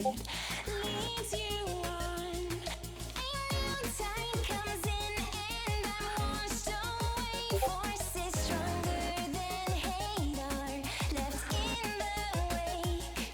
leads you on. A new tide comes in and I'm washed away. Forces stronger than hate are left in the wake.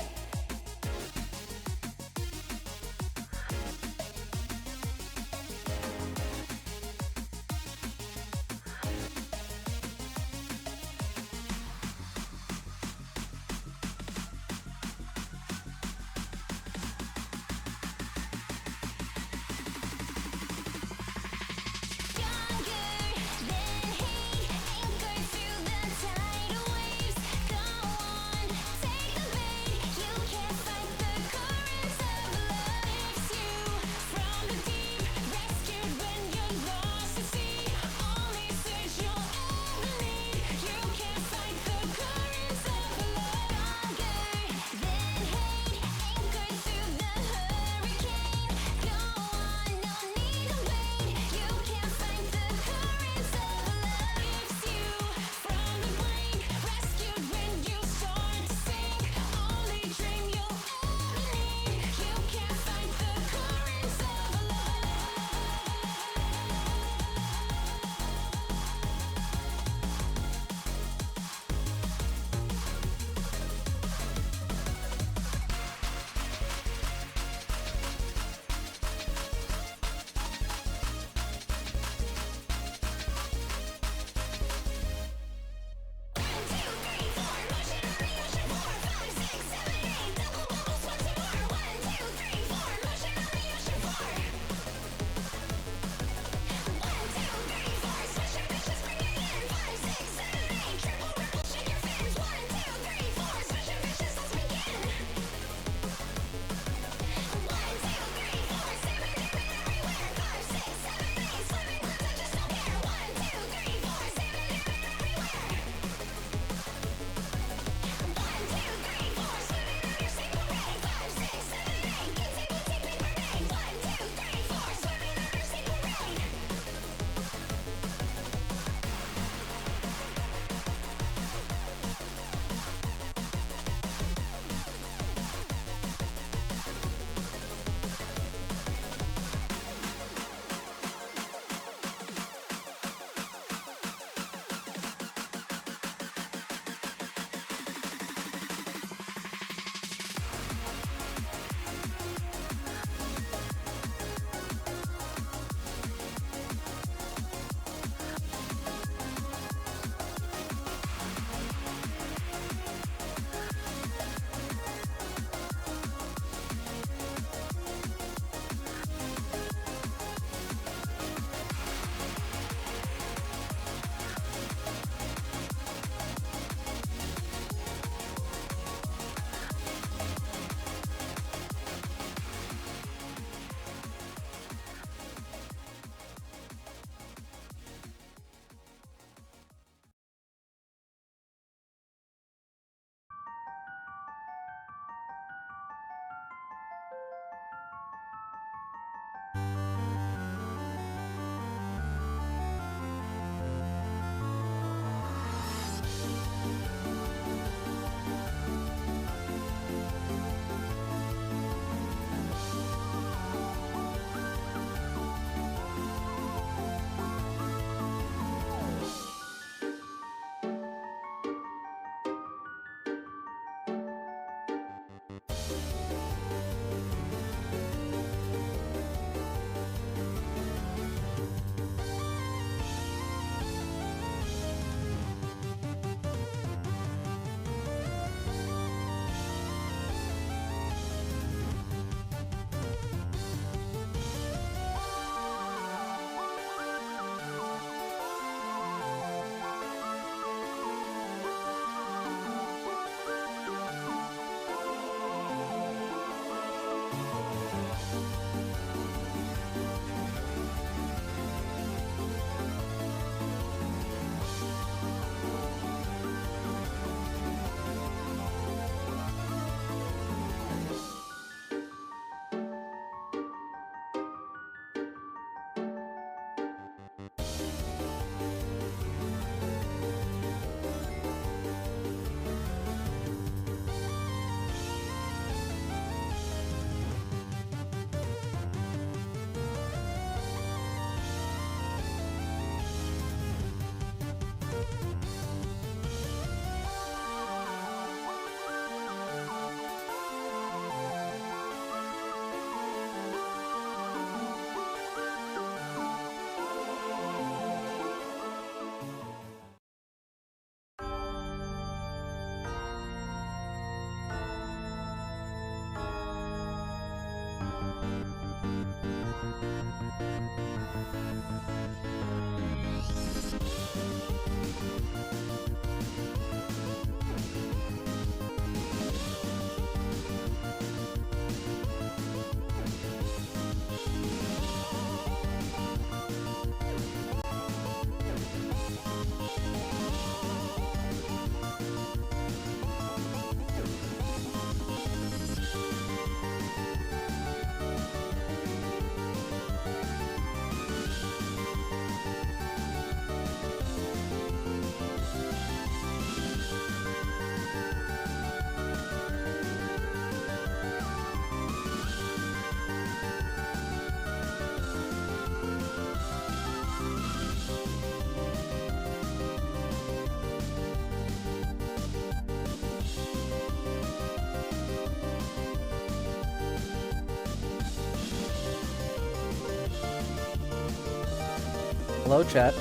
Hello, chat.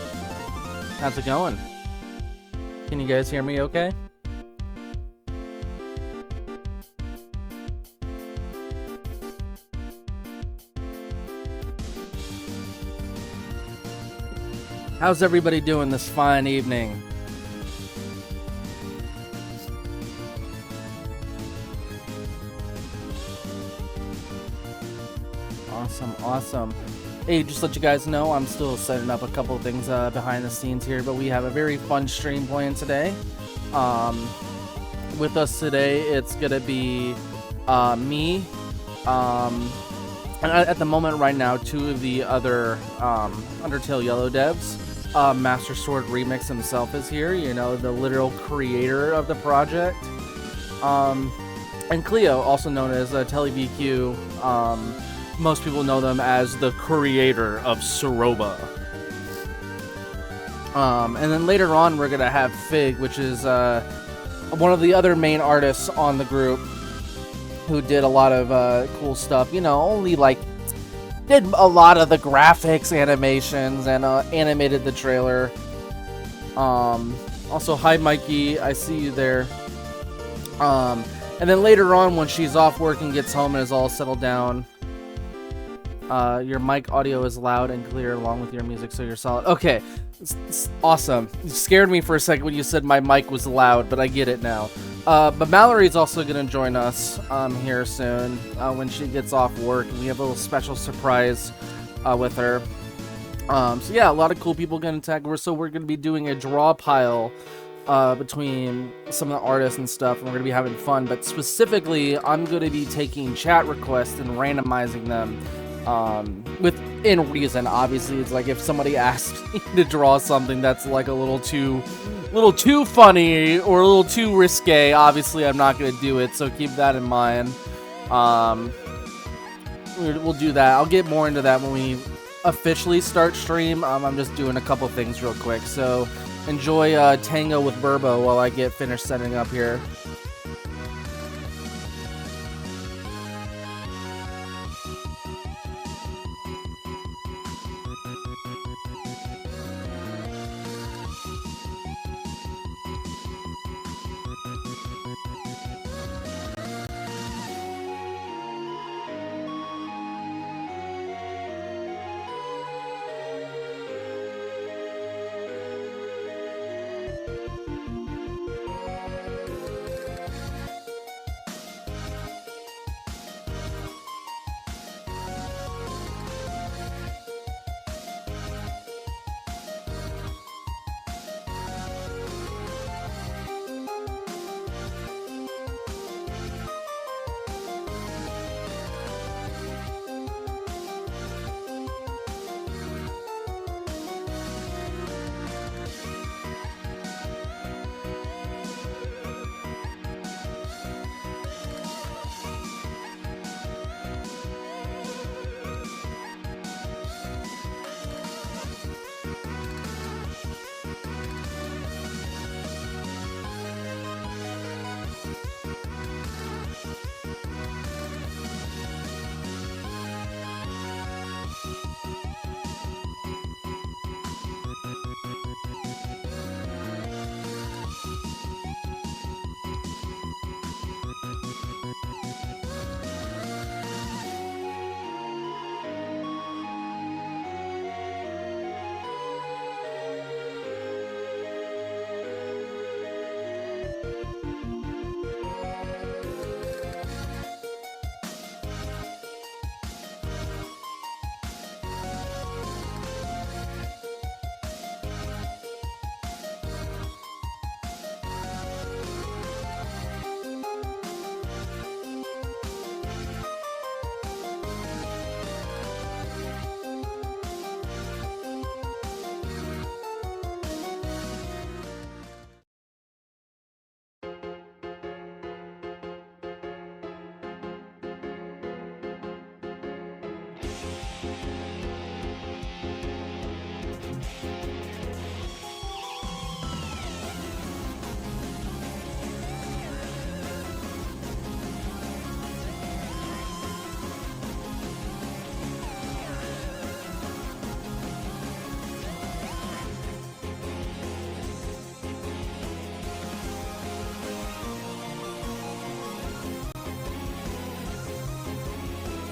How's it going? Can you guys hear me okay? How's everybody doing this fine evening? Awesome. Hey, just to let you guys know, I'm still setting up a couple things behind the scenes here, but we have a very fun stream planned today. With us today, it's gonna be me, and at the moment right now, 2 of the other Undertale Yellow devs. Master Sword Remix himself is here, you know, the literal creator of the project. And Cleo, also known as TeleBQ. Most people know them as the creator of Soroba. And then later on, we're gonna have Fig, which is one of the other main artists on the group, who did a lot of cool stuff. You know, only like did a lot of the graphics, animations, and animated the trailer. Also, hi Mikey, I see you there. And then later on, when she's off work and gets home and is all settled down, your mic audio is loud and clear along with your music, so you're solid. Okay, it's awesome. You scared me for a second when you said my mic was loud, but I get it now. But Mallory's also going to join us here soon when she gets off work, and we have a little special surprise with her. So yeah, a lot of cool people going to tag her. So we're going to be doing a draw pile between some of the artists and stuff, and we're going to be having fun. But specifically, I'm going to be taking chat requests and randomizing them within reason. Obviously, it's like if somebody asks me to draw something that's like a little too funny or a little too risque, obviously I'm not going to do it, so keep that in mind. We'll do that. I'll get more into that when we officially start stream. I'm just doing a couple things real quick, so enjoy Tango with Burbo while I get finished setting up here.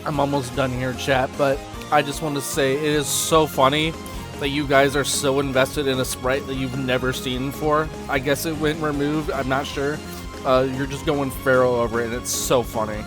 I'm almost done here, chat, but I just want to say it is so funny that you guys are so invested in a sprite that you've never seen before. I guess it went removed, I'm not sure. You're just going feral over it, and it's so funny.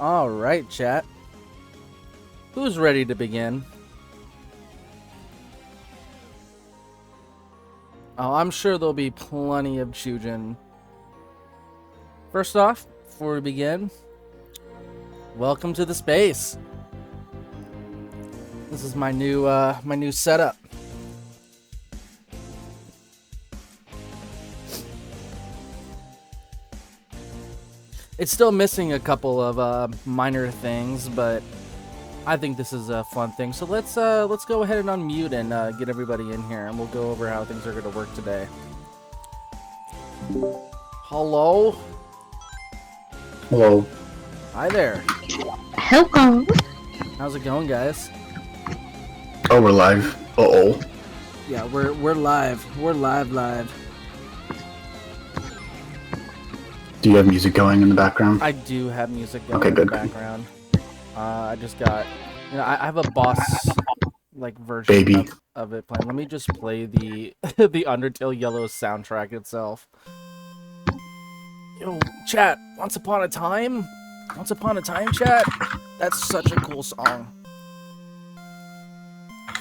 Alright, chat. Who's ready to begin? Oh, I'm sure there'll be plenty of Chujin. First off, before we begin, welcome to the space. This is my new setup. It's still missing a couple of minor things, but I think this is a fun thing. So let's go ahead and unmute and get everybody in here, and we'll go over how things are going to work today. Hello. Hello. Hi there. Hello. How's it going, guys? Oh, we're live. Uh-oh. Yeah, we're live. We're live. Do you have music going in the background? I do have music going Okay, in the good. background. I just got, I have a boss like version Baby. of it playing. Let me just play the the Undertale Yellow soundtrack itself. Yo, chat. Once Upon a Time, chat. That's such a cool song.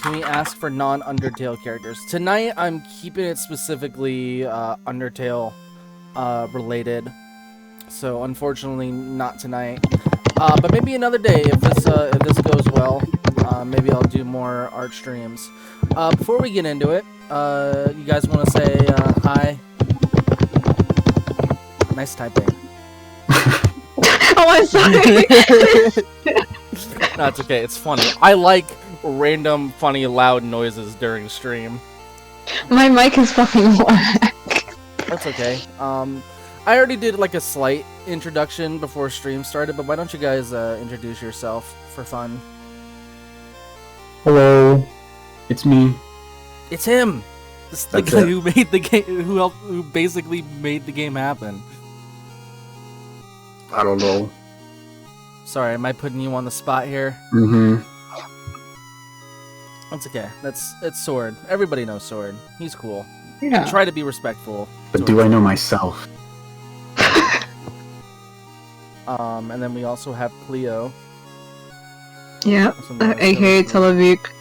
Can we ask for non-Undertale characters tonight? I'm keeping it specifically Undertale related. So unfortunately, not tonight. But maybe another day if this goes well. Maybe I'll do more art streams. Before we get into it, you guys want to say hi? Nice typing. Oh, I'm sorry. No, it's okay. It's funny. I like random, funny, loud noises during stream. My mic is fucking whack. That's okay. I already did like a slight introduction before stream started, but why don't you guys introduce yourself for fun? Hello. It's me. It's him. This is the That's guy it. who made the game, who basically made the game happen. I don't know. Sorry, am I putting you on the spot here? Mm-hmm. That's okay. It's Sword. Everybody knows Sword. He's cool. Yeah. Try to be respectful. But do I know myself? And then we also have Cleo. Yeah. also known as AKA Television. Televik.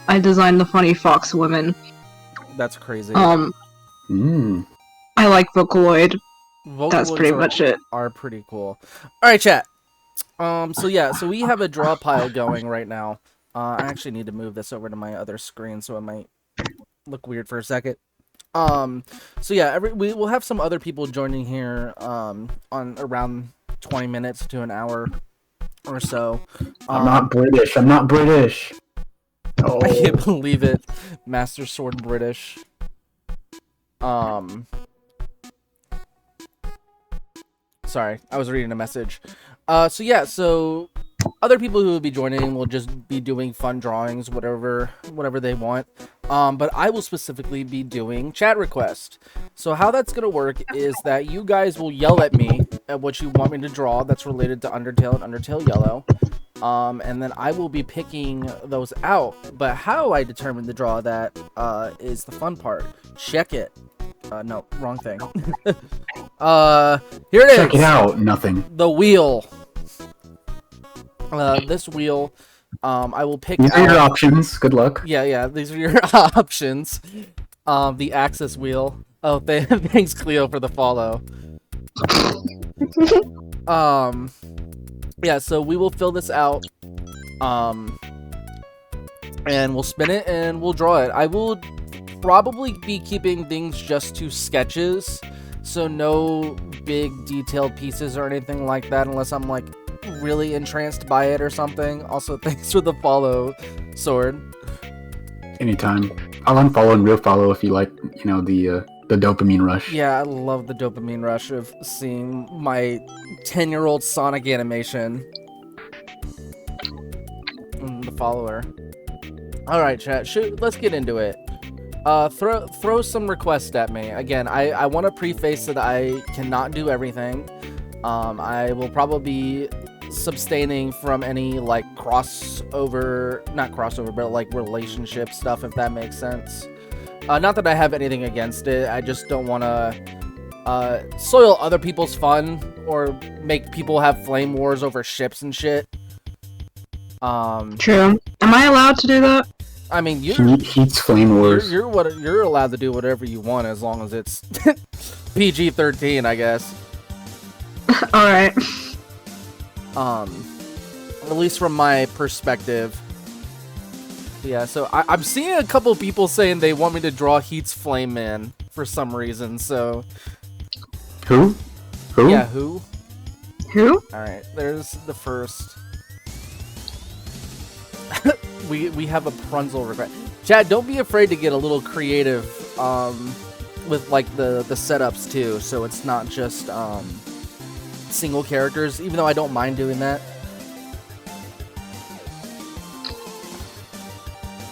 I designed the funny fox women. That's crazy. Mm. I like Vocaloid. That's Vocaloids pretty much it. Are pretty cool. All right, chat. So yeah, so we have a draw pile going right now. I actually need to move this over to my other screen, so it might look weird for a second. So yeah, we will have some other people joining here. On around 20 minutes to an hour or so. I'm not British. I'm not British. Oh. I can't believe it, Master Sword British. Sorry, I was reading a message. So yeah, so other people who will be joining will just be doing fun drawings, whatever they want. But I will specifically be doing chat request. So how that's gonna work is that you guys will yell at me at what you want me to draw that's related to Undertale and Undertale Yellow. And then I will be picking those out. But how I determine to draw that is the fun part. Check it. No, wrong thing. Here it is. Check it out. Nothing. The wheel. This wheel, I will pick These are your out. options. Good luck. Yeah, these are your options. The axis wheel. Oh, thanks Cleo for the follow. Yeah, so we will fill this out. And we'll spin it and we'll draw it. I will probably be keeping things just to sketches, so no big detailed pieces or anything like that unless I'm like really entranced by it or something. Also, thanks for the follow, Sword. Anytime. I'll unfollow and refollow if you like, the dopamine rush. Yeah, I love the dopamine rush of seeing my 10-year-old Sonic animation. The follower. Alright, chat. Let's get into it. Throw some requests at me. Again, I want to preface that I cannot do everything. I will probably be sustaining from any like not crossover, but like relationship stuff, if that makes sense. Not that I have anything against it. I just don't want to soil other people's fun or make people have flame wars over ships and shit. True. Am I allowed to do that? I mean, Heat's flame wars. you're allowed to do whatever you want as long as it's PG-13, I guess. Alright. At least from my perspective. Yeah, so I'm seeing a couple people saying they want me to draw Heat's Flame Man for some reason, so... Who? Yeah, who? Who? Alright, there's the first. we have a Prunzel request. Chad, don't be afraid to get a little creative with like the setups too, so it's not just single characters, even though I don't mind doing that.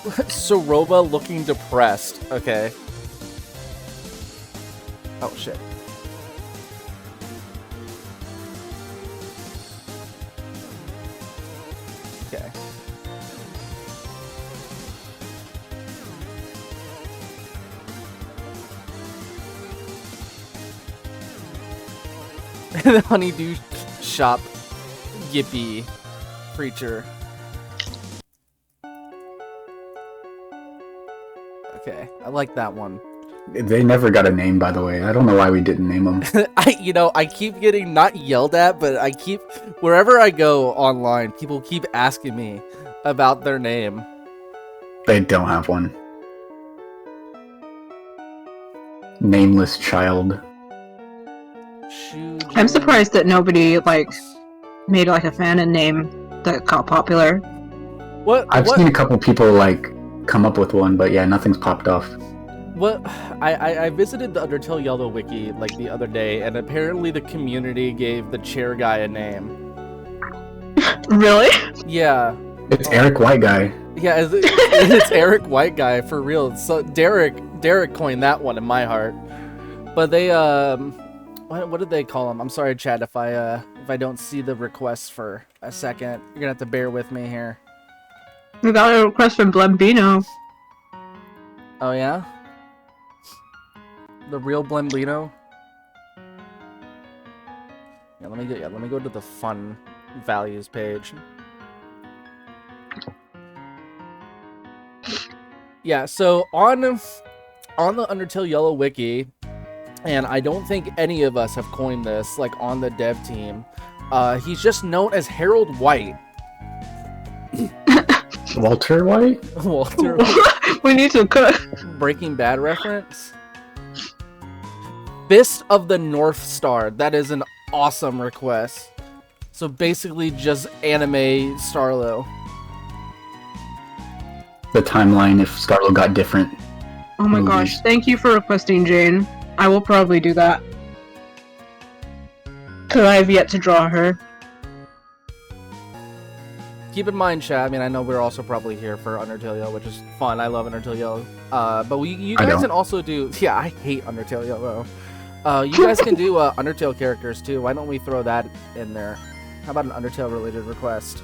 Soroba looking depressed. Okay. Oh shit. Okay. The honeydew shop yippee creature. Okay, I like that one. They never got a name, by the way. I don't know why we didn't name them. I keep getting not yelled at, but wherever I go online, people keep asking me about their name. They don't have one. Nameless child. Chujin. I'm surprised that nobody, made, a fanon name that got popular. I've seen a couple people, come up with one, but yeah, nothing's popped off. What I visited the Undertale Yellow wiki the other day, and apparently the community gave the chair guy a name. Really? Yeah. It's Eric White Guy. Yeah, it's Eric White Guy for real. So Derek coined that one in my heart. But they what did they call him? I'm sorry, Chad, if I don't see the request for a second. You're gonna have to bear with me here. We got a request from Blembino. Oh yeah? The real Blembino? Yeah, let me go to the fun values page. Yeah, so on the Undertale Yellow wiki, and I don't think any of us have coined this on the dev team, he's just known as Harold White. Walter White? Walter White. We need to cook. Breaking Bad reference. Fist of the North Star. That is an awesome request. So basically just anime Starlo. The timeline if Starlo got different. Oh my movies. gosh, thank you for requesting, Jane. I will probably do that. Because because I've yet to draw her. Keep in mind, chat, I mean, I know we're also probably here for Undertale Yellow, which is fun. I love Undertale Yellow. But you guys can also do... Yeah, I hate Undertale Yellow. You guys can do Undertale characters, too. Why don't we throw that in there? How about an Undertale-related request?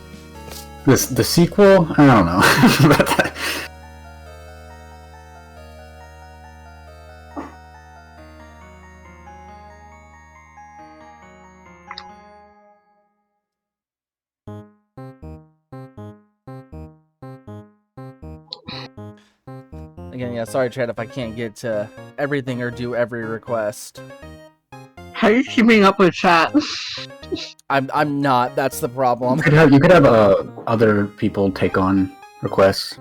The sequel? I don't know about that. Again, yeah, sorry, Chad, if I can't get to everything or do every request. How are you keeping up with chat? I'm not. That's the problem. You could have other people take on requests.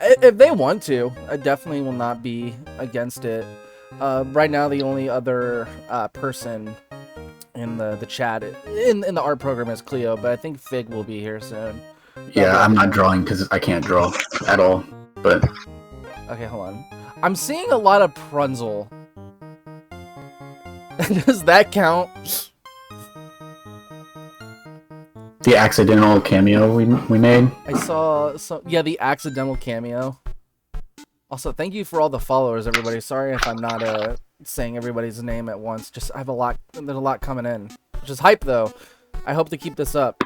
If they want to, I definitely will not be against it. Right now, the only other person in the chat in the art program is Cleo, but I think Fig will be here soon. Yeah, I'm not drawing because I can't draw at all. But okay, hold on. I'm seeing a lot of Prunzel. Does that count? the accidental cameo we made. I saw the accidental cameo. Also, thank you for all the followers, everybody. Sorry if I'm not saying everybody's name at once. Just there's a lot coming in. Which is hype though. I hope to keep this up.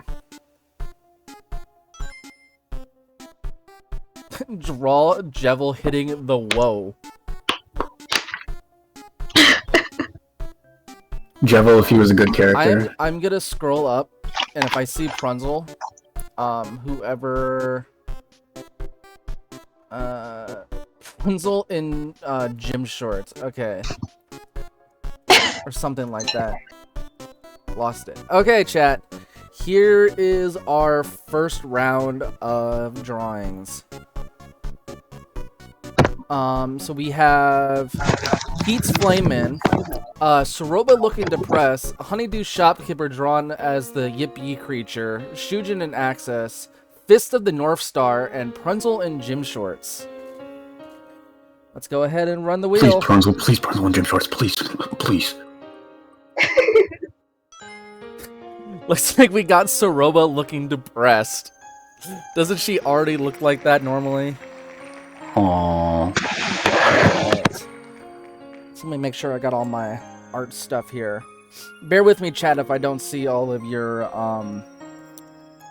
Draw Jevil hitting the whoa. Jevil, if he was a good character. I'm gonna scroll up, and if I see Prunzel, whoever, Prunzel in gym shorts, okay, or something like that. Lost it. Okay, chat. Here is our first round of drawings. So we have Heat's Flamin', Soroba looking depressed, Honeydew Shopkeeper drawn as the Yip-Yi creature, Chujin in Access, Fist of the North Star, and Prunzel in gym shorts. Let's go ahead and run the wheel. Please, Prunzel in gym shorts, please, please. Looks like we got Soroba looking depressed. Doesn't she already look like that normally? Aww. Right. So let me make sure I got all my art stuff here. Bear with me, chat, if I don't see all of your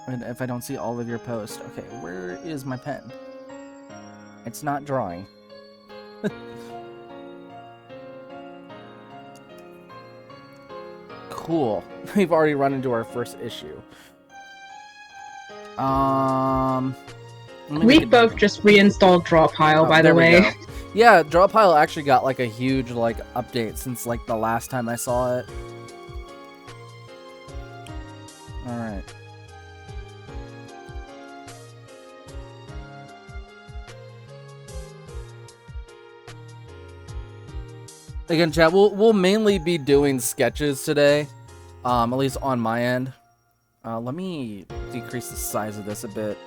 if I don't see all of your posts. Okay, where is my pen? It's not drawing. Cool. We've already run into our first issue. We both just reinstalled Drawpile, by the way. Yeah, Drawpile actually got like a huge update since like the last time I saw it. All right. Again, chat, we'll mainly be doing sketches today, at least on my end. Let me decrease the size of this a bit.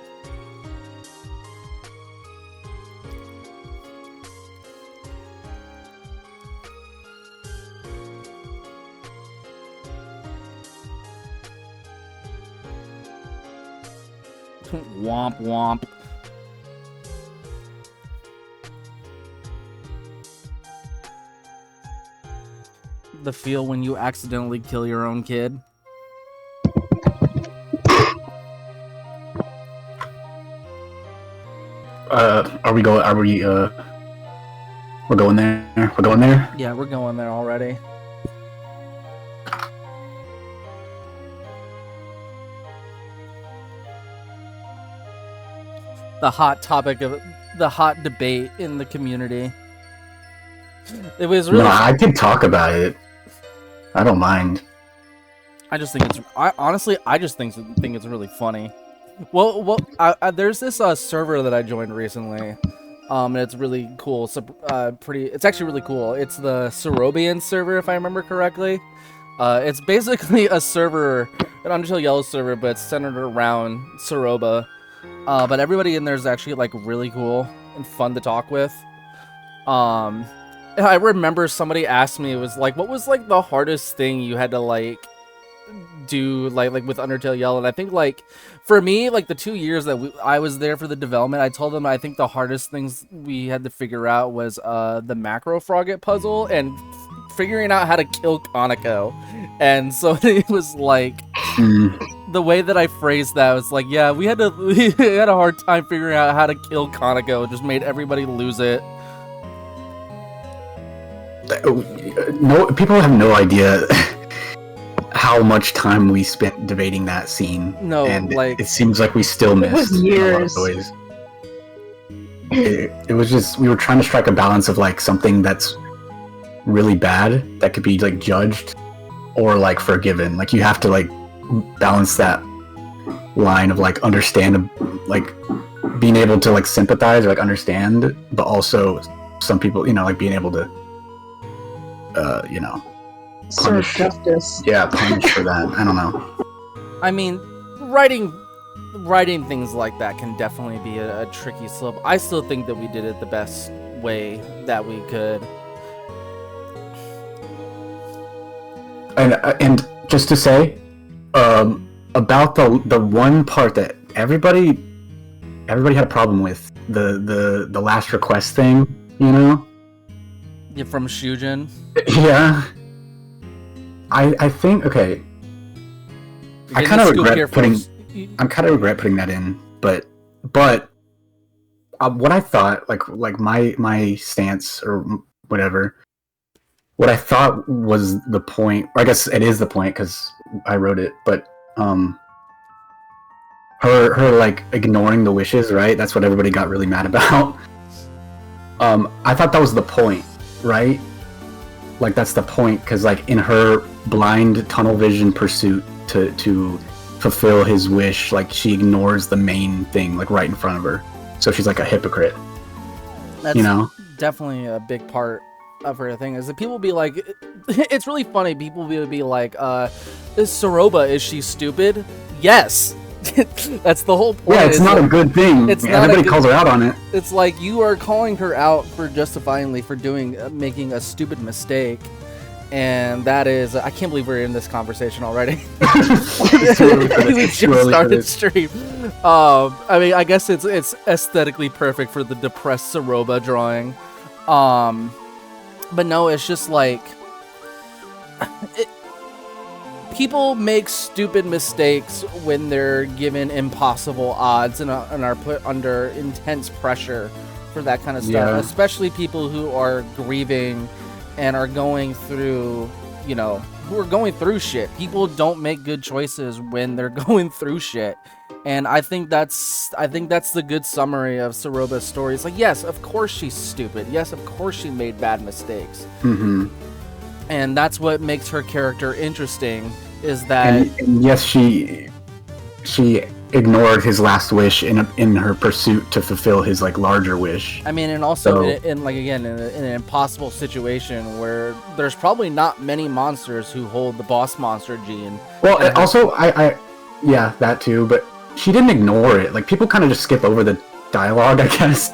Womp womp. The feel when you accidentally kill your own kid. We're going there? We're going there? Yeah, we're going there already. The hot topic of the hot debate in the community. It was really. No, I can talk about it. I don't mind. I just think it's. I just think it's really funny. Well, there's this server that I joined recently, and it's really cool. So, It's actually really cool. It's the Sorobian server, if I remember correctly. It's basically a server, an Undertale Yellow server, but it's centered around Soroba. But everybody in there is actually really cool and fun to talk with. I remember somebody asked me, it was what was the hardest thing you had to do like with Undertale Yell, and I think like for me, like the 2 years that I was there for the development, I told them I think the hardest things we had to figure out was the macro frogget puzzle and figuring out how to kill Kaneko. And so it was like the way that I phrased that was like, yeah, we had a hard time figuring out how to kill Kaneko. It just made everybody lose it. No, people have no idea how much time we spent debating that scene. No, and like it seems like we still missed was in a lot of years. ways. It was just, we were trying to strike a balance of like something that's really bad that could be like judged or like forgiven. Like you have to like balance that line of like understand, like being able to like sympathize or like understand, but also some people, like being able to Serve punish. justice. Yeah, punish for that. I don't know. I mean, writing things like that can definitely be a tricky slope. I still think that we did it the best way that we could. And just to say, about the one part that everybody had a problem with, the last request thing, Yeah, from Chujin. Yeah. I think, okay. You're I getting kind the of scoop regret here putting first. I'm kind of regret putting that in, but what I thought, like my stance or whatever, what I thought was the point, or I guess it is the point because I wrote it, but her like ignoring the wishes, right? That's what everybody got really mad about. I thought that was the point, right? Like that's the point, because like in her blind tunnel vision pursuit to fulfill his wish, like she ignores the main thing like right in front of her, so she's like a hypocrite. That's definitely a big part of her thing, is that people be like, it's really funny, people will be like, is Soroba, is she stupid? Yes. That's the whole point. Yeah, it's not a good thing. Everybody calls her out on it. It's like you are calling her out for justifyingly for making a stupid mistake, and that is, I can't believe we're in this conversation already. We just started stream. I mean, I guess it's aesthetically perfect for the depressed Soroba drawing, but no, it's just like people make stupid mistakes when they're given impossible odds and are put under intense pressure for that kind of stuff. Yeah. Especially people who are grieving and are going through, who are going through shit. People don't make good choices when they're going through shit. And I think that's the good summary of Soroba's story. It's like, yes, of course she's stupid. Yes, of course she made bad mistakes. Mm-hmm. And that's what makes her character interesting, is that and yes, she ignored his last wish in her pursuit to fulfill his like larger wish. I mean, and also in like, again, in an impossible situation where there's probably not many monsters who hold the boss monster gene. Well, also I yeah, that too, but she didn't ignore it. Like people kind of just skip over the dialogue, I guess.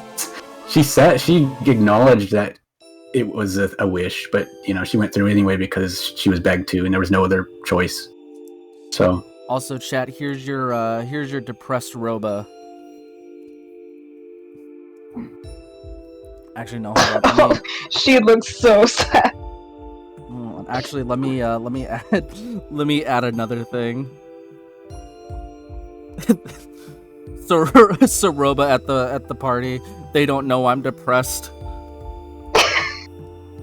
She acknowledged that it was a wish, but she went through anyway because she was begged to, and there was no other choice. So also, chat, here's your depressed Roba. Actually, no, hold on. She looks so sad. Actually, let me add another thing. Soroba at the party. They don't know I'm depressed.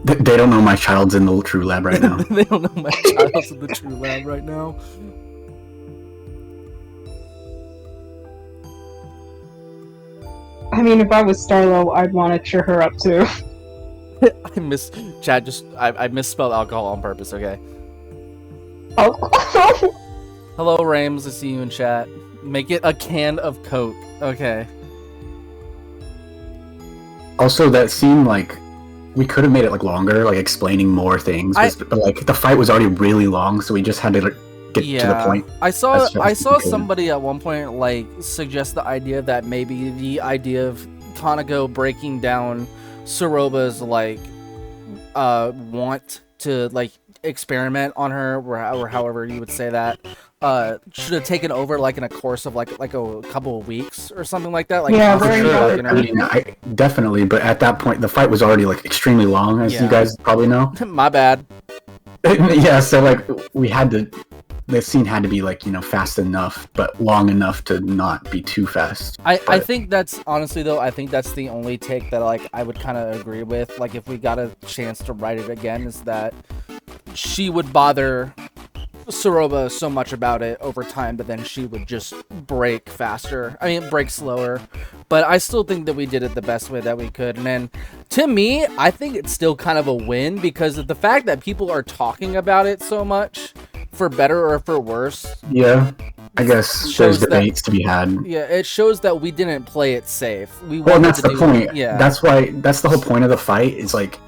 they don't know my child's in the true lab right now. They don't know my child's in the true lab right now. I mean, if I was Starlo, I'd want to cheer her up too. I misspelled alcohol on purpose, okay? Oh. Hello, Rames, I see you in chat. Make it a can of Coke, okay? Also, that seemed like we could have made it like longer, like explaining more things, but like the fight was already really long, so we just had to like, get to the point. I saw somebody at one point like suggest the idea that maybe the idea of Kaneko breaking down Soroba's like want to like experiment on her, or however you would say that, should have taken over like in a course of like a couple of weeks or something like that. Like, Yeah, For very sure. you know? I mean, definitely, but at that point, the fight was already like extremely long, as Yeah. you guys probably know. My bad. Yeah, so like the scene had to be like, you know, fast enough, but long enough to not be too fast. I think that's honestly though, I think that's the only take that like I would kind of agree with. Like if we got a chance to write it again, is that she would bother Soroba so much about it over time, but then she would just break faster. I mean, break slower. But I still think that we did it the best way that we could. And then, to me, I think it's still kind of a win because of the fact that people are talking about it so much, for better or for worse. Yeah, I guess Shows there's debates to be had. Yeah, it shows that we didn't play it safe. We Well, and wanted that's to the do, point. Yeah. That's the whole point of the fight. Is like,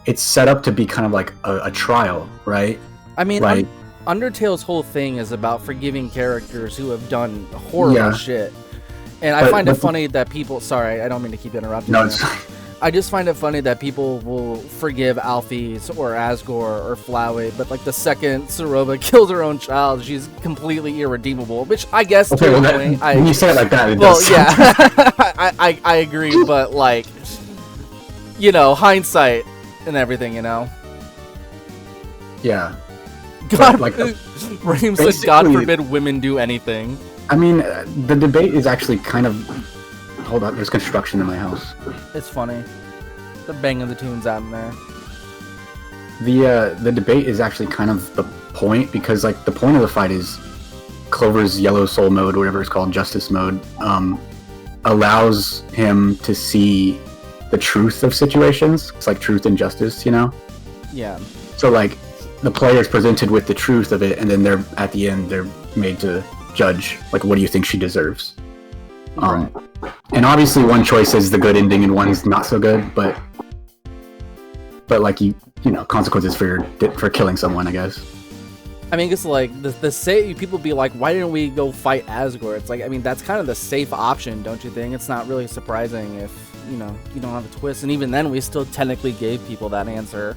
it's set up to be kind of like a trial, right? I mean, Like, Undertale's whole thing is about forgiving characters who have done horrible Yeah. shit. And I find it funny that people... Sorry, I don't mean to keep interrupting no, you. it's I just find it funny that people will forgive Alphys or Asgore or Flowey, but like the second Soroba kills her own child, she's completely irredeemable. Which I guess okay. to Well, a that, point, when you say it like that, it well, does. yeah, I agree, but like, you know, hindsight and everything, you know. Yeah. God, like, Raheem said, "God basically- forbid women do anything." I mean, the debate is actually kind of. Hold on, there's construction in my house. It's funny. They're banging the tunes out in there. The debate is actually kind of the point, because like the point of the fight is Clover's yellow soul mode, or whatever it's called, justice mode, allows him to see the truth of situations. It's like truth and justice, you know? Yeah. So like the player's presented with the truth of it, and then they're at the end they're made to judge, like, what do you think she deserves? And obviously one choice is the good ending and one's not so good, but like you know, consequences for killing someone, I guess. I mean, it's like the say people be like, why didn't we go fight Asgore? It's like, I mean, that's kind of the safe option, don't you think? It's not really surprising if, you know, you don't have a twist, and even then we still technically gave people that answer.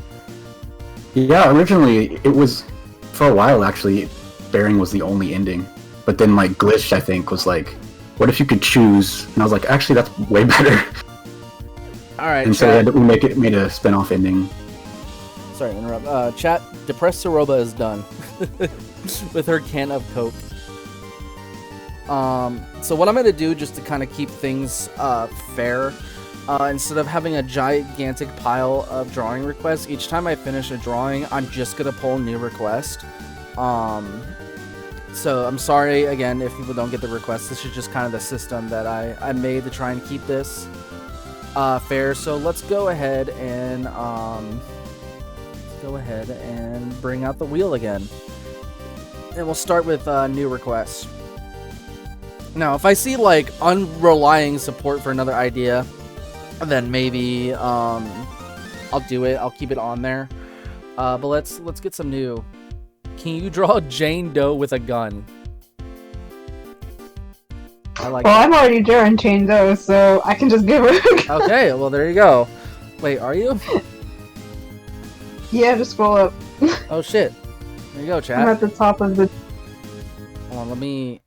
Yeah, originally it was, for a while actually, Bearing was the only ending, but then like Glitch, I think, was like, what if you could choose? And I was like, actually that's way better. Alright, And chat. so we made a spin-off ending. Sorry to interrupt. Chat, Depressed Soroba is done. With her can of Coke. So what I'm going to do, just to kind of keep things fair, instead of having a gigantic pile of drawing requests, each time I finish a drawing, I'm just going to pull new request. So I'm sorry, again, if people don't get the request. This is just kind of the system that I made to try and keep this fair. So let's go ahead and bring out the wheel again. And we'll start with new requests. Now, if I see like unrelying support for another idea, then maybe I'll do it. I'll keep it on there. But let's get some new. Can you draw Jane Doe with a gun? I like Well, that. I'm already drawing Chain Doe, so I can just give it. Okay, well there you go. Wait, are you? Yeah, just scroll up. Oh shit. There you go, I'm chat. at the top of the. Hold on, let me...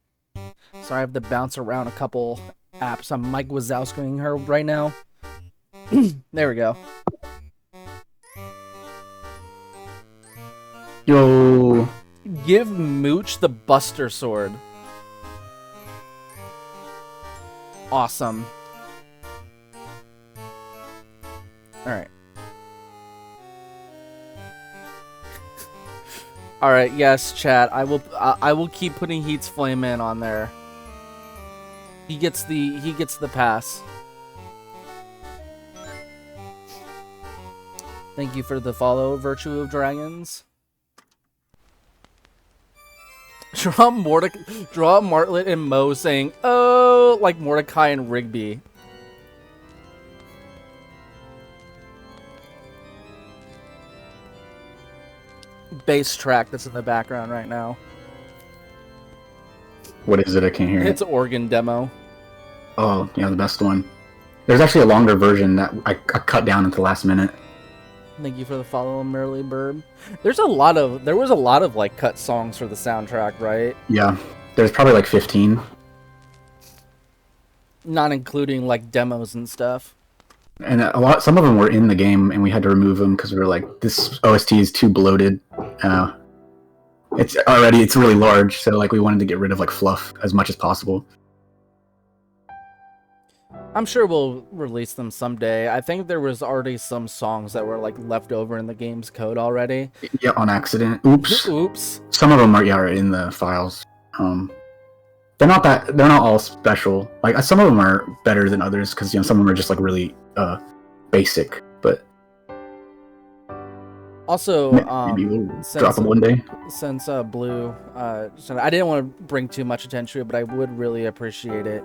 Sorry, I have to bounce around a couple apps. I'm Mike Wazowskiing her right now. There we go. Yo, Give Mooch the Buster Sword. Awesome. Alright. Alright, yes, chat. I will keep putting Heat's Flame in on there. He gets the pass. Thank you for the follow, Virtue of Dragons. Draw Martlet and Mo saying, "Oh," like Mordecai and Rigby. Bass track that's in the background right now. what is it? I can't hear It's it. organ demo. Oh, yeah, the best one. There's actually a longer version that I cut down at the last minute. Thank you for the follow, Merrily Bird. There was a lot of like cut songs for the soundtrack, right? Yeah, there's probably like 15. Not including like demos and stuff. And some of them were in the game, and we had to remove them because we were like, this OST is too bloated. It's really large, so like we wanted to get rid of like fluff as much as possible. I'm sure we'll release them someday. I think there was already some songs that were like left over in the game's code already. Yeah, on accident. Oops. Oops. Some of them are in the files. They're not all special. Like some of them are better than others because some of them are just like really basic. But also, maybe we'll drop them one day. Since Blue, so I didn't want to bring too much attention to it, but I would really appreciate it.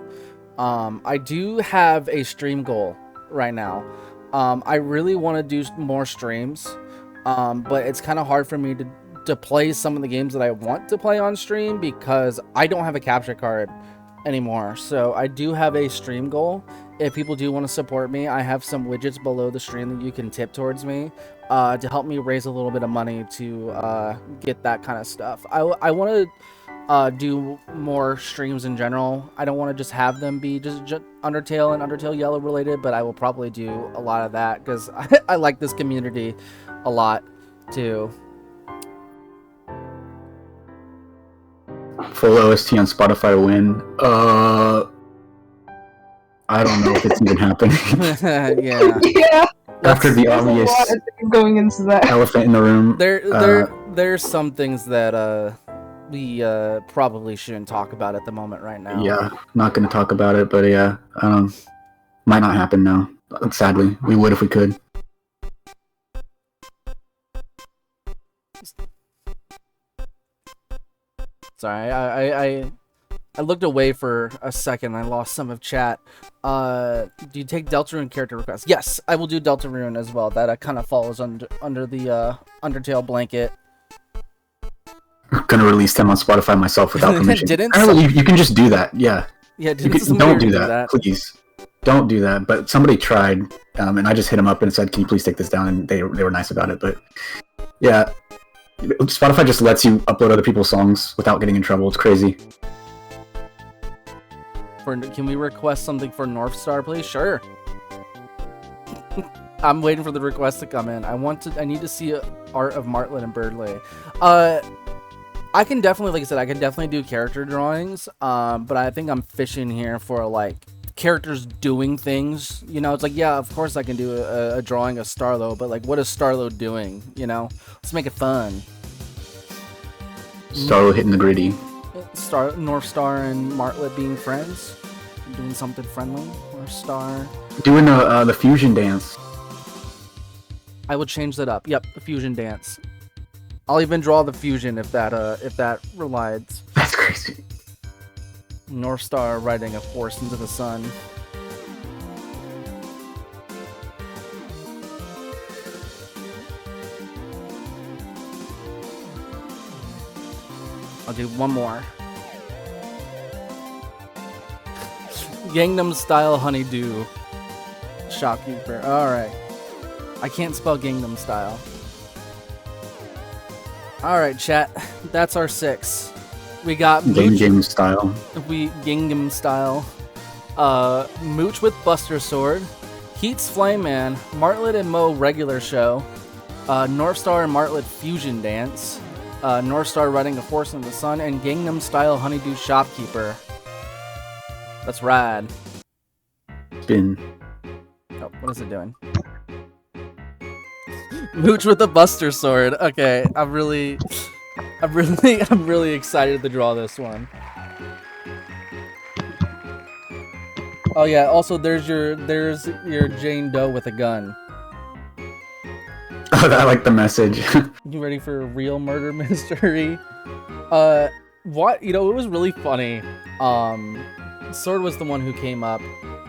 I do have a stream goal right now. I really want to do more streams, but it's kind of hard for me to play some of the games that I want to play on stream because I don't have a capture card anymore. So I do have a stream goal. If people do want to support me, I have some widgets below the stream that you can tip towards me to help me raise a little bit of money to get that kind of stuff. I want to do more streams in general. I don't want to just have them be just Undertale and Undertale Yellow related, but I will probably do a lot of that because I like this community a lot too. Full OST on Spotify win. I don't know if it's even happening. Yeah. Yeah. After the There's obvious a lot of things going into that. elephant in the room. There's some things that we probably shouldn't talk about at the moment right now. Yeah, not going to talk about it, but yeah, might not happen now. Sadly, we would if we could. Sorry, I looked away for a second. I lost some of chat. Do you take Deltarune character requests? Yes, I will do Deltarune as well. That kind of falls under the Undertale blanket. I'm gonna release them on Spotify myself without permission. Didn't you can just do that. Yeah. Yeah. Don't do that, please. Don't do that. But somebody tried, and I just hit them up and said, "Can you please take this down?" And they were nice about it. But yeah, Spotify just lets you upload other people's songs without getting in trouble. It's crazy. Can we request something for North Star, please? Sure. I'm waiting for the request to come in. I need to see art of Martlet and Birdley. I can definitely, like I said, I can definitely do character drawings. But I think I'm fishing here for like characters doing things. It's like, yeah, of course I can do a drawing of Starlo, but like, what is Starlo doing? Let's make it fun. Starlo hitting the gritty. North Star and Martlet being friends, doing something friendly. North Star doing the fusion dance. I will change that up. Yep, the fusion dance. I'll even draw the fusion if that relies. That's crazy. North Star riding a force into the sun. I'll do one more. Gangnam Style Honeydew Shopkeeper. Alright. I can't spell Gangnam Style. Alright, chat. That's our 6. We got Gangnam Style. Gangnam Style. Mooch with Buster Sword. Heat's Flame Man. Martlet and Mo regular show. North Star and Martlet fusion dance. North Star riding a force in the sun. And Gangnam Style Honeydew Shopkeeper. That's rad. Spin. Oh, what is it doing? Mooch with the Buster Sword. Okay, I'm really excited to draw this one. Oh yeah, also there's your Jane Doe with a gun. Oh, I like the message. You ready for a real murder mystery? What? It was really funny. Sword was the one who came up.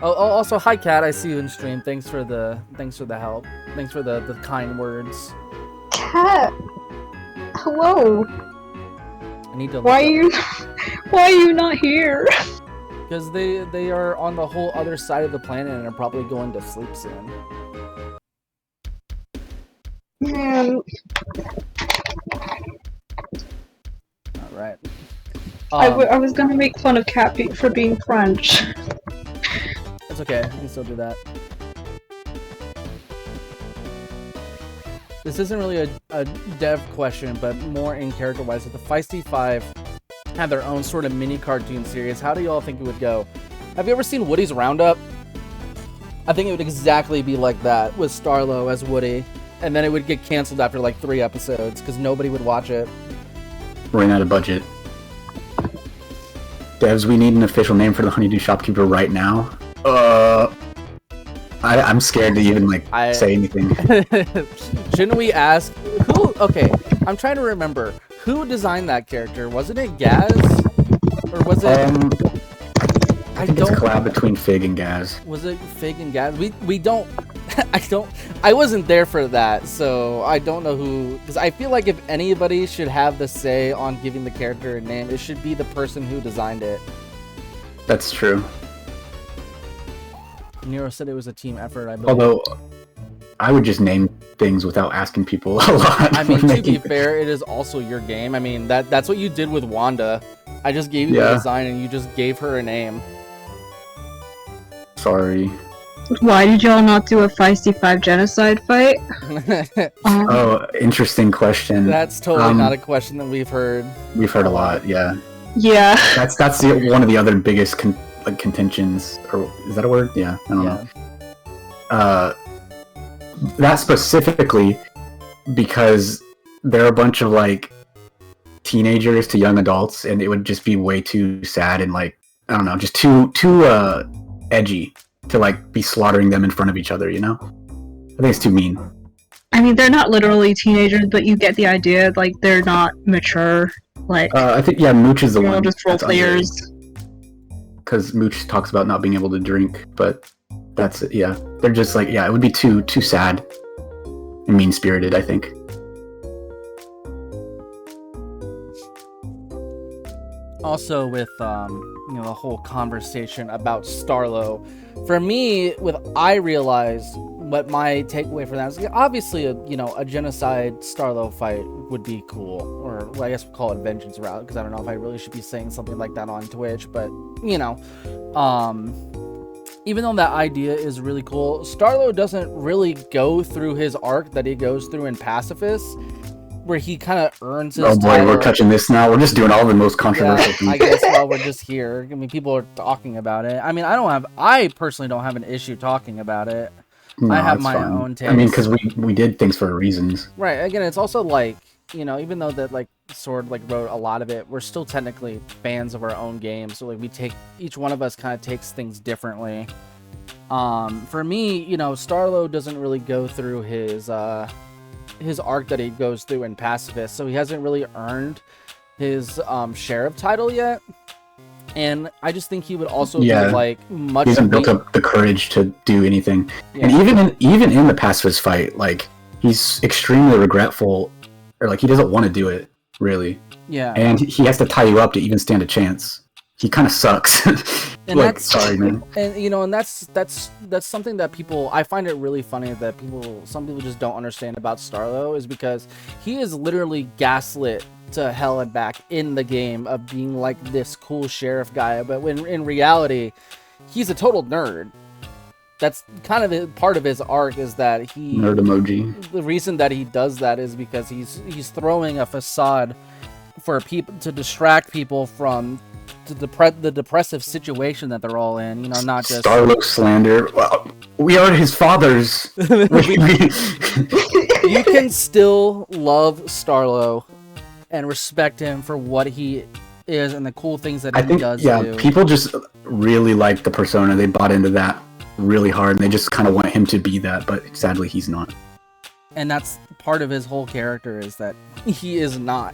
Oh, also, hi Kat, I see you in stream. Thanks for the help. Thanks for the kind words. Cat. Hello. I need to. Why are you not here? Because they are on the whole other side of the planet and are probably going to sleep soon. I was gonna make fun of Cat for being French. It's okay. You can still do that. This isn't really a dev question, but more in character-wise. If the Feisty Five had their own sort of mini cartoon series, how do y'all think it would go? Have you ever seen Woody's Roundup? I think it would exactly be like that, with Starlo as Woody. And then it would get canceled after like 3 episodes, because nobody would watch it. Ran out of budget. Devs, we need an official name for the Honeydew Shopkeeper right now. I'm scared to even say anything. Shouldn't we ask who? Okay, I'm trying to remember who designed that character. Wasn't it Gaz, or was it? I think it's a collab between Fig and Gaz. Was it Fig and Gaz? We don't. I wasn't there for that, so I don't know who. Because I feel like if anybody should have the say on giving the character a name, it should be the person who designed it. That's true. Nero said it was a team effort, I believe. Although, I would just name things without asking people a lot. I mean, to be fair, it is also your game. I mean, that's what you did with Wanda. I just gave you the design, and you just gave her a name. Sorry. Why did y'all not do a Feisty Five genocide fight? Oh, interesting question. That's totally not a question that we've heard. We've heard a lot, yeah. Yeah. That's one of the other biggest contentions, or is that a word? Yeah, I don't know. That specifically because they're a bunch of teenagers to young adults, and it would just be way too sad and I don't know, just too edgy to be slaughtering them in front of each other, you know? I think it's too mean. I mean, they're not literally teenagers, but you get the idea. They're not mature. I think Mooch is the one. Just role players. Because Mooch talks about not being able to drink, but that's it. Yeah, they're just it would be too sad and mean spirited, I think. Also, with the whole conversation about Starlo, for me, I realized what my takeaway for that is obviously a genocide Starlo fight would be cool, or I guess we'll call it vengeance route, because I don't know if I really should be saying something like that on Twitch, but even though that idea is really cool, Starlo doesn't really go through his arc that he goes through in Pacifist, where he kind of earns his title. We're touching this now. We're just doing all the most controversial things. I guess while we're just here. I mean, people are talking about it. I mean, I personally don't have an issue talking about it. No, I have my own taste. I mean, because we did things for reasons. Right. Again, it's also even though that Sword wrote a lot of it, we're still technically fans of our own games. So each one of us kind of takes things differently. For me, Starlo doesn't really go through his arc that he goes through in Pacifist, so he hasn't really earned his sheriff title yet, and I just think he would also be much. He hasn't built up the courage to do anything, and even in the Pacifist fight, he's extremely regretful, or he doesn't want to do it really. Yeah, and he has to tie you up to even stand a chance. He kind of sucks. And sorry, man. And and that's something that I find it really funny that some people just don't understand about Starlo, is because he is literally gaslit to hell and back in the game of being this cool sheriff guy, but when in reality he's a total nerd. That's kind of part of his arc, is that he nerd emoji. The reason that he does that is because he's throwing a facade for people to distract people from the depressive situation that they're all in, not just Starlo slander. Well, we are his fathers. You can still love Starlo and respect him for what he is and the cool things that he does. Yeah, people just really like the persona. They bought into that really hard, and they just kind of want him to be that, but sadly he's not. And that's part of his whole character, is that he is not.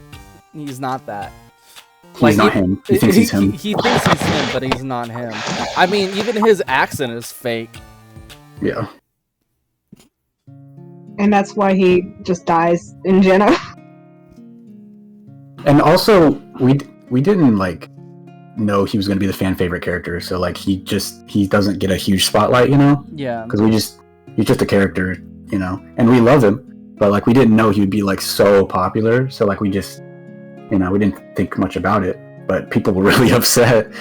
He's not that. He's not him. He thinks he's him. He thinks he's him, but he's not him. I mean, even his accent is fake. Yeah. And that's why he just dies in Jenna. And also, we didn't know he was going to be the fan favorite character, so he doesn't get a huge spotlight, Yeah. Because he's just a character, and we love him, but we didn't know he would be so popular, so we just. We didn't think much about it. but people were really upset.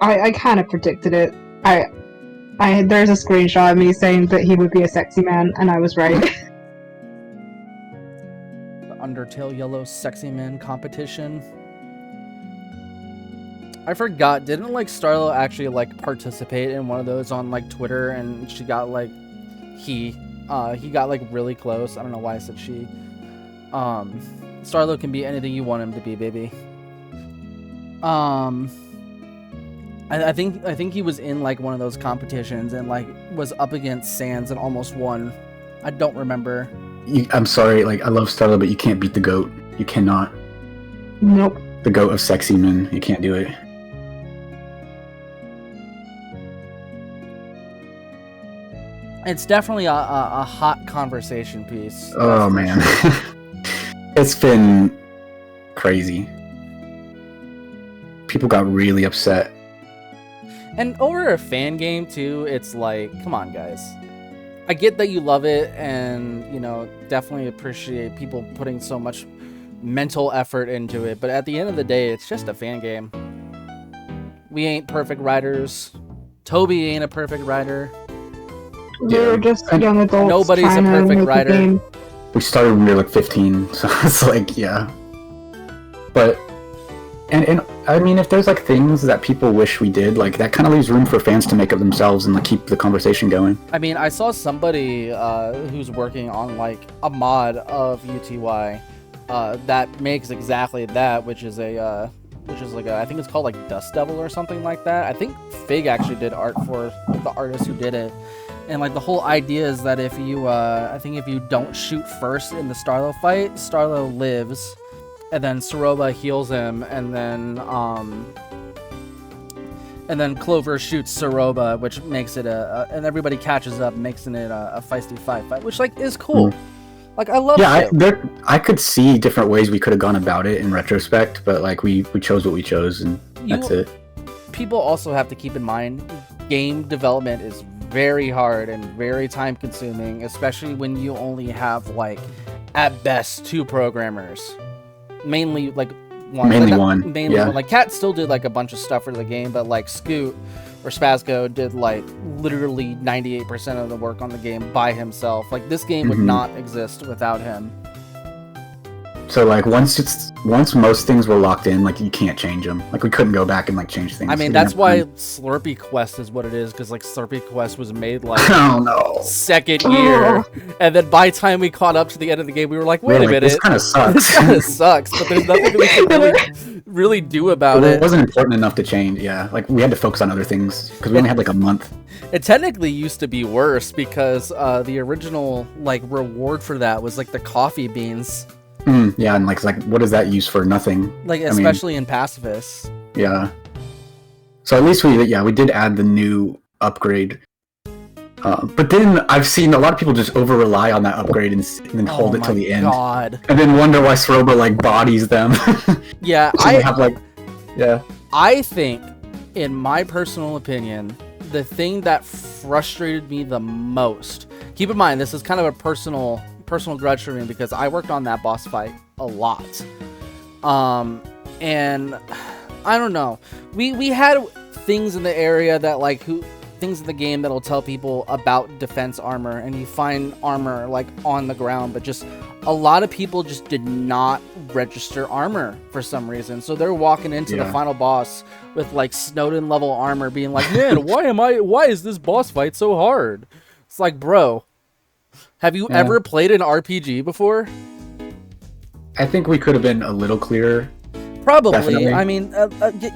I kind of predicted it. There's a screenshot of me saying that he would be a sexy man, and I was right. The Undertale Yellow Sexy Man competition. I forgot, didn't like Starlo actually like participate in one of those on like Twitter, and she got like he got like really close. I don't know why I said she. Starlo can be anything you want him to be, baby. I think he was in like one of those competitions and like was up against Sans and almost won. I don't remember. I'm sorry, like I love Starlo, but you can't beat the GOAT. You cannot. Nope. The GOAT of sexy men. You can't do it. It's definitely a hot conversation piece. Oh man. It's been crazy. People got really upset. And over a fan game too, it's like, come on guys. I get that you love it and, you know, definitely appreciate people putting so much mental effort into it, but at the end of the day, it's just a fan game. We ain't perfect writers. Toby ain't a perfect writer. We're just young adults. Nobody's a trying to perfect make writer. game. We started when we were like 15, so it's like, yeah. But and I mean, if there's like things that people wish we did, like that kind of leaves room for fans to make up themselves and like keep the conversation going. I mean, I saw somebody who's working on like a mod of UTY that makes exactly that, which is like I think it's called like Dust Devil or something like that. I think Fig actually did art for the artist who did it. And like the whole idea is that if you I think if you don't shoot first in the Starlo fight, Starlo lives, and then Soroba heals him, and then Clover shoots Soroba, which makes it and everybody catches up, making it a feisty fight, which like is cool. Like I love it. I could see different ways we could have gone about it in retrospect, but like we chose what we chose, and that's it. People also have to keep in mind, game development is very hard and very time consuming, especially when you only have like at best 2 programmers, mainly like one. Mainly one. Like Kat still did like a bunch of stuff for the game, but like Scoot or Spazgo did like literally 98% of the work on the game by himself. Like this game would not exist without him. So like once most things were locked in, like you can't change them. Like we couldn't go back and like change things. I mean, that's why Slurpee Quest is what it is, because like Slurpee Quest was made like oh no, second year, and then by the time we caught up to the end of the game, we were like, wait a minute, this kind of sucks. This kind of sucks, but there's nothing we can really do about it. It wasn't important enough to change. Yeah, like we had to focus on other things because we only had like a month. It technically used to be worse because the original like reward for that was like the coffee beans. Yeah, and like what is that used for? Nothing. Like especially in Pacifist. Yeah. So at least we did add the new upgrade. But then I've seen a lot of people just over rely on that upgrade and then hold it till the end. God. And then wonder why Soroba like bodies them. Yeah, yeah. I think, in my personal opinion, the thing that frustrated me the most. Keep in mind, this is kind of a personal grudge for me because I worked on that boss fight a lot. And I don't know. We had things in the area that like things in the game that'll tell people about defense armor, and you find armor like on the ground, but just a lot of people just did not register armor for some reason. So they're walking into the final boss with like Snowden level armor being like, man, why is this boss fight so hard? It's like, bro, have you ever played an RPG before? I think we could have been a little clearer. Probably. Definitely. I mean,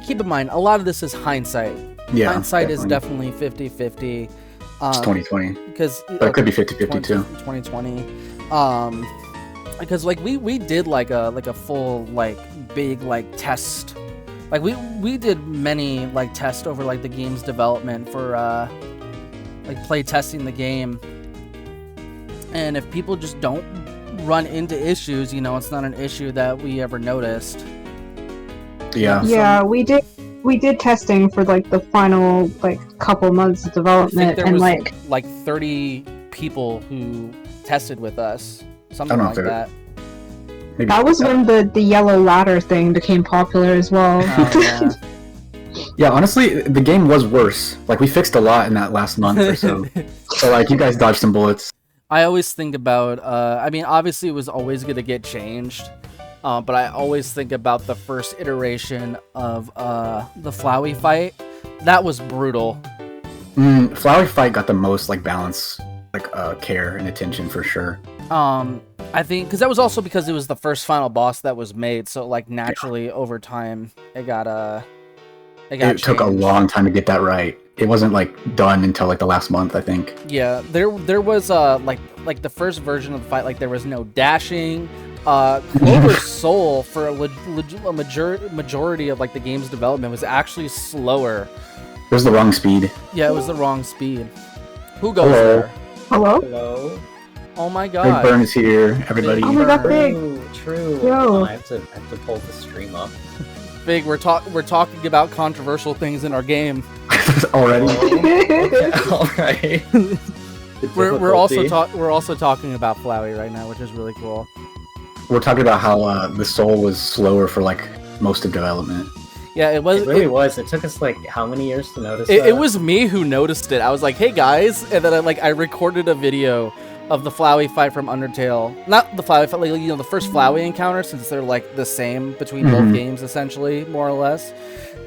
keep in mind, a lot of this is hindsight. Yeah, hindsight is definitely 50-50. It's 2020. But it could be 50-50 too. 2020. Because like we did like a full like big like test. Like we did many like tests over like the game's development for like play testing the game. And if people just don't run into issues, you know, it's not an issue that we ever noticed. Yeah. Yeah, we did testing for like the final like couple months of development, and like 30 people who tested with us, something like that. Maybe That was when the yellow ladder thing became popular as well. Oh, yeah. Yeah, honestly, the game was worse. Like, we fixed a lot in that last month or so. So, like, you guys dodged some bullets. I always think about, I mean, obviously it was always going to get changed, but I always think about the first iteration of the Flowey fight. That was brutal. Flower Fight got the most, like, balance, like, care and attention for sure. I think, because that was also because it was the first final boss that was made, so, like, naturally, over time, it got It took a changed. long time to get that right. It wasn't, like, done until, like, the last month, I think. Yeah, there was like the first version of the fight, like there was no dashing. Clover's Soul for a majority of like the game's development was actually slower. It was the wrong speed. Yeah, it was the wrong speed. Who goes Hello. there? Hello? Hello? Oh my Big god. Burn is here, everybody. Oh my god, Big. True. Yo. I have to pull the stream up. Big, we're talking about controversial things in our game. Already? Alright. We're also talking about Flowey right now, which is really cool. We're talking about how the Soul was slower for, like, most of development. Yeah, it was. It really was. It took us like how many years to notice It that? was me who noticed it. I was like, "Hey guys," and then I recorded a video of the Flowey fight from Undertale. Not the Flowey fight, like, you know, the first Flowey encounter, since they're like the same between both games, essentially, more or less.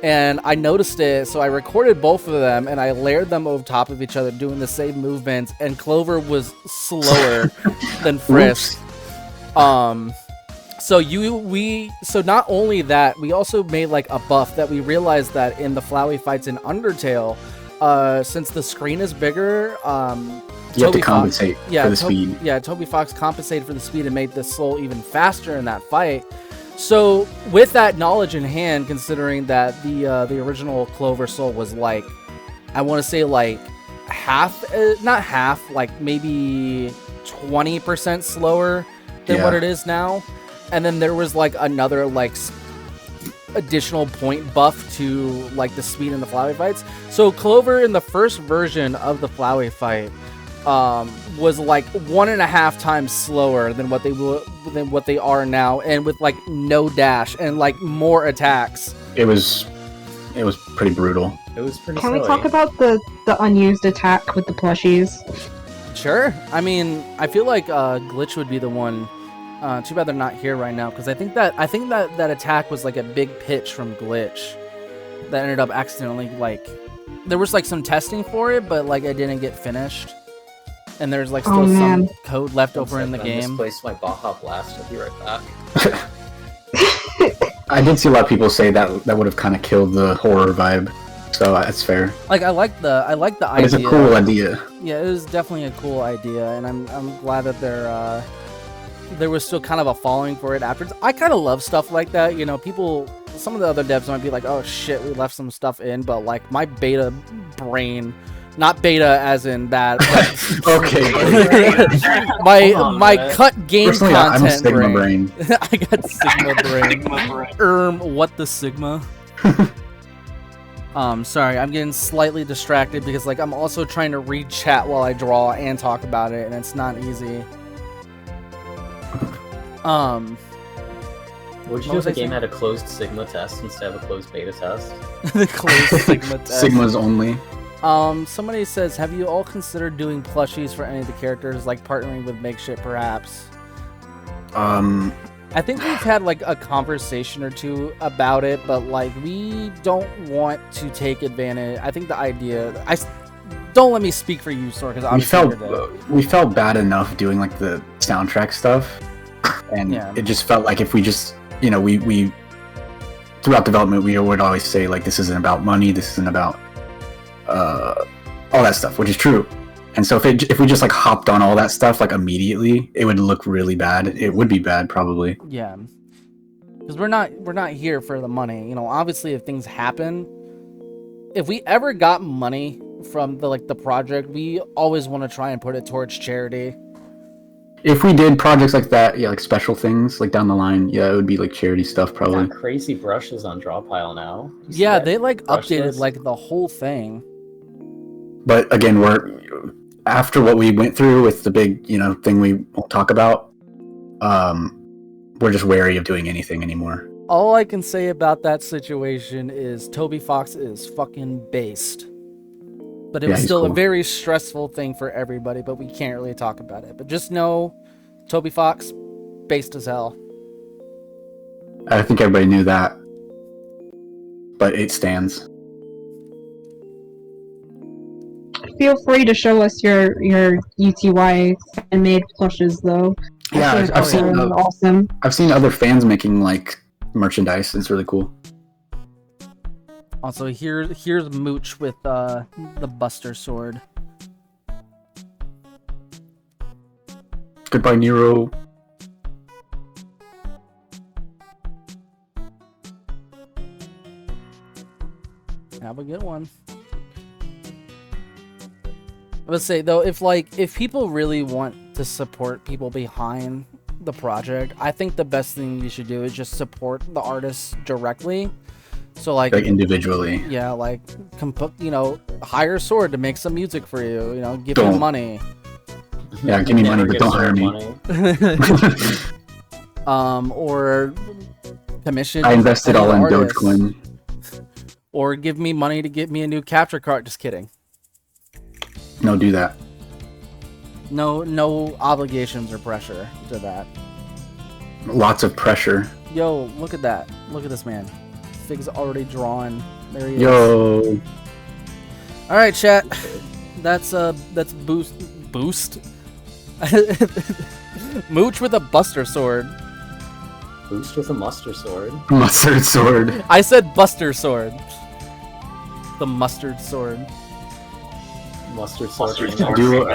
And I noticed it, so I recorded both of them, and I layered them over top of each other, doing the same movements. And Clover was slower than Frisk. So not only that, we also made like a buff that we realized that in the Flowey fights in Undertale, since the screen is bigger, You have to compensate for the speed. Yeah, Toby Fox compensated for the speed and made the Soul even faster in that fight. So with that knowledge in hand, considering that the original Clover Soul was like, I want to say like half, not half, like maybe 20% slower than what it is now. And then there was like another like additional point buff to like the speed in the Flowey fights. So Clover in the first version of the Flowey fight was like 1.5 times slower than what they are now, and with like no dash and like more attacks. It was pretty brutal. It was pretty Can we silly. talk about the unused attack with the plushies? Sure. I mean, I feel like Glitch would be the one. Too bad they're not here right now, because I think that attack was like a big pitch from Glitch that ended up accidentally, like, there was like some testing for it, but like it didn't get finished, and there's like still some code left over in the I game. misplaced my Baja Blast. I'll be right back. I did see a lot of people say that would have kind of killed the horror vibe, so that's fair. Like I like the But idea. it's a cool idea. Yeah, it was definitely a cool idea, and I'm glad that there was still kind of a following for it afterwards. I kind of love stuff like that. You know, some of the other devs might be like, oh shit, we left some stuff in, but like my beta brain, not beta as in bad, but Okay. my cut game Personally, I'm a content Sigma brain. I got Sigma brain. What the Sigma? Sorry, I'm getting slightly distracted because like I'm also trying to read chat while I draw and talk about it, and it's not easy. Would you do if the game had a closed Sigma test instead of a closed beta test? The closed Sigma test. Sigmas only. Somebody says, have you all considered doing plushies for any of the characters, like partnering with Makeshift, perhaps? I think we've had like a conversation or two about it, but like we don't want to take advantage. I think the idea, don't let me speak for you, Sor, because we felt bad enough doing like the soundtrack stuff, and it just felt like if we just, you know, we throughout development we would always say like this isn't about money, this isn't about all that stuff, which is true. And so if we just like hopped on all that stuff like immediately, it would look really bad. It would be bad probably. Yeah, because we're not here for the money. You know, obviously if things happen, if we ever got money from the project, we always want to try and put it towards charity. If we did projects like that, yeah, like special things like down the line, yeah, it would be like charity stuff probably. Got crazy brushes on Drawpile now. Yeah, they like updated like the whole thing. But again, we're after what we went through with the big, you know, thing we won't talk about. we're just wary of doing anything anymore. All I can say about that situation is Toby Fox is fucking based. But it was he's still a cool. very stressful thing for everybody, but we can't really talk about it. But just know, Toby Fox, based as hell. I think everybody knew that, but it stands. Feel free to show us your UTY fan made plushes though. Yeah, I think I've seen they're awesome. I've seen other fans making like merchandise. It's really cool. Also, here's Mooch with the Buster Sword. Goodbye, Nero. Have a good one. I would say though, if people really want to support people behind the project, I think the best thing you should do is just support the artists directly. So like individually. Yeah, like hire Sword to make some music for you. Give him money. Yeah, give me money, but don't hire me. Or commission. I invested all in artists. Dogecoin. Or give me money to get me a new capture card. Just kidding. No, do that. No obligations or pressure to that. Lots of pressure. Yo, look at that. Look at this man. Fig's already drawn. There he is. Yo. All right, chat. That's boost. Mooch with a Buster Sword. Boost with a mustard sword. Mustard sword. I said Buster Sword. The mustard sword. Mustard sword. Do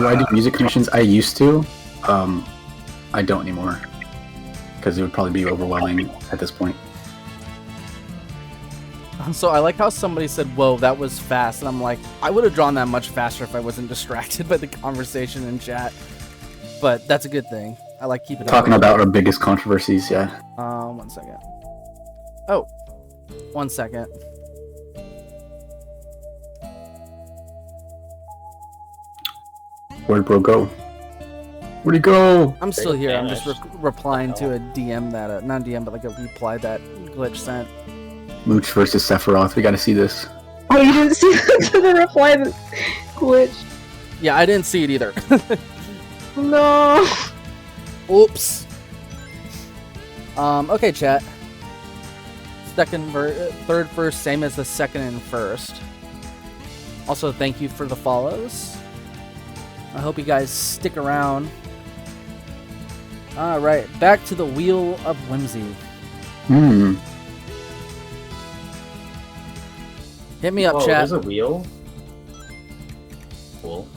I do music commissions? I used to. I don't anymore because it would probably be overwhelming at this point. So I like how somebody said, "Whoa, that was fast," and I'm like, I would have drawn that much faster if I wasn't distracted by the conversation in chat. But that's a good thing. I like keeping Talking about our biggest controversies, yeah. 1 second. Oh, 1 second. Where'd bro go? Where'd he go? I'm still here. I'm just replying to a DM that, not a DM, but like a reply that Glitch sent. Mooch versus Sephiroth. We gotta see this. Oh, you didn't see the reply that glitched? Yeah, I didn't see it either. No. Oops. Okay, chat. Third verse, same as the second and first. Also, thank you for the follows. I hope you guys stick around. Alright, back to the Wheel of Whimsy. Hit me up, chat. There's a wheel? Cool.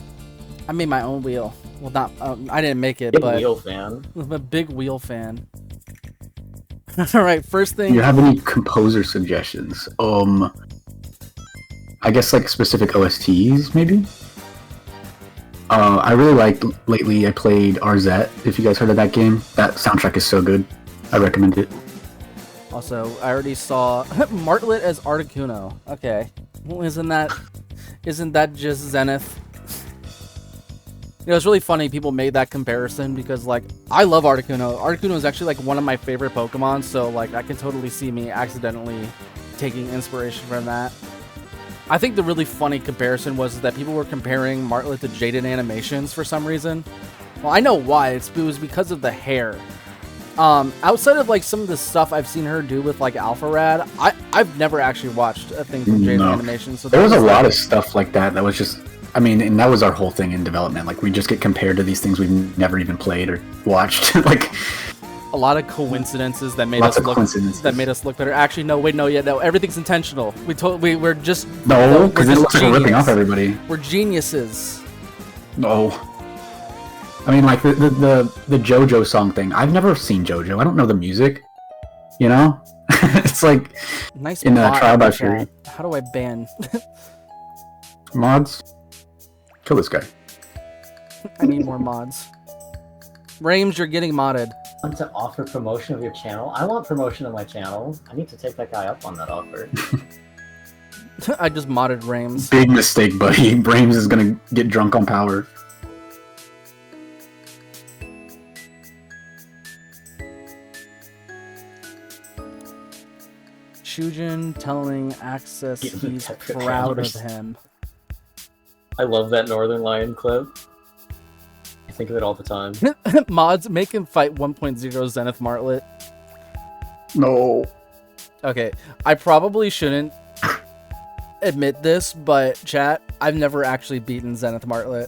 I made my own wheel. Well, not, I didn't make it, Big but... wheel fan. I'm a big wheel fan. Alright, first thing... Do you have any composer suggestions? I guess like specific OSTs, maybe? I really liked, lately I played RZ, if you guys heard of that game. That soundtrack is so good. I recommend it. Also, I already saw Martlet as Articuno. Okay. Well, isn't that just Zenith? It's really funny people made that comparison because, like, I love Articuno. Articuno is actually, like, one of my favorite Pokemon, so, like, I can totally see me accidentally taking inspiration from that. I think the really funny comparison was that people were comparing Martlet to Jaden Animations for some reason. Well, I know why. It was because of the hair. Outside of like some of the stuff I've seen her do with like Alpharad, I've never actually watched a thing from Jaden Animations. So there was a lot of stuff like that was just, I mean, and that was our whole thing in development. Like we just get compared to these things we've never even played or watched. Like a lot of coincidences that made us look better. Actually, no, everything's intentional. We're just because it looks like we're ripping off everybody. We're geniuses. No. I mean, like, the JoJo song thing. I've never seen JoJo. I don't know the music. You know? It's like, nice in a Trial by Fury. How do I ban? Mods? Kill this guy. I need more mods. Rames, you're getting modded. Want to offer promotion of your channel? I want promotion of my channel. I need to take that guy up on that offer. I just modded Rames. Big mistake, buddy. Rames is gonna get drunk on power. Chujin telling Access Give him he's pepper proud of hammers. him. I love that Northern Lion clip. I think of it all the time. Mods, make him fight 1.0 Zenith Martlet. No. Okay, I probably shouldn't admit this, but chat, I've never actually beaten Zenith Martlet.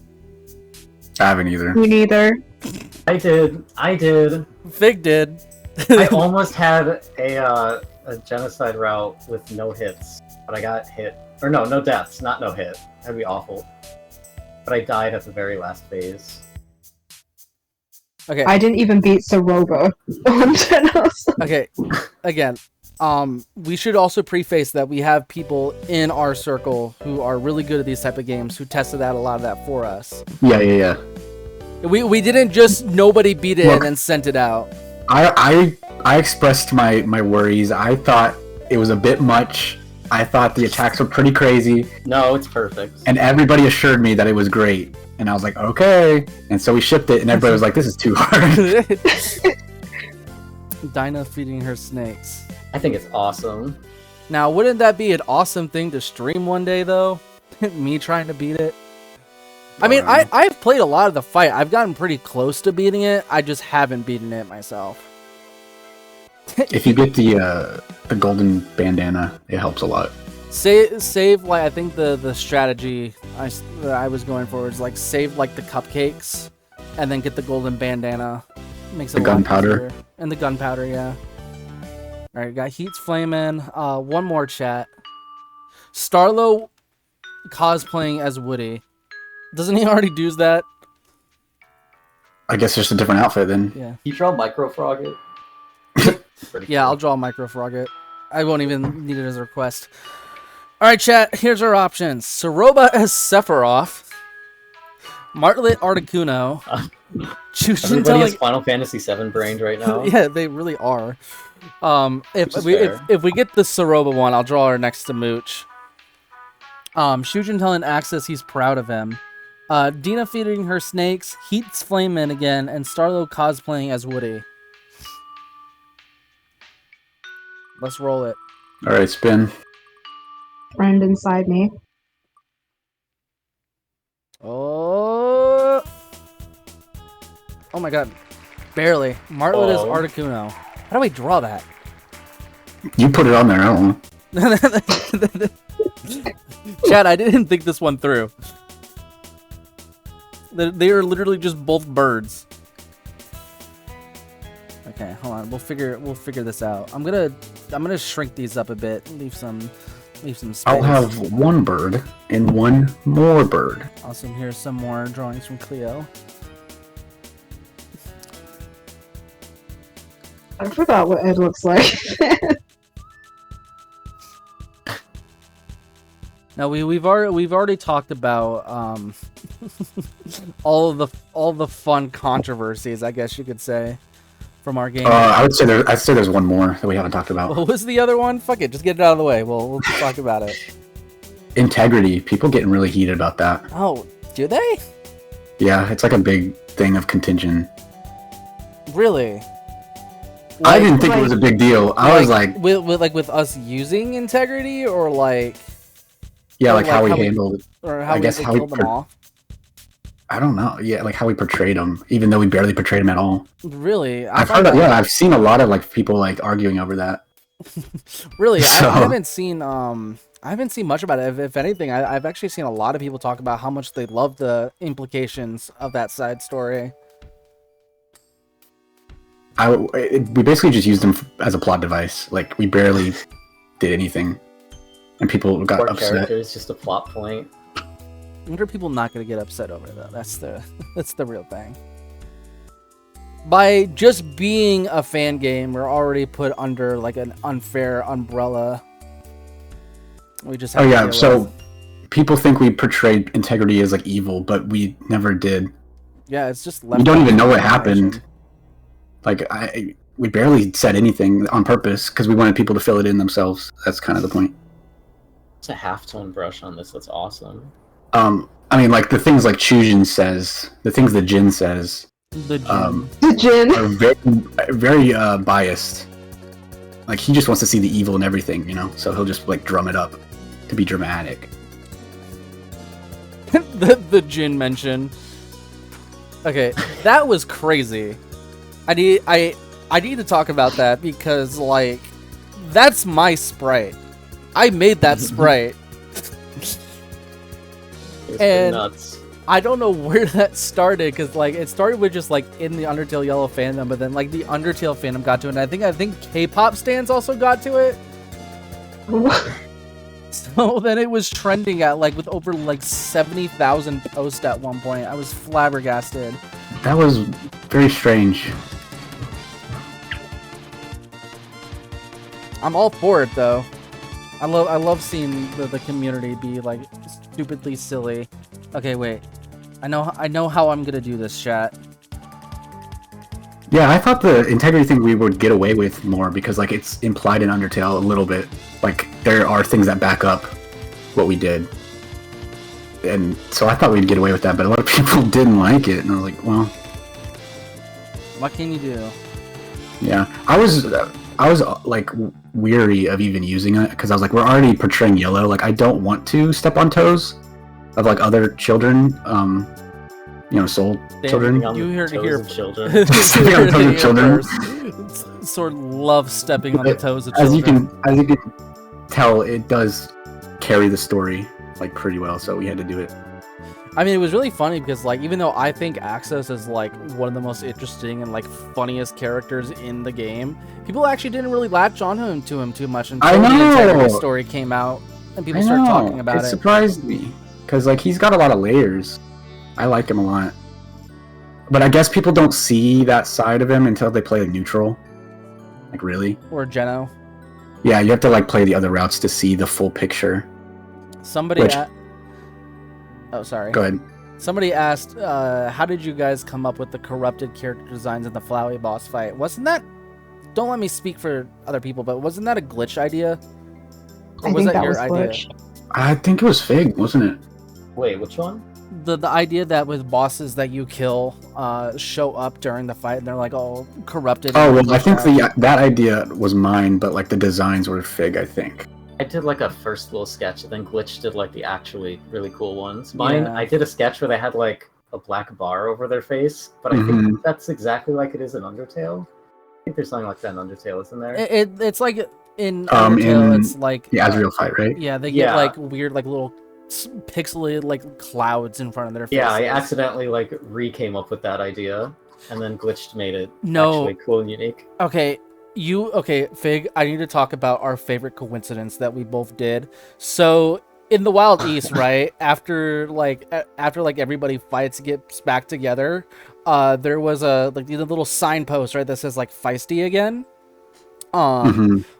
I haven't either. Me neither. I did. Fig did. I almost had a genocide route with no hits, but I got hit. Or no deaths, not no hit. That'd be awful. But I died at the very last phase. Okay. I didn't even beat Soroba on Genos. Okay, again, we should also preface that we have people in our circle who are really good at these type of games who tested out a lot of that for us. Yeah. We didn't just nobody beat it Look, and then sent it out. I expressed my worries. I thought it was a bit much. I thought the attacks were pretty crazy, No, it's perfect. and everybody assured me that it was great. And I was like, okay. And so we shipped it, and everybody was like, this is too hard. Dinah feeding her snakes. I think it's awesome. Now, wouldn't that be an awesome thing to stream one day, though? Me trying to beat it. I mean, I've played a lot of the fight. I've gotten pretty close to beating it. I just haven't beaten it myself. If you get the golden bandana, it helps a lot. Save like I think the strategy that I was going for is like save like the cupcakes, and then get the golden bandana. Makes it The a lot gunpowder. easier. And the gunpowder, yeah. All right, got Heat's flaming. One more chat. Starlo cosplaying as Woody. Doesn't he already do that? I guess just a different outfit then. Yeah. You draw Microfrog it? Pretty Yeah, cool. I'll draw a Microfrog it. I won't even need it as a request. Alright, chat, here's our options. Soroba as Sephiroth. Martlet Articuno. Chujin Everybody telling... has Final Fantasy VII brained right now. Yeah, they really are. Which is fair. If we get the Soroba one, I'll draw her next to Mooch. Chujin telling Axis he's proud of him. Dina feeding her snakes, Heat's flaming again, and Starlo cosplaying as Woody. Let's roll it. All right, spin. Friend inside me. Oh my god. Barely. Martlet is Oh. Articuno. How do I draw that? You put it on there. I don't know. Chad, I didn't think this one through. They are literally just both birds. Okay, hold on. We'll figure this out. I'm gonna shrink these up a bit. Leave some space. I'll have one bird and one more bird. Awesome. Here's some more drawings from Cleo. I forgot what Ed looks like. Now we've already talked about all the fun controversies, I guess you could say, from our game. I'd say there's one more that we haven't talked about. What was the other one? Fuck it, just get it out of the way. We'll talk about it. Integrity. People getting really heated about that. Oh, do they? Yeah, it's like a big thing of contention. Really? I didn't think it was a big deal. I was like, with us using integrity, or like, yeah, or like how we handled it. or how I we guess how we killed them off. I don't know. Yeah, like how we portrayed them, even though we barely portrayed them at all. Really? I've heard that. Yeah, I've seen a lot of like people like arguing over that. Really, So- I haven't seen much about it. If anything, I've actually seen a lot of people talk about how much they love the implications of that side story. We basically just used them as a plot device. Like we barely did anything, and people got Poor upset. characters, just a plot point. What are people not going to get upset over though? That's the real thing. By just being a fan game, we're already put under like an unfair umbrella. We just have Oh to yeah, deal so with. people think we portrayed integrity as like evil, but we never did. Yeah, it's just We don't even know what information. happened. Like we barely said anything on purpose because we wanted people to fill it in themselves. That's kind of the point. It's a halftone brush on this. That's awesome. I mean, like the things like Chujin says, the things that Jin says, The gym. The Jin. are very, very biased. Like he just wants to see the evil in everything, you know. So he'll just like drum it up to be dramatic. the Jin mention. Okay, that was crazy. I need to talk about that because like that's my sprite. I made that sprite. And nuts. I don't know where that started because like it started with just like in the Undertale Yellow fandom, but then like the Undertale fandom got to it. And I think K-pop stans also got to it. So then it was trending at like with over like 70,000 posts at one point. I was flabbergasted. That was very strange. I'm all for it though. I love seeing the community be like stupidly silly. Okay, wait. I know how I'm gonna do this, chat. Yeah, I thought the integrity thing we would get away with more because like it's implied in Undertale a little bit. Like there are things that back up what we did. And so I thought we'd get away with that, but a lot of people didn't like it, and I was like, well, What can you do? yeah. I was like weary of even using it because I was like, we're already portraying yellow. Like I don't want to step on toes of like other children, soul children. You heard it here. Toes of children. Stepping on the toes of children. Sort of love stepping on the toes of As children. you can tell, it does carry the story like pretty well, so we had to do it. I mean, it was really funny because, like, even though I think Axos is, like, one of the most interesting and, like, funniest characters in the game, people actually didn't really latch on to him too much until the integrity story came out and people started talking about it. It surprised me because, like, he's got a lot of layers. I like him a lot. But I guess people don't see that side of him until they play a neutral. Like, really? Or Geno. Yeah, you have to, like, play the other routes to see the full picture. Somebody Oh, sorry. Go ahead. Somebody asked, how did you guys come up with the corrupted character designs in the Flowey boss fight? Wasn't that... Don't let me speak for other people, but wasn't that a glitch idea? Or I was think that that your was idea? glitch. I think it was Fig, wasn't it? Wait, which one? The idea that with bosses that you kill show up during the fight and they're like all corrupted. Oh, and well, I think glitched out. that idea was mine, but, like, the designs were Fig, I think. I did like a first little sketch, and then Glitch did like the actually really cool ones. Mine, Yeah. I did a sketch where they had like a black bar over their face, but I think that's exactly like it is in Undertale. I think there's something like that in Undertale, isn't there? It's like in Undertale, it's like the Azrael fight, right? Yeah, they get like weird, like little pixelated like clouds in front of their faces. Yeah, I accidentally like came up with that idea, and then Glitched made it No. actually cool and unique. Okay, Fig, I need to talk about our favorite coincidence that we both did. So in the Wild East, right, after everybody fights, gets back together, there was a like the little signpost, right, that says like feisty again.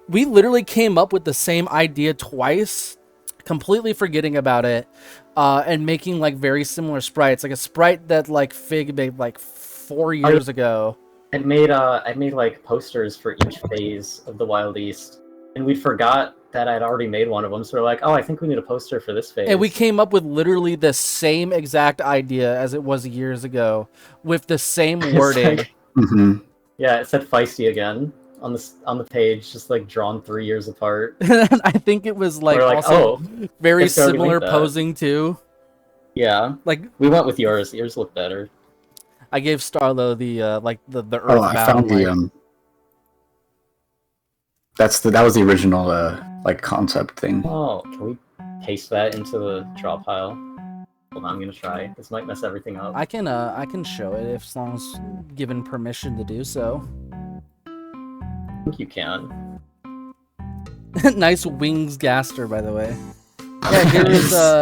We literally came up with the same idea twice, completely forgetting about it, and making like very similar sprites, like a sprite that like Fig made like 4 years ago. I made like posters for each phase of the Wild East, and we forgot that I'd already made one of them. So we're like, oh, I think we need a poster for this phase. And we came up with literally the same exact idea as it was years ago, with the same wording. Yeah, it said feisty again on the page, just like drawn 3 years apart. I think it was like, also very guess we already similar made that. posing too. Yeah, like we went with yours. Yours looked better. I gave Starlo the earthbound. Oh, I found the that was the original like concept thing. Oh, can we paste that into the draw pile? Hold on, I'm gonna try. This might mess everything up. I can show it as long as given permission to do so. I think you can. Nice wings gaster, by the way. Yeah,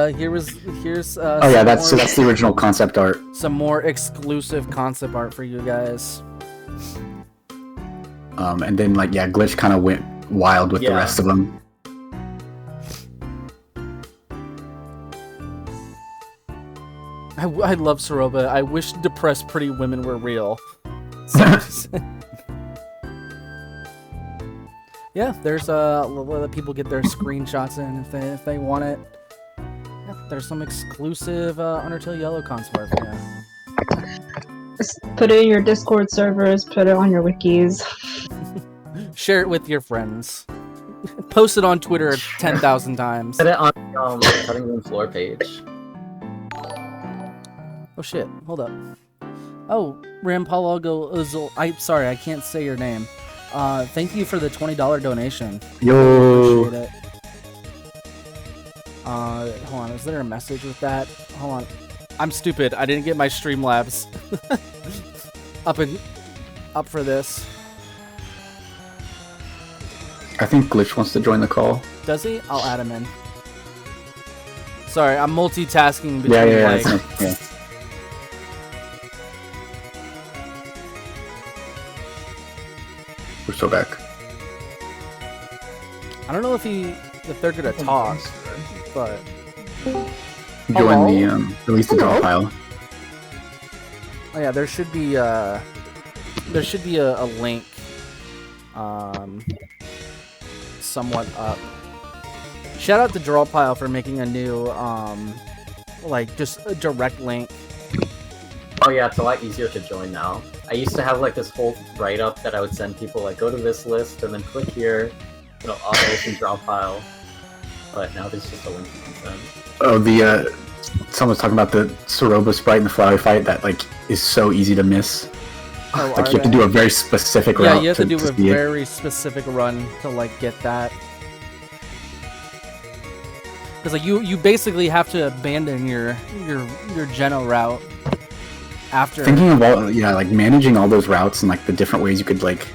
here's oh yeah, that's the original concept art. Some more exclusive concept art for you guys. And then like Glitch kind of went wild with the rest of them. I love Soroba. I wish depressed pretty women were real. Yeah, there's let people get their screenshots in if they want it. Yeah, there's some exclusive Undertale Yellow concept art for you. Just put it in your Discord servers, put it on your wikis. Share it with your friends. Post it on Twitter 10,000 times. Put it on the cutting room floor page. Oh shit, hold up. Oh, Rampalago Uzul. Sorry, I can't say your name. Thank you for the $20 donation. Yo. Appreciate it. Hold on, is there a message with that? Hold on. I'm stupid. I didn't get my Streamlabs up for this. I think Glitch wants to join the call. Does he? I'll add him in. Sorry, I'm multitasking between Yeah. like... Yeah. We're still back. I don't know if they're gonna talk, but Join the release the draw pile. oh yeah, there should be a link somewhat up. Shout out to Draw Pile for making a new like just a direct link. Oh yeah, it's a lot easier to join now. I used to have like this whole write-up that I would send people, like go to this list and then click here, auto draw pile. But now there's just a link you can send. Oh, someone's talking about the Soroba sprite in the flower fight that like is so easy to miss. Oh, Like you have to do a very specific route. Yeah, you have to do a see it. very specific run to like get that. Because like you basically have to abandon your Geno route after. Thinking of like managing all those routes and like the different ways you could like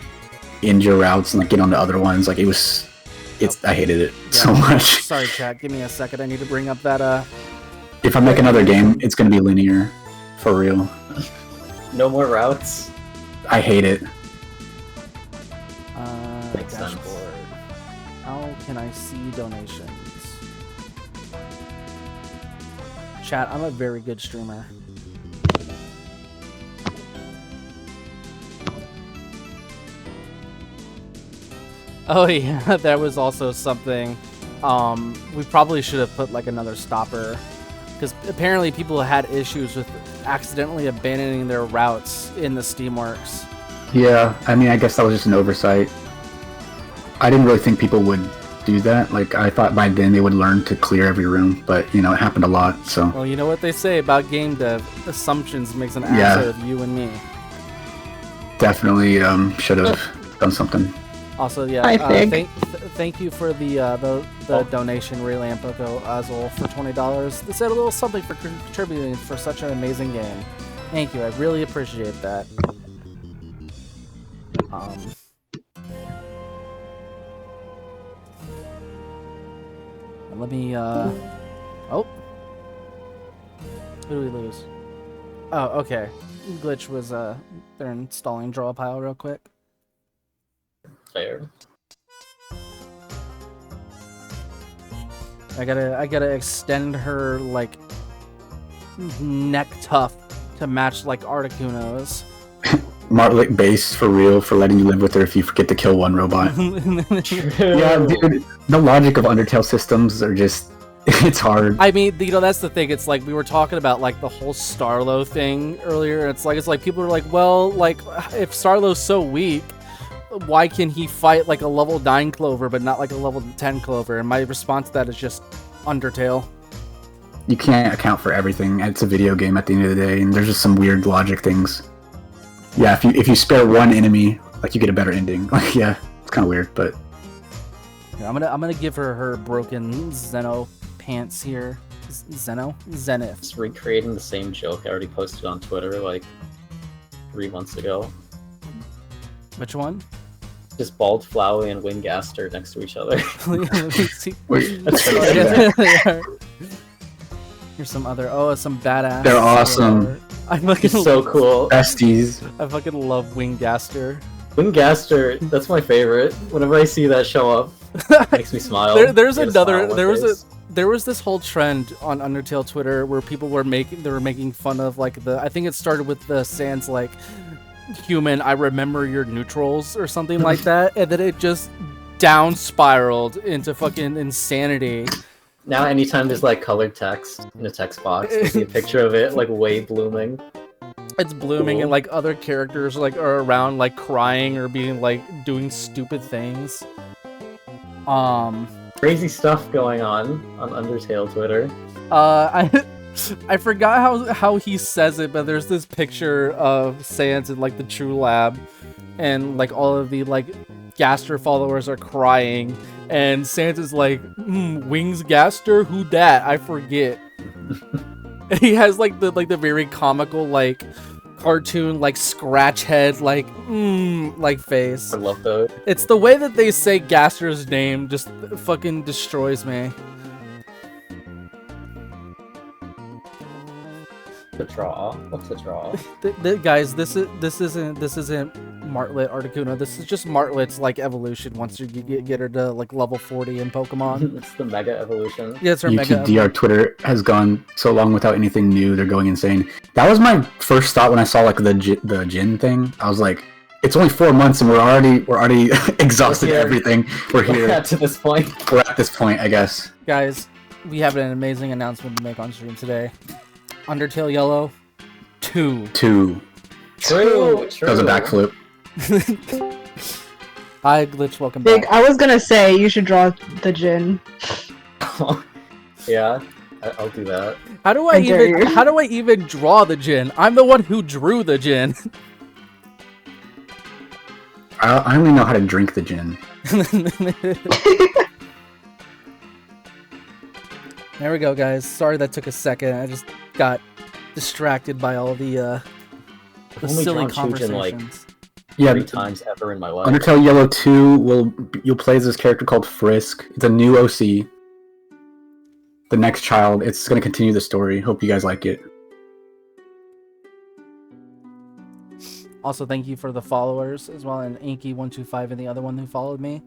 end your routes and like get onto other ones. Like I hated it so much. Sorry, chat. Give me a second. I need to bring up that. If I make another game, it's gonna be linear, for real. No more routes. I hate it. Makes sense. Dashboard. How can I see donations? Chat, I'm a very good streamer. Oh yeah, that was also something. We probably should have put like another stopper, because apparently people had issues with accidentally abandoning their routes in the Steamworks. Yeah, I mean, I guess that was just an oversight. I didn't really think people would do that. Like, I thought by then they would learn to clear every room, but, you know, it happened a lot, so... Well, you know what they say about game dev, assumptions makes an ass Yeah. out of you and me. Definitely should have done something. Also, yeah, Hi, Fig. thank you for the donation, Relampico Azul, for $20. They said a little something for contributing for such an amazing game. Thank you, I really appreciate that. Let me, oh. Who do we lose? Oh, okay. Glitch was, they're installing Draw Pile real quick. Fair. I gotta extend her, like, neck tuft to match, like, Articuno's. Martlet base, for real, for letting you live with her if you forget to kill one robot. Yeah, dude, the logic of Undertale systems are just... it's hard. I mean, you know, that's the thing. It's like we were talking about like the whole Starlo thing earlier. It's like people are like, well, like if Starlo's so weak, why can he fight like a level 9 Clover but not like a level 10 Clover? And my response to that is just Undertale. You can't account for everything. It's a video game at the end of the day, and there's just some weird logic things. Yeah, if you spare one enemy, like you get a better ending. Like, yeah, it's kind of weird, but Yeah, I'm gonna give her her broken Zeno pants here. Zenith. Just recreating the same joke I already posted on Twitter like 3 months ago. Which one? Just Bald Flowey and Wingaster next to each other. Let me see. wait, That's right. Here's some other. Some badass. They're awesome. I fucking It's so cool. besties. I fucking love Wingaster. Wingaster, that's my favorite. Whenever I see that show up, it makes me smile. There's Get a smile another. on my There was face. there was this whole trend on Undertale Twitter where people were making fun of like I think it started with the Sans like human. I remember your neutrals or something like that, and then it just down spiraled into fucking insanity. Now anytime there's like colored text in a text box, you see a picture of it like way blooming. It's blooming, and like other characters like are around, like crying or being like doing stupid things. Crazy stuff going on Undertale Twitter. I forgot how he says it, but there's this picture of Sans in like the True Lab, and like all of the like Gaster followers are crying, and Sans is like, Wings Gaster, who dat? I forget. And he has like the very comical like cartoon like scratch head like like face. I love those. It's the way that they say Gaster's name just fucking destroys me. To draw. What's a draw? Guys, this isn't Martlet Articuno. This is just Martlet's like evolution once you get her to like level 40 in Pokemon. It's the Mega Evolution. Yeah, it's her Mega. DR Twitter has gone so long without anything new. They're going insane. That was my first thought when I saw like the Jin thing. I was like, it's only 4 months and we're already exhausted everything. We're here. We're to this point. We're at this point, I guess. Guys, we have an amazing announcement to make on stream today. Undertale Yellow 2. True. That was a backflip. Hi, Glitch, welcome Big, back. I was gonna say you should draw the Jin. Yeah, I'll do that. How do I even draw the Jin? I'm the one who drew the Jin. I only know how to drink the gin. There we go, guys. Sorry that took a second. I just got distracted by all the Only silly drawn Chujin, like, conversations. Yeah, 3 times ever in my life. Undertale Yellow 2 you'll play as this character called Frisk. It's a new OC. The next child. It's gonna continue the story. Hope you guys like it. Also, thank you for the followers as well, and Inky125 and the other one who followed me.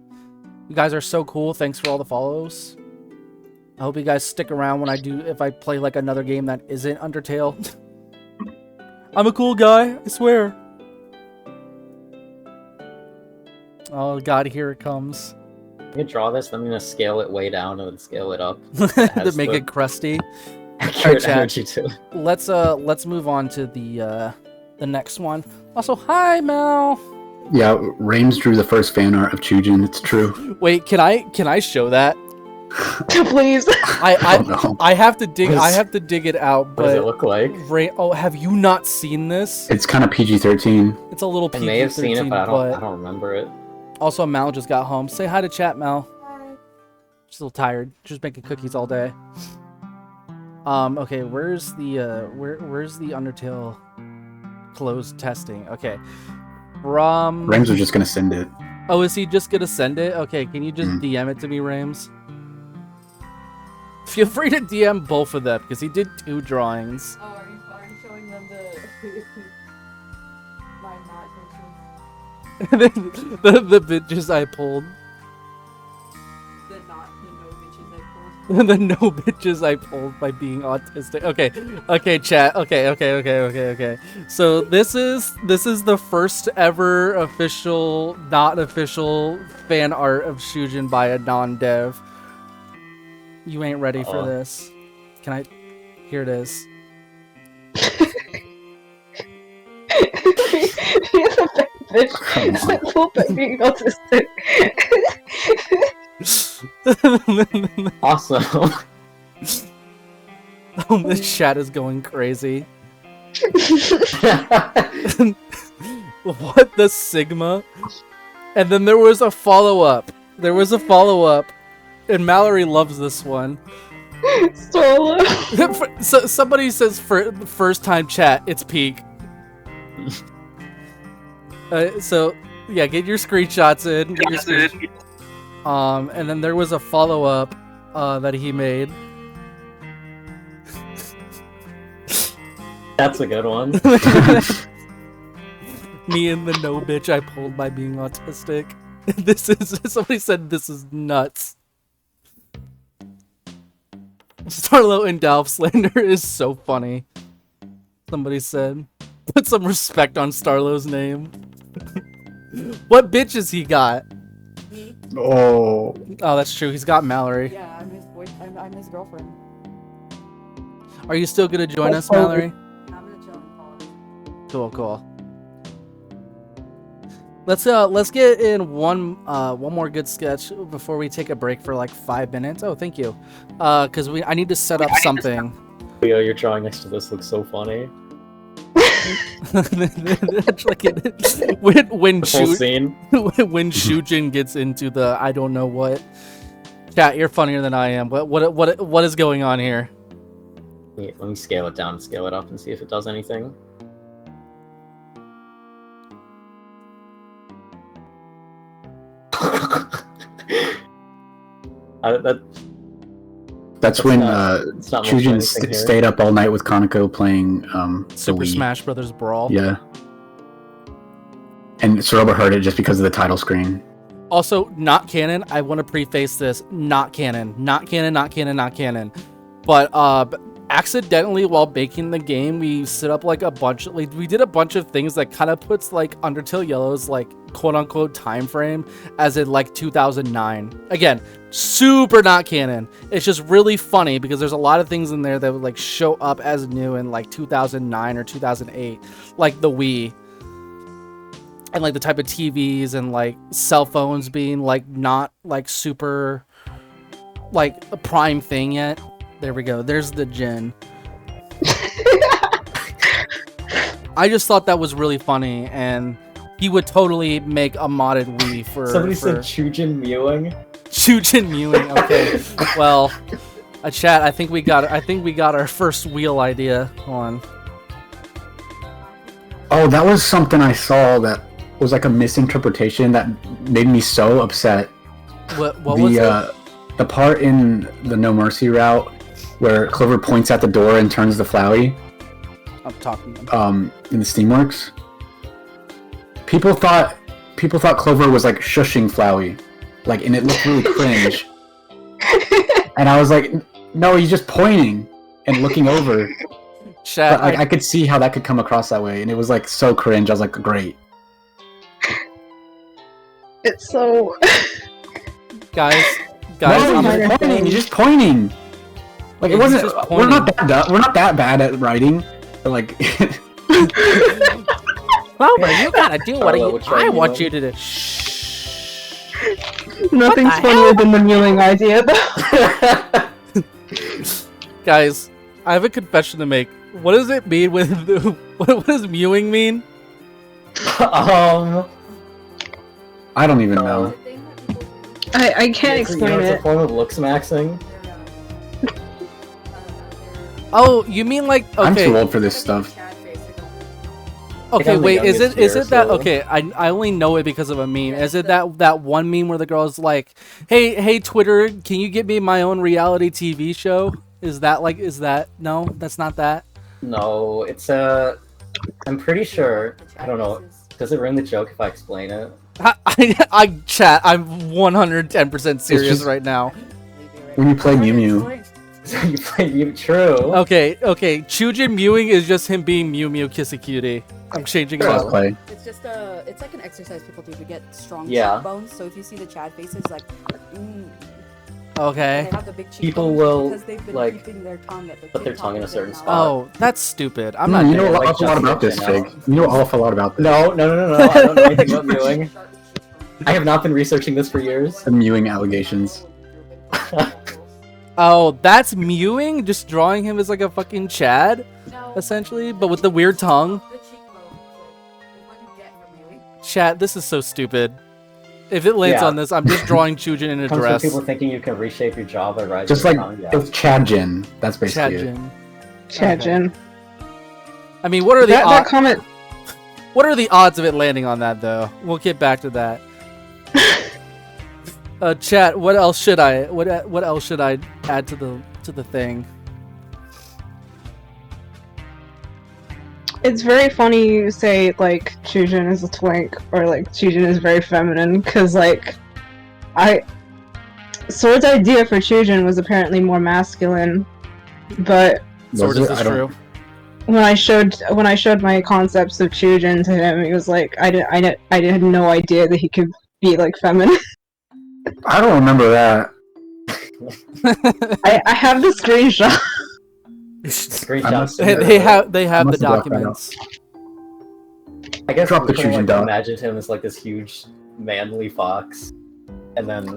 You guys are so cool. Thanks for all the follows. I hope you guys stick around when if I play like another game that isn't Undertale. I'm a cool guy, I swear. Oh god, here it comes. I'm gonna draw this, then I'm gonna scale it way down and then scale it up. To make it crusty. Accurate chat. energy too. Let's move on to the next one. Also, hi Mel. Yeah, Rames drew the first fan art of Chujin. It's true. Wait, can I show that? Please. I have to dig it out. But What does it look like? Oh, have you not seen this? It's kind of PG-13. It's a little I PG-13, may have seen it, but I don't remember it. Also, Mal just got home. Say hi to chat, Mal. She's a little tired. She's making cookies all day. Okay, where's the Undertale closed testing? Okay. Rames was just gonna send it. Oh, is he just gonna send it? Okay, can you just DM it to me, Rames? Feel free to DM both of them, because he did 2 drawings. Oh, are you showing them my not bitches? the bitches I pulled. The no bitches I pulled. The no bitches I pulled by being autistic. Okay, chat. Okay. So this is the first ever official, not official fan art of Chujin by a non-dev. You ain't ready for this. Can I? Here it is. He's a bad bitch. It's like full being autistic. Awesome. Oh, this chat is going crazy. What the Sigma? And then there was a follow-up. And Mallory loves this one. Solo. So somebody says for the first time chat, it's peak. So yeah, get your screenshots in. And then there was a follow-up that he made. That's a good one. Me and the no bitch I pulled by being autistic. This is somebody said this is nuts. Starlo and Dalf slander is so funny. Somebody said, put some respect on Starlo's name. What bitches he got? Me? Oh. Oh, that's true. He's got Mallory. Yeah, I'm his boyfriend. I'm his girlfriend. Are you still gonna join us, Mallory? I'm gonna chill and follow. Cool. Let's get in one more good sketch before we take a break for like 5 minutes. Oh, thank you. Because I need to set up something. Leo, your drawing next to this looks so funny. That's like when The whole scene. when Chujin gets into the I don't know what. Chat, you're funnier than I am. What is going on here? Wait, let me scale it down and scale it up and see if it does anything. That's when it's not much of Chujin anything here. stayed up all night with Kaneko playing the Super Wii. Smash Brothers Brawl. Yeah. And Soroba heard it just because of the title screen. Also, not canon. I want to preface this. Not canon. But accidentally, while making the game, we set up like we did a bunch of things that kind of puts like Undertale Yellow's like quote unquote time frame as in like 2009. Again, super not canon. It's just really funny because there's a lot of things in there that would like show up as new in like 2009 or 2008, like the Wii. And like the type of TVs and like cell phones being like not like super like a prime thing yet. There we go. There's the Jin. I just thought that was really funny, and he would totally make a modded Wii for. Somebody said Chujin mewing. Chujin mewing. Okay. Well, a chat. I think we got our first wheel idea on. Oh, that was something I saw that was like a misinterpretation that made me so upset. What was it? The part in the No Mercy route where Clover points at the door and turns the Flowey. I'm talking. In the Steamworks. People thought Clover was like shushing Flowey, like, and it looked really cringe. And I was like, no, he's just pointing and looking over. Chat, But like, I could see how that could come across that way, and it was like so cringe. I was like, great. It's so. guys, No, I'm he's just pointing. He's just pointing. Like, it He's wasn't. just We're not pointing. that bad at writing. But like, Clover, you gotta do what Carlo, which one I you want want? you to do. Nothing's the funnier than the mewing idea, though. Guys, I have a confession to make. What does it mean with what does mewing mean? I don't even know. I can't explain It's a it. form of looks maxing. Oh, you mean like I'm too okay, old for this stuff. okay, I'm the wait, is youngest it here, that so- okay? I only know it because of a meme. Is it that one meme where the girl's like, "Hey Twitter, can you get me my own reality TV show?" Is that no? That's not that. No, it's I'm pretty sure. I don't know. Does it ruin the joke if I explain it? I chat. I'm 110% serious just- right now. When you play Mew Mew, You play you true. Okay. Chujin mewing is just him being Mew Mew Kissy Cutie. I'm changing it up. cosplay. It's just it's like an exercise people do to get strong Yeah. cheekbones. So if you see the Chad faces, like, Okay. they have the big People cheekbones will, because they've been like, keeping their tongue at the put their tip tongue in a of their certain mouth. spot. Oh, that's stupid. I'm not You doing know it. an awful lot about this, Fig. You know an awful lot about this. No. I don't know anything about mewing. I have not been researching this for years. The mewing allegations. Oh, that's mewing? Just drawing him as like a fucking Chad, essentially, but with the weird tongue. The cheekbone is what you get from mewing. Chat, this is so stupid. If it lands Yeah. on this, I'm just drawing Chujin in a Comes from dress. people thinking you can reshape your jaw by rising Just your like tongue. Yeah. it's Chadjin. That's basically it. Chadjin. Chadjin. I mean, what are the That comment. what are the odds of it landing on that though? We'll get back to that. Chat, what else should I add to the thing? It's very funny you say, like, Chujin is a twink, or, like, Chujin is very feminine, because, like, Sword's idea for Chujin was apparently more masculine, but Sword, Was is it? this I don't- true? when I showed my concepts of Chujin to him, he was like, I had no idea that he could be, like, feminine. I don't remember that. I have the screenshot. Screenshots. must- they have I the must have blocked that documents. I guess Drop the we could've, Chujin like, dog. imagined him as like this huge manly fox, and then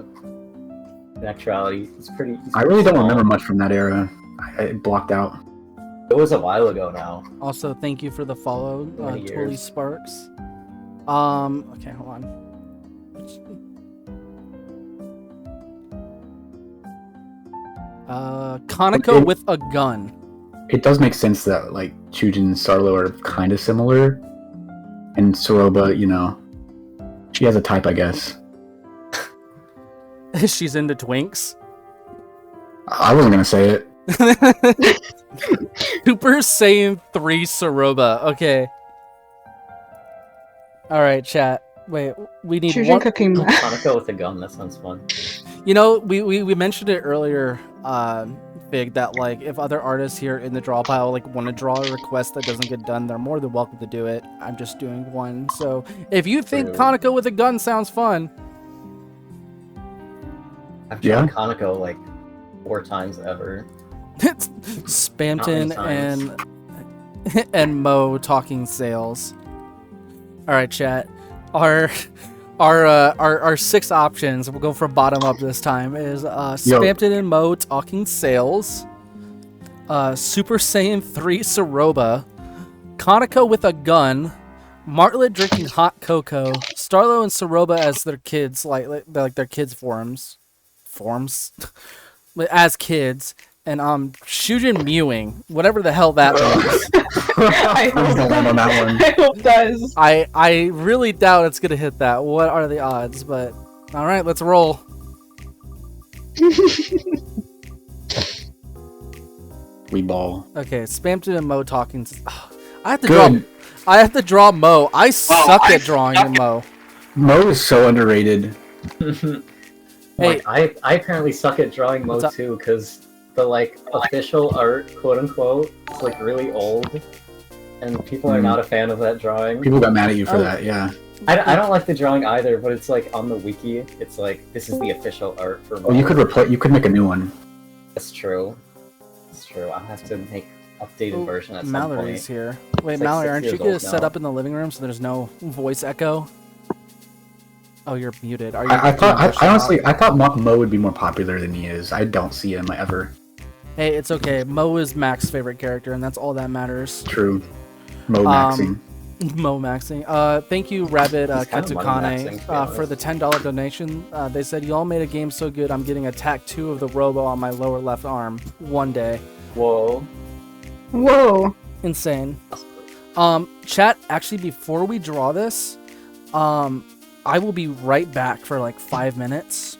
in actuality, he's I really don't small. remember much from that era. I blocked out. It was a while ago now. Also, thank you for the follow, Many Totally years. Sparks. Okay, hold on. Kaneko Okay. with a gun. It does make sense that like Chujin and Sarlo are kind of similar, and Soroba, you know, she has a type, I guess. She's into twinks. I wasn't gonna say it. Super Saiyan 3 Soroba. Okay. Alright, chat. Wait, we need Chujin one. cooking. Hanako with a gun, that sounds fun. You know, we mentioned it earlier, Fig, that like if other artists here in the draw pile like want to draw a request that doesn't get done, they're more than welcome to do it. I'm just doing one. So if you think True. Kaneko with a gun sounds fun, I've Yeah. drawn Kanako like 4 times ever. it's Not many Spamton times. and Mo talking sales. All right, chat. Our 6 options. We'll go from bottom up this time. Is Spamton and Mo talking sales, Super Saiyan 3 Soroba, Kaneko with a gun, Martlet drinking hot cocoa, Starlo and Soroba as their kids, like their kids' forms, as kids, and Chujin mewing, whatever the hell that means. I I'm gonna land on that one. I hope it does. I really doubt it's gonna hit that. What are the odds? But all right, let's roll. We ball. Okay, Spamton and Mo talking. I have to Good. I have to draw Mo. I suck I at drawing Mo. Mo is so underrated. Hey. Like, I apparently suck at drawing Mo What's up? too, because the like official art, quote unquote, is like really old, and people are not a fan of that drawing. People got mad at you for Oh. that, yeah. I don't like the drawing either, but it's like on the wiki, it's like this is the official art for Mo. Oh, you could make a new one. That's true. That's true. I'll have to make updated Oh, version at some Mallory's point. here. Wait, It's like Mallory, 6 aren't you years gonna old set now. up in the living room so there's no voice echo? Oh, you're muted. Are you? I doing push thought, I honestly, talk? I thought Mo would be more popular than he is. I don't see him ever. Hey, it's okay. Mo is Mac's favorite character, and that's all that matters. True. Mo maxing. Mo maxing. Thank you, Rabbit He's kind of money Katsukane, maxing, to be for honest. the $10 donation. They said, y'all made a game so good, I'm getting a tattoo of the Robo on my lower left arm one day. Whoa. Whoa. Insane. Chat, actually, before we draw this, I will be right back for like 5 minutes.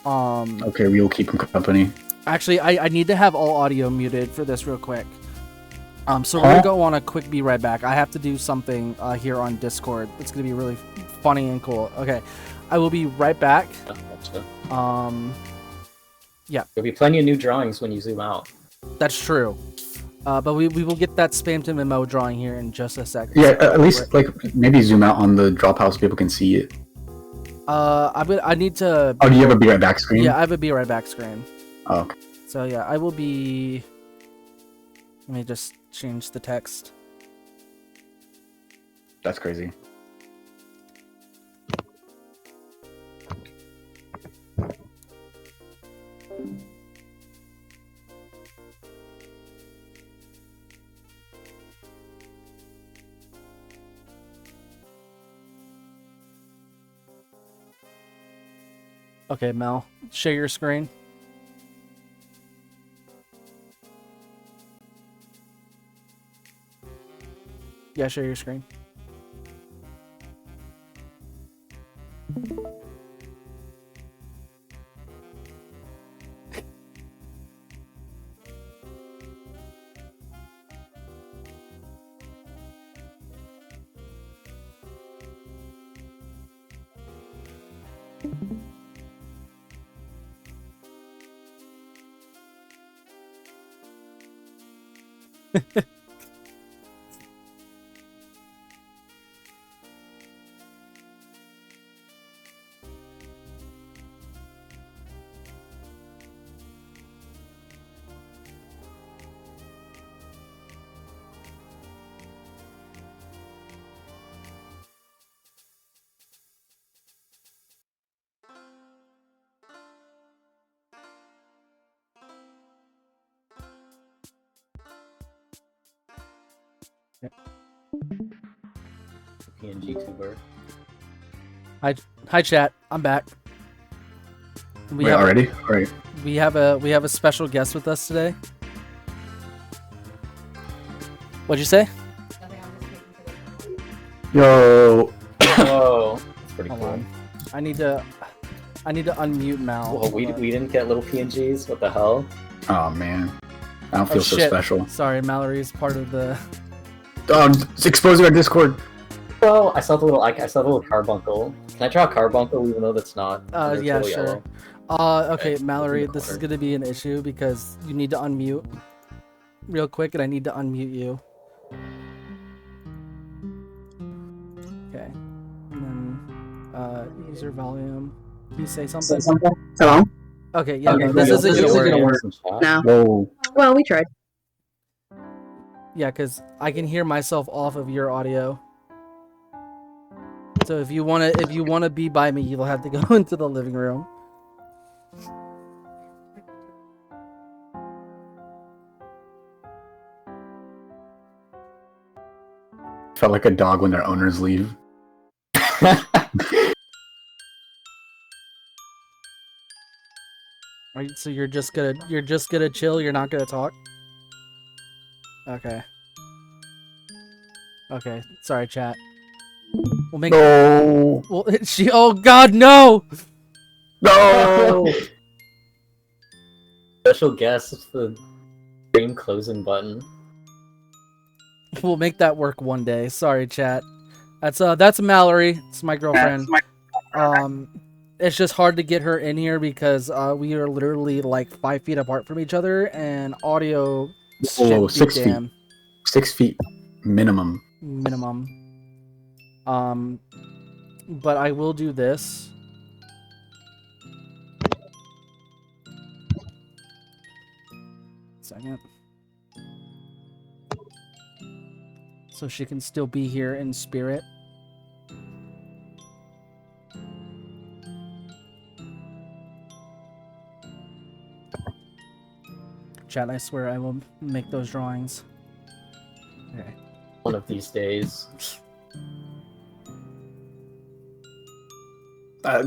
Okay, we'll keep him company. Actually, I need to have all audio muted for this real quick. So we're gonna go on a quick be right back. I have to do something here on Discord. It's gonna be really funny and cool. Okay, I will be right back. Yeah, There'll be plenty of new drawings when you zoom out. that's true. But we will get that Spamton memo drawing here in just a second. Yeah, at least like maybe zoom out on the drop house so people can see it. I need to. Oh, do you have a be right back screen? Yeah, I have a be right back screen. Oh, okay. So yeah, I will be. Let me just change the text. That's crazy. Okay, Mel, share your screen. Yeah, share your screen. PNG tuber. Hi, chat. I'm back. Wait, already? Alright. We have a special guest with us today. What'd you say? Yo. Whoa, that's pretty Hold cool. on. I need to unmute Mal. Well, we didn't get little PNGs. What the hell? Oh man. I don't feel so shit. special. Sorry, Mallory's part of the. It's exposing our Discord. Well, I saw the little carbuncle. Can I draw a carbuncle even though that's not? It's Yeah, really sure. yellow. Okay, Okay, Mallory, in the this is corner. gonna be an issue because you need to unmute real quick, and I need to unmute you. Okay, and then user volume. Can you say something? Hello? Okay, yeah, Okay, no, this cool. isn't You'll gonna see work. it in chat. No. Whoa. Well, we tried. Yeah, because I can hear myself off of your audio. So if you wanna be by me, you'll have to go into the living room. Felt like a dog when their owners leave. Right, so you're just gonna chill. You're not gonna talk. Okay. Okay. Sorry, chat. We'll make. No. Well, she. Oh God, no! No. Special guest is the stream closing button. We'll make that work one day. Sorry, chat. That's Mallory. It's my girlfriend. It's just hard to get her in here because we are literally like 5 feet apart from each other, and audio. Whoa, shit be 6 feet. damn 6 feet minimum. minimum. But I will do this. Second. So she can still be here in spirit. Chat, I swear I will make those drawings. Okay. One of these days.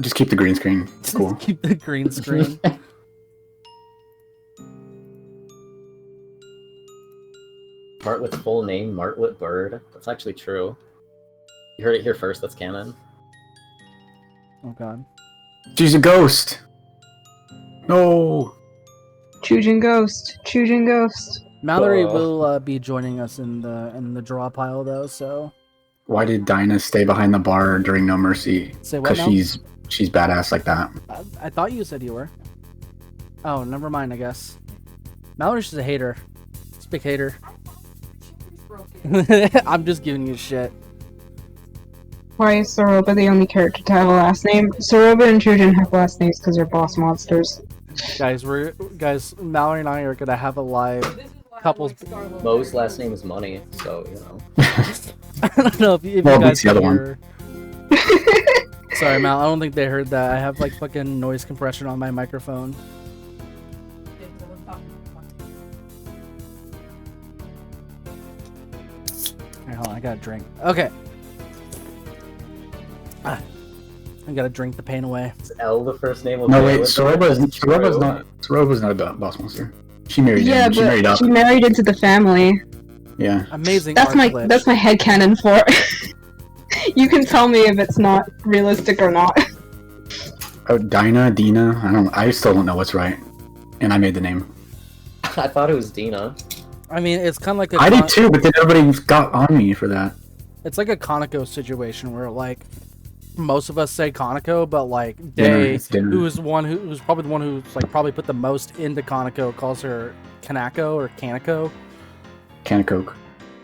Just keep the green screen. Cool. Keep the green screen. Martlet's full name, Martlet Bird. That's actually true. You heard it here first, that's canon. Oh God. She's a ghost. No. Chujin Ghost. Chujin Ghost. Mallory Oh. will be joining us in the draw pile though, so Why did Dinah stay behind the bar during No Mercy? say what Because now? she's badass like that. I thought you said you were. Oh, never mind, I guess. Mallory's just a hater. She's a big hater. I'm just giving you shit. Why is Soroba the only character to have a last name? Soroba and Chujin have last names because they're boss monsters. Guys, Mallory and I are gonna have a live couples. Mo's last name is Money, so, you know. I don't know if Well, you guys beats the other can one. hear. Sorry, Mal. I don't think they heard that. I have like fucking noise compression on my microphone. Here, hold on, I gotta drink. Okay. I gotta drink the pain away. Is L the first name of No Mo? wait, Is that Soroba's not a boss monster. She married Yeah, him. She but married up. she married into the family. Yeah. Amazing. That's art my glitch. that's my headcanon for it. You can tell me if it's not realistic or not. Oh, Dinah, Dina. I still don't know what's right. And I made the name. I thought it was Dina. I mean, it's kind of like a. I did too, but then everybody got on me for that. It's like a Conoco situation where like most of us say Conoco, but like Dinner, Day, it's dinner. who's probably the one who's like probably put the most into Conoco, calls her Kanako or Kanako. Can of Coke.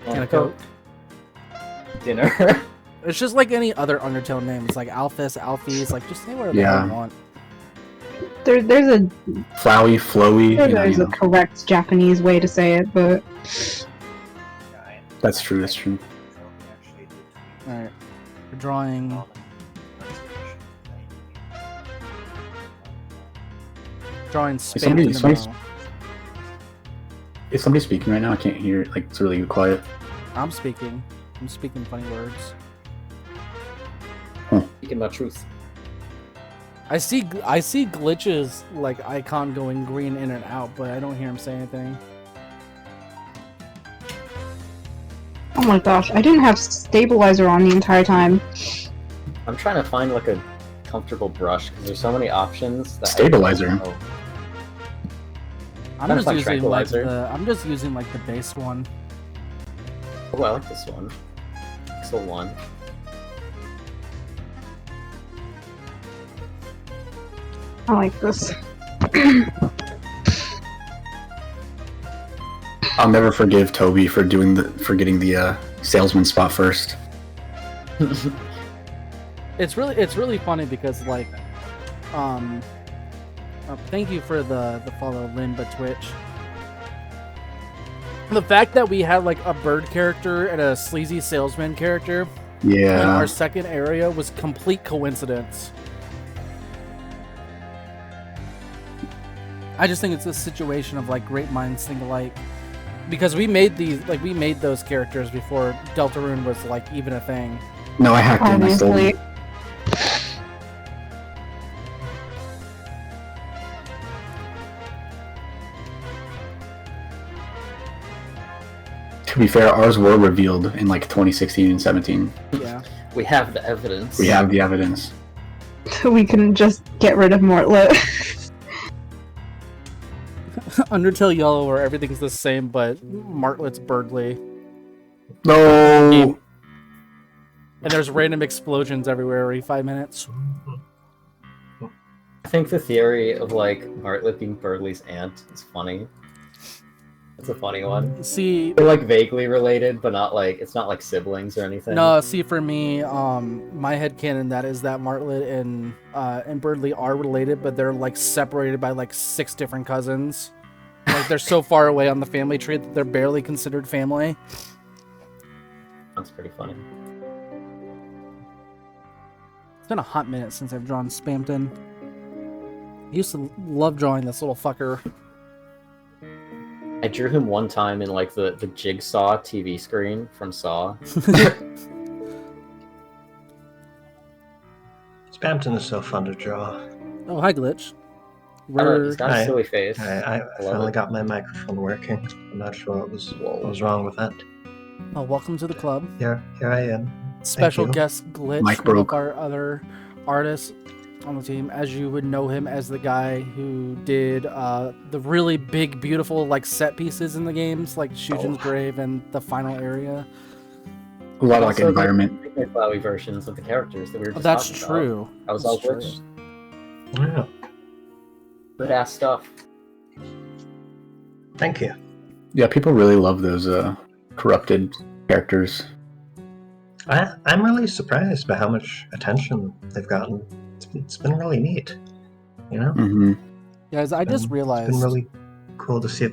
Kanako. Dinner. It's just like any other Undertale name. It's like Alphys, Alphys, like just say whatever Yeah. you want. There's a Flowey, flowy. there's a correct Japanese way to say it, but That's true. That's true. Alright. We're drawing. Drawing spam somebody- in the somebody's- mouth. Is somebody speaking right now? I can't hear. Like it's really quiet. I'm speaking funny words. Speaking my truth. I see glitches like icon going green in and out, but I don't hear him say anything. Oh my gosh, I didn't have stabilizer on the entire time. I'm trying to find like a comfortable brush because there's so many options. That Stabilizer? I'm Kinda just like using tranquilizer. the base one. Oh, I like this one. Pixel 1. I like this. I'll never forgive Toby for getting the salesman spot first. It's really funny because like, thank you for the follow, Lynn, but Twitch. The fact that we had like a bird character and a sleazy salesman character in Yeah. our second area was complete coincidence. I just think it's a situation of like great minds think alike. Because we made those characters before Deltarune was like even a thing. No, I hacked him. I stole Obviously. him. To be fair, ours were revealed in like 2016 and 17. Yeah. We have the evidence. We have the evidence. We can just get rid of Mortlet. Undertale Yellow where everything's the same but Martlet's Birdly. No. And there's random explosions everywhere every 5 minutes. I think the theory of like Martlet being Birdley's aunt is funny. It's a funny one. See, They're like vaguely related, but not like it's not like siblings or anything. no, see for me, my headcanon that is that Martlet and Birdly are related, but they're like separated by like 6 different cousins. Like they're so far away on the family tree that they're barely considered family. That's pretty funny. It's been a hot minute since I've drawn Spamton. I used to love drawing this little fucker. I drew him one time in like the Jigsaw TV screen from Saw. Spamton is so fun to draw. Oh, hi, Glitch. I don't know, he's got a Hi. silly face. I love finally it. got my microphone working. I'm not sure what was wrong with that. Oh, welcome to the club. Here I am. Special you. guest Glitch, Mike one broke. of our other artists on the team. As you would know him as the guy who did the really big, beautiful like set pieces in the games, like Chujin's Grave and the final area. A lot of like Also, environment. the flowy versions of the characters that we were just That's talking true. About. That was all That's glitched. Yeah. Good ass stuff. Thank you. Yeah, people really love those corrupted characters. I'm really surprised by how much attention they've gotten. It's been really neat. You know? Mm-hmm. Guys, I just It's realized been really cool to see.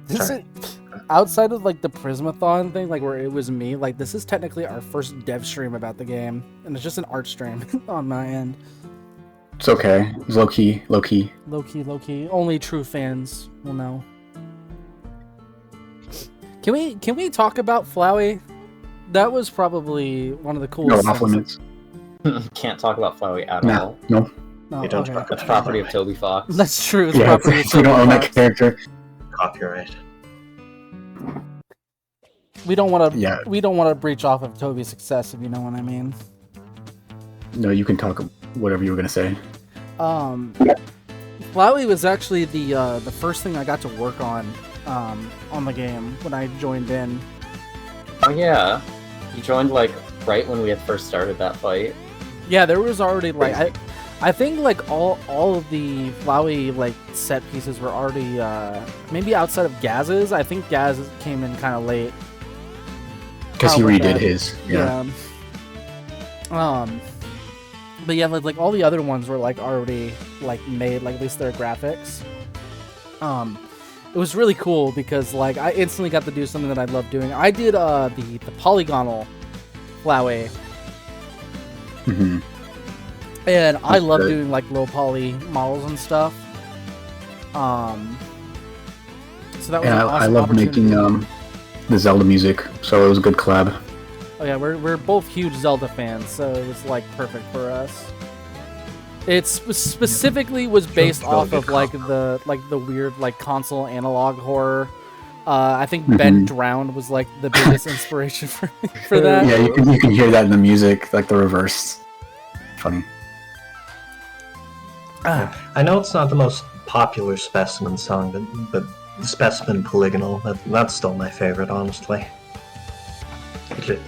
this Sorry. is, outside of like the Prismathon thing, like where it was me, like this is technically our first dev stream about the game, and it's just an art stream on my end. It's okay. It's low key. Low key. Only true fans will know. Can we talk about Flowey? That was probably one of the No coolest off things. limits. Can't talk about Flowey at Nah, all. no. No, You don't okay. talk That's about property of Toby Fox. That's true. It's Yeah, property of we don't Toby own that Fox. character. Copyright. We don't want to. Yeah. We don't want to breach off of Toby's success, if you know what I mean. No, you can talk whatever you were gonna say. Flowey was actually the first thing I got to work on the game when I joined in. Oh yeah, you joined like right when we had first started that fight. Yeah, there was already like I think like all of the Flowey like set pieces were already maybe outside of Gaz's. I think Gaz came in kind of late. Because he with redid that. his. Yeah. But yeah, like all the other ones were like already like made, like at least their graphics. It was really cool because like I instantly got to do something that I love doing. I did the polygonal Flowey, Mm-hmm. and I That's love good. doing like low poly models and stuff. So that was And an I awesome love opportunity. making the Zelda music, so it was a good collab. Oh yeah, we're both huge Zelda fans, so it was like perfect for us. It specifically was based off of like the weird like console analog horror. I think Ben Drowned was like the biggest inspiration for that. Yeah, you can hear that in the music, like the reverse. Funny. I know it's not the most popular Specimen song, but Specimen Polygonal, that's still my favorite, honestly.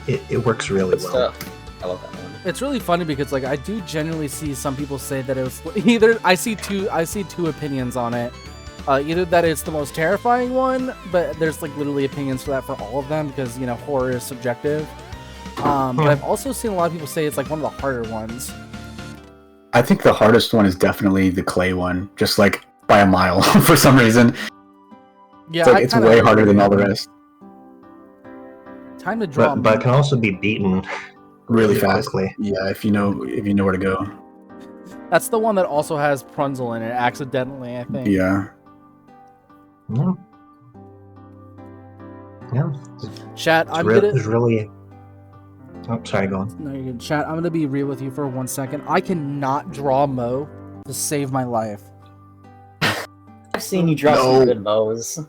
It works really well. I love that one. It's really funny because like I do genuinely see some people say that it was either I see two opinions on it. Either that it's the most terrifying one, but there's like literally opinions for that for all of them because horror is subjective. But I've also seen a lot of people say it's like one of the harder ones. I think the hardest one is definitely the clay one, just like by a mile for some reason. Yeah, It's way harder than all the rest. Time to draw. But it can also be beaten Really fast. quickly. Yeah, if you know where to go. That's the one that also has Prunzel in it, accidentally, I think. Yeah. Yeah. Chat, It's really. Oh, sorry, go on. No, you're good. Chat, I'm gonna be real with you for 1 second. I cannot draw Mo to save my life. I've seen you draw some good Mo's.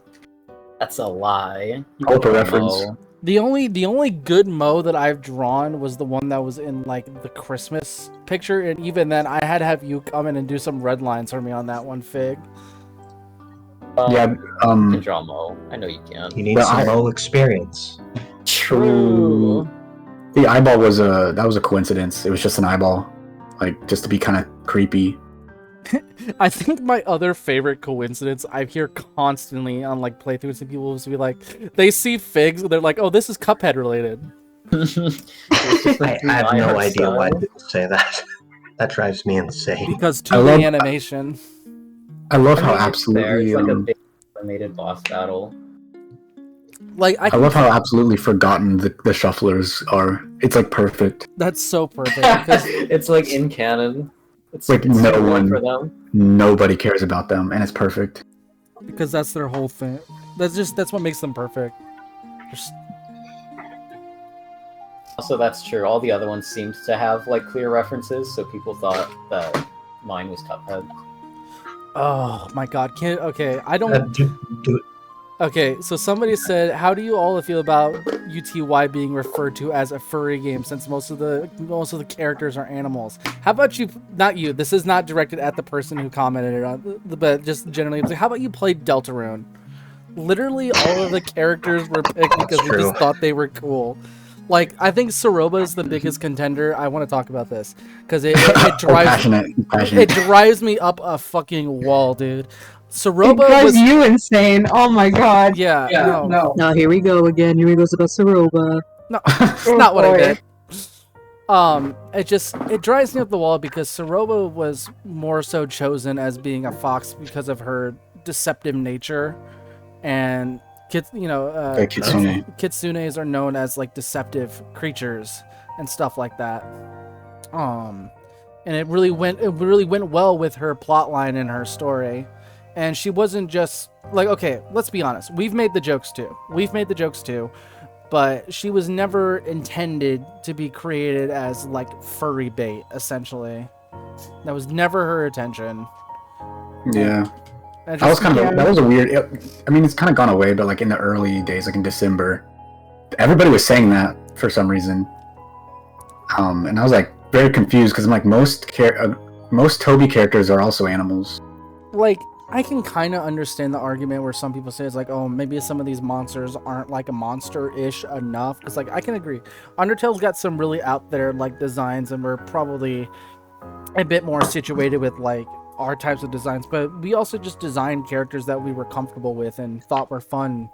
That's a lie. All for reference. Mo. The only good Mo that I've drawn was the one that was in like the Christmas picture, and even then I had to have you come in and do some red lines for me on that one, Fig. Yeah. You can draw Mo. I know you can. You need some Mo experience. True. The eyeball was a coincidence. It was just an eyeball, like just to be kind of creepy. I think my other favorite coincidence I hear constantly on like playthroughs and people will be like, they see Figs and they're like, oh, this is Cuphead related. I have no idea why people say that. That drives me insane. Because 2D animation. I love how It's absolutely. like a big animated boss battle. Like I love how absolutely forgotten the shufflers are. It's like perfect. That's so perfect. Because It's like in canon. It's Like it's no so good one- for them. Nobody cares about them, and it's perfect. because that's their whole thing. That's what makes them perfect. Just, Also, that's true. All the other ones seemed to have like clear references, so people thought that mine was Cuphead. oh my god. Okay, I don't. Do Okay, so somebody said, how do you all feel about UTY being referred to as a furry game since most of the characters are animals? How about you, not you, this is not directed at the person who commented on, but just generally, it's like, how about you play Deltarune? Literally all of the characters were picked because we just thought they were cool. Like, I think Soroba is the biggest contender. I want to talk about this because it drives passionate. it drives me up a fucking wall, dude. It Soroba drives was you insane. Oh my god. yeah, no. Now here we go again. Here we goes about Soroba. No, it's not what I boy. meant. It drives me up the wall because Soroba was more so chosen as being a fox because of her deceptive nature, and Kitsune. kitsunes are known as like deceptive creatures and stuff like that. And it really went well with her plot line and her story. And she wasn't just like, okay, let's be honest. We've made the jokes too. But she was never intended to be created as like furry bait, essentially. That was never her intention. Yeah. And That was just- that was a weird. I mean, it's kind of gone away, but like in the early days, like in December, everybody was saying that for some reason. And I was like very confused because I'm like most Toby characters are also animals. like, I can kind of understand the argument where some people say it's like, oh, maybe some of these monsters aren't like a monster-ish enough. Because like I can agree, Undertale's got some really out there like designs, and we're probably a bit more situated with like our types of designs. But we also just designed characters that we were comfortable with and thought were fun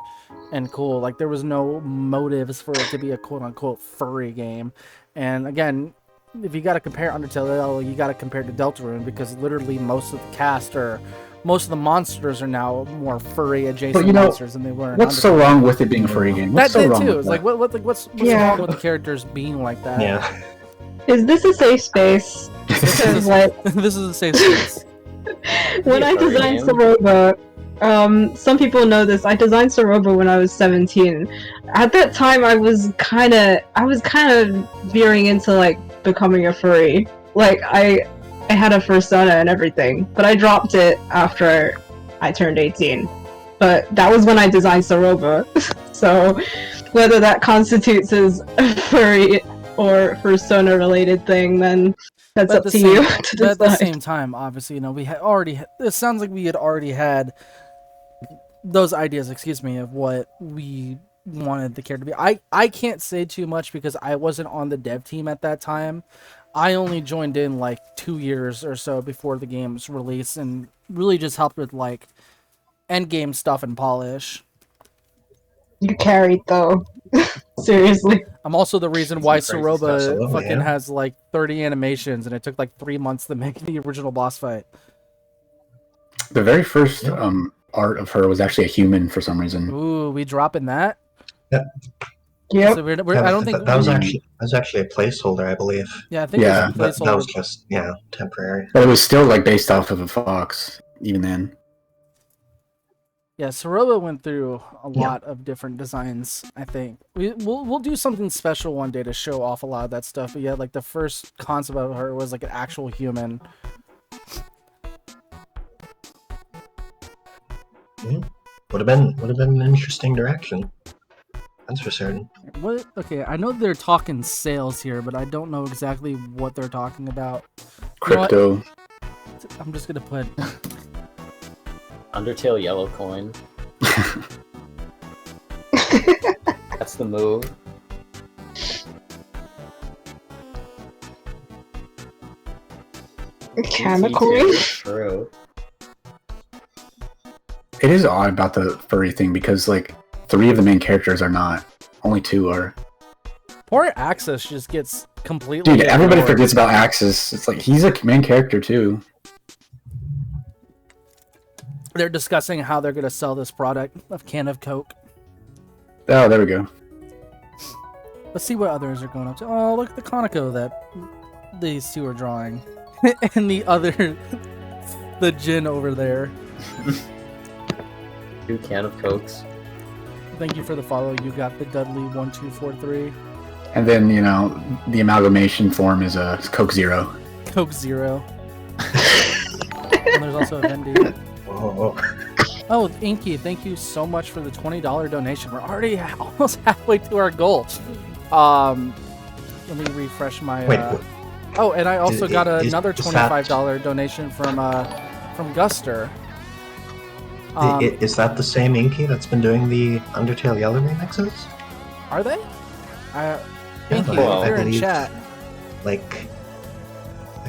and cool. Like there was no motives for it to be a quote-unquote furry game. And again, if you got to compare Undertale, you got to compare to Deltarune because literally most of the monsters are now more furry adjacent But monsters than they were in What's Undertale. so wrong with it being a furry game? What's That so did wrong too. with It's that? like what's Yeah. wrong with the characters being like that? Yeah. Is this a safe space? Because like This is a safe space. when I furry designed game. Soroba, some people know this. I designed Soroba when I was 17. At that time, I was kind of veering into like becoming a furry. Like I had a fursona and everything, but I dropped it after I turned 18. But that was when I designed Soroba. So whether that constitutes as a furry or fursona related thing, then that's But up to you to but at the decide. same time, obviously, we had already. It sounds like we had already had those ideas. Excuse me, of what we wanted the character to be. I can't say too much because I wasn't on the dev team at that time. I only joined in like 2 years or so before the game's release, and really just helped with like end game stuff and polish. You carried though. Seriously. I'm also the reason why Soroba Absolutely, fucking yeah. has like 30 animations, and it took like 3 months to make the original boss fight. The very first art of her was actually a human for some reason. Ooh, we dropping that? Yep. So I don't think that was actually a placeholder, I believe. Yeah, I think Yeah, it was a That placeholder. was just temporary. But it was still like based off of a fox, even then. Yeah, Soroba went through a lot of different designs. I think we'll do something special one day to show off a lot of that stuff. But yeah, like the first concept of her was like an actual human. Would have been an interesting direction. That's for certain. What? Okay, I know they're talking sales here, but I don't know exactly what they're talking about. You know what? Crypto. I'm just gonna put. Undertale yellow coin. That's the move. Chemical. True. It is odd about the furry thing because like 3 of the main characters are not. Only 2 are. Poor Axis just gets completely. Dude, everybody ignored. forgets about Axis. It's like he's a main character too. They're discussing how they're gonna sell this product of can of Coke. Oh, there we go. Let's see what others are going up to. Oh, look at the Conoco that these two are drawing. And the other, the Jin over there. 2 can of Cokes. Thank you for the follow. You got the Dudley1243. And then, the amalgamation form is a Coke Zero. Coke Zero. And there's also a Vendy. Oh, Inky, thank you so much for the $20 donation. We're already almost halfway to our goal. Let me refresh my. Wait, Oh, and I also got another is $25 donation from Guster. Is that the same Inky that's been doing the Undertale Yellow remixes? Are they? Thank you. well, If you're I in believe- chat. Like,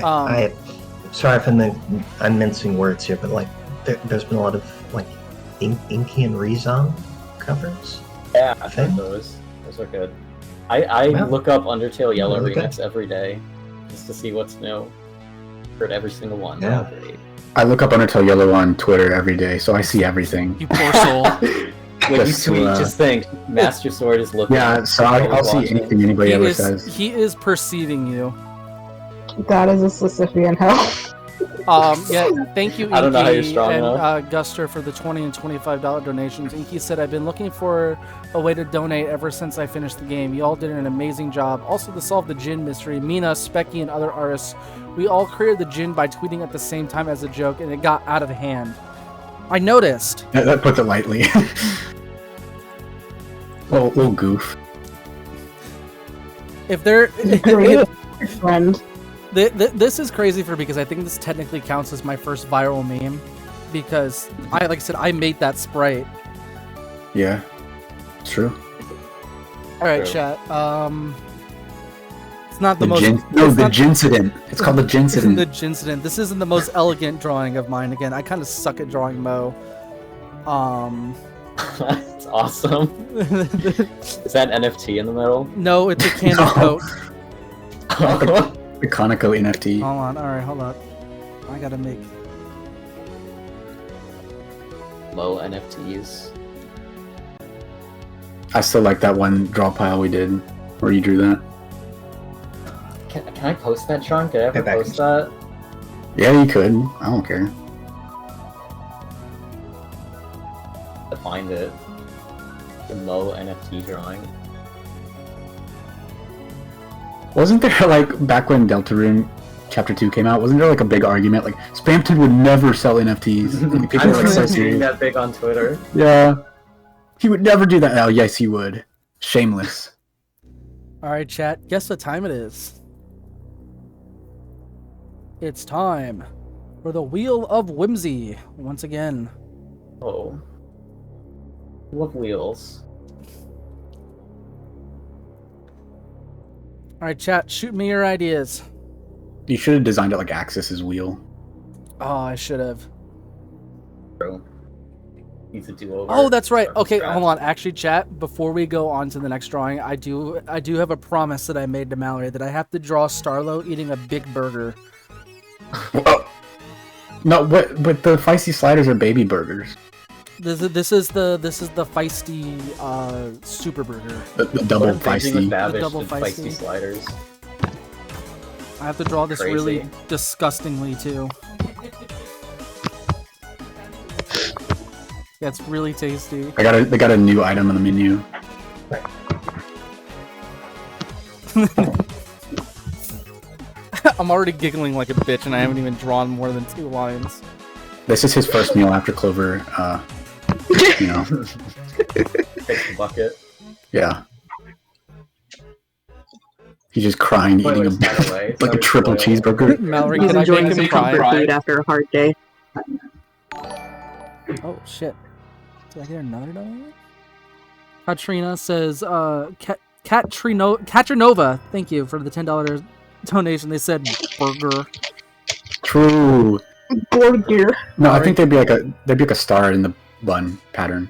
Um, sorry if I'm mincing words here, but like, there's been a lot of like Inky and Rezon covers. Yeah, I Okay. think those are good. I Yeah. look up Undertale Yellow Really good. remix every day just to see what's new. Heard every single one. They're all Yeah. great. I look up Undertale Yellow on Twitter every day, so I see everything. You poor soul. When you Just to, tweet, just think Master Sword is looking. Yeah, so I'll see watching. anything anybody ever says. He is perceiving you. That is a Sisyphean hell. Yeah, thank you, Inky I don't know how you're strong and enough. Guster for the $20 and $25 donations. Inky said, I've been looking for a way to donate ever since I finished the game. You all did an amazing job. Also, to solve the Jin mystery, Mina, Specky, and other artists, we all created the Jin by tweeting at the same time as a joke, and it got out of hand. I noticed. That puts it lightly. Little goof. If they're... Great friend. This is crazy for me because I think this technically counts as my first viral meme because like I said, I made that sprite. Yeah, it's true. All right, True. chat. It's not the most. The Jincident. It's called the Jincident. The Jincident. This isn't the most elegant drawing of mine. Again, I kind of suck at drawing Mo. It's awesome. Is that NFT in the middle? No, it's a can of No. Coke. The Conoco NFT. Hold on. All right, hold up. I gotta make. Low NFTs. I still like that one draw pile we did where you drew that. Can I post that, Sean? Could I ever Get back post that? Yeah, you could. I don't care. To find it. The Mo NFT drawing. Wasn't there like back when Deltarune Chapter 2 came out? Wasn't there like a big argument like Spamton would never sell NFTs? Like, people I were like so remember seeing serious. that big on Twitter. Yeah, he would never do that. Oh yes, he would. Shameless. All right, chat. Guess what time it is? It's time for the Wheel of Whimsy once again. Oh. Love wheels. All right, chat. Shoot me your ideas. You should have designed it like Axis's wheel. Oh, I should have. Bro. Needs a do-over. Oh, that's right. Start from Okay, scratch. hold on. Actually, chat, before we go on to the next drawing, I do have a promise that I made to Mallory that I have to draw Starlo eating a big burger. Oh. No, but the feisty sliders are baby burgers. This is the feisty super burger. The double What if they do with feisty. Babish, double the feisty feisty. sliders. I have to draw this Crazy. really disgustingly too. Yeah, it's really tasty. They got a new item on the menu. I'm already giggling like a bitch, and I haven't even drawn more than 2 lines. This is his first meal after Clover. You know, Takes the bucket. yeah. He's just crying, eating Spoilers, by the way. like a Sorry, triple spoilers. cheeseburger. Mallory, He's can I enjoying make some him cry? comfort food after a hard day. Oh shit! Did I hear another donation? Katrina says, Katrinova, thank you for the $10 donation. They said burger. True. Burger. No, I think they'd be like a star in the bun pattern.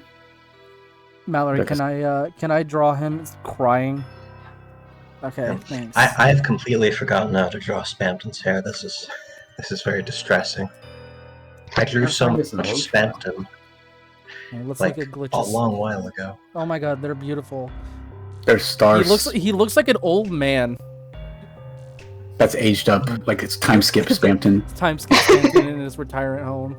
Mallory, Like can I draw him crying? Okay, thanks. I have completely forgotten how to draw Spamton's hair. This is very distressing. I drew I'm so trying much this motion. Spamton It looks like like it a glitches. long while ago. Oh my god, they're beautiful. There's stars. He looks like an old man. That's aged up. Like it's time skip Spamton. Time skip Stanton in his retirement home.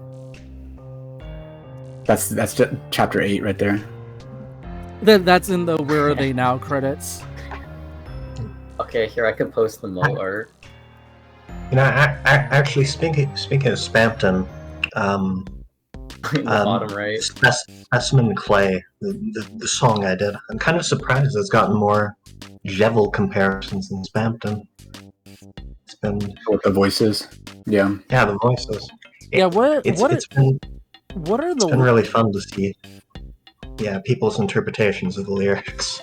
That's just chapter 8 right there. That's in the Where Are They Now credits. Okay, here I can post the Mo art. You know, actually, speaking of Spamton, In the bottom right. Specimen Clay, the song I did, I'm kind of surprised it's gotten more Jevel comparisons than Spamton. It's been, With the voices. Yeah. yeah, the voices. Yeah, what It's are been the really fun to see, yeah, people's interpretations of the lyrics.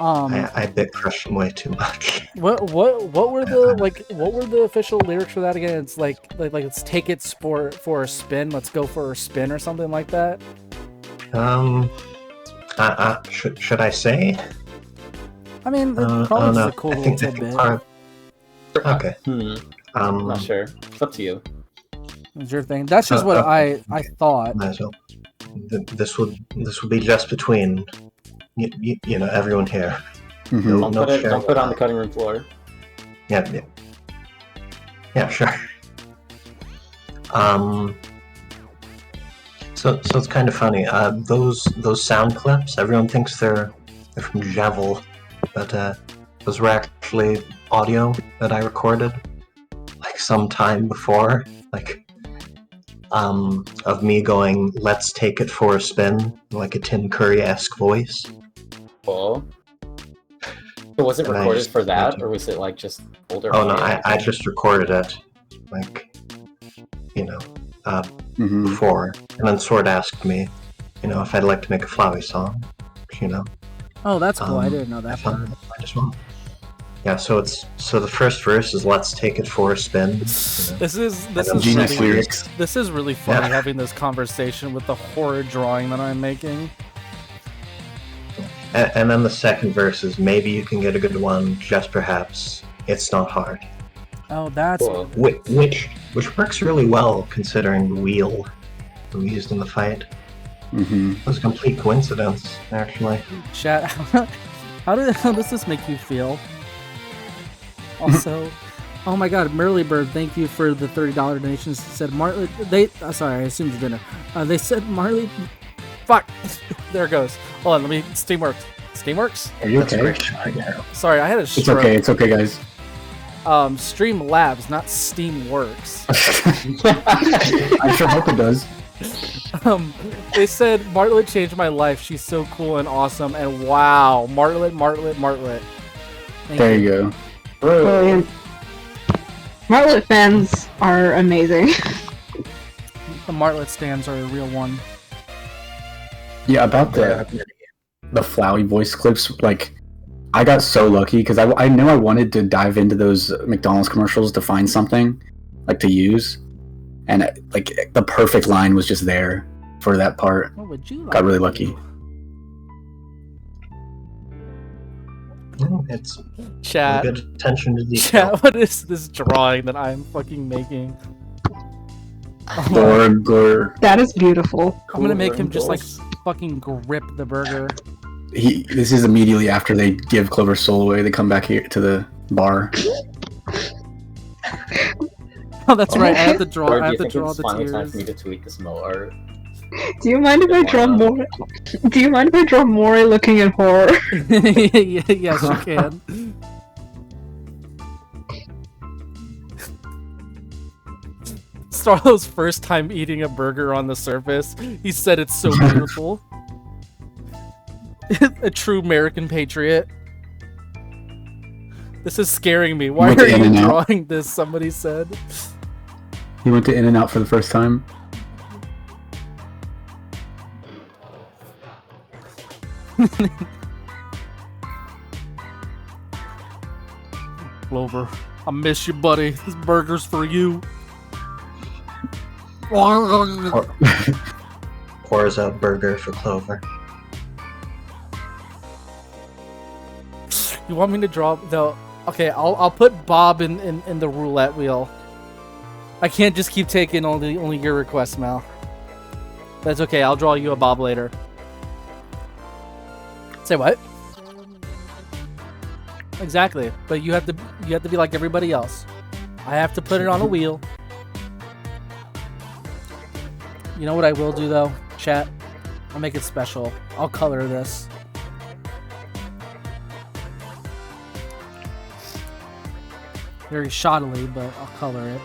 I bit crushed them way too much. what were the official lyrics for that again? It's like let's take it for a spin. Let's go for a spin or something like that. Should I say? I mean, I that's don't probably know. just a cool I little think tidbit. okay. I'm not sure. It's up to you. It's your thing. That's just what I thought. Might as well. This would be just between you know, everyone here. Mhm. No Don't put it sharing. on the cutting room floor. Yeah, sure. So it's kind of funny. Those sound clips, everyone thinks they're from Javel, but those were actually audio that I recorded like some time before, like of me going, "Let's take it for a spin," like a Tim Curry-esque voice. Cool. But was it And I recorded just- for that, or was it like just older? Oh no, audio? I just recorded it, like, you know, Mhm. before, and then Sword asked me, you know, if I'd like to make a Flowey song, you know. Oh, that's cool. I Um, didn't know I that thought part. I just want. Yeah, so the first verse is "Let's take it for a spin." You know? This is Genius really, lyrics. this is really funny Yeah. having this conversation with the horrid drawing that I'm making. And then the second verse is "Maybe you can get a good one, just perhaps. It's not hard," Oh, that's Cool. which works really well considering the wheel that we used in the fight. Mhm. It was a complete coincidence, actually. chat. How does this make you feel? Also, oh my God, Merly Bird, thank you for the $30 donations. Said Marley. Sorry, I assumed you didn't. They said Marley. Fuck. There it goes. Hold on, let me. Steamworks. Steamworks? Are you That's a okay? great shot, yeah. Sorry, I had a It's stroke. okay. It's okay, guys. Stream Labs, not Steamworks. I sure hope it does. They said Martlet changed my life. She's so cool and awesome. And wow, Martlet. Thank There you go. Brilliant. Martlet fans are amazing. The Martlet stands are a real one. Yeah, about the Flowey voice clips, like, I got so lucky because I knew I wanted to dive into those McDonald's commercials to find something, like, to use. And, like, the perfect line was just there for that part. What would you like? Got really lucky. No, it's Chat. good attention to detail. Chat, what is this drawing that I'm fucking making? Gorg. That is beautiful. I'm gonna make him just like fucking grip the burger. This is immediately after they give Clover's soul away. They come back here to the bar. Oh, that's right. I have to draw. Or I do have you to think draw it's the finally time for me tears. to tweet this Mo art? Do you mind if I draw more? Do you mind if I draw Mori looking in horror? Yes, you can. Starlo's first time eating a burger on the surface. He said it's so beautiful. A true American patriot. This is scaring me. Why Went to are you In-N-Out. drawing this? Somebody said. He went to In-N-Out for the first time. Clover, I miss you, buddy. This burger's for you. Pours out burger for Clover. You want me to draw the? Okay, I'll put Bob in the roulette wheel. I can't just keep taking only your requests, Mal. That's okay. I'll draw you a Bob later. Say what? Exactly, but you have to be like everybody else. I have to put it on a wheel. You know what I will do though, chat? I'll make it special. I'll color this. Very shoddily, but I'll color it.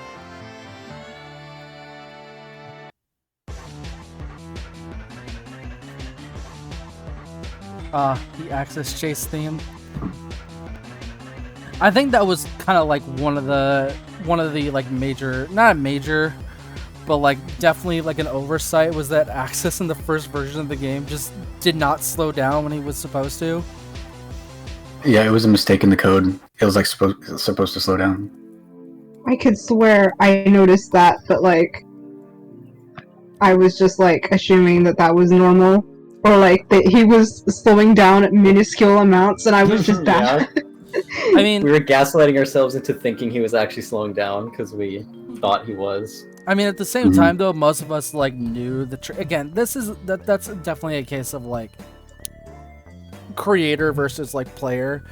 The Axis Chase theme. I think that was kind of like one of the like major, not major, but like definitely like an oversight was that Axis in the first version of the game just did not slow down when he was supposed to. Yeah, it was a mistake in the code. It was like supposed to slow down. I could swear I noticed that, but like, I was just like assuming that was normal, or like that he was slowing down at minuscule amounts, and I was just bad. I mean, We were gaslighting ourselves into thinking he was actually slowing down because we thought he was. I mean, at the same time, though, most of us like knew the again. That's definitely a case of like creator versus like player,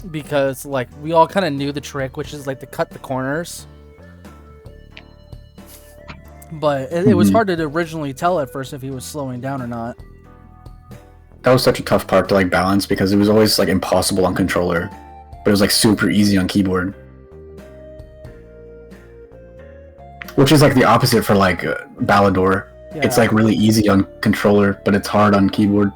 because like we all kind of knew the trick, which is like to cut the corners. But it was hard to originally tell at first if he was slowing down or not. That was such a tough part to like balance because it was always like impossible on controller, but it was like super easy on keyboard. Which is like the opposite for like Ballador. Yeah. It's like really easy on controller, but it's hard on keyboard.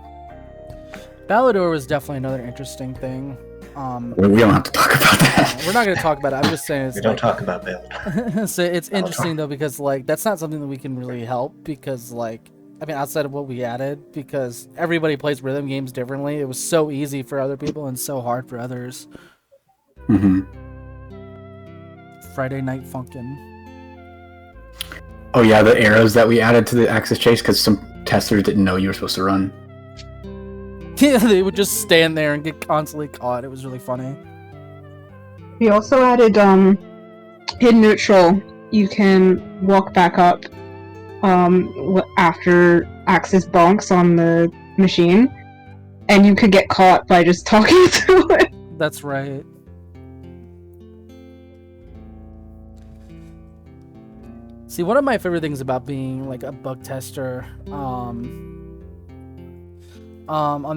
Ballador was definitely another interesting thing. We don't have to talk about that. We're not gonna talk about it. I'm just saying it's We don't like, talk about Ballador. so it's interesting though because like that's not something that we can really help because like I mean outside of what we added because everybody plays rhythm games differently. It was so easy for other people and so hard for others. Friday Night Funkin'. Oh yeah, the arrows that we added to the Axis Chase because some testers didn't know you were supposed to run. Yeah, they would just stand there and get constantly caught. It was really funny. We also added in neutral. You can walk back up after Axis bonks on the machine, and you could get caught by just talking to it. That's right. See, one of my favorite things about being like a bug tester, on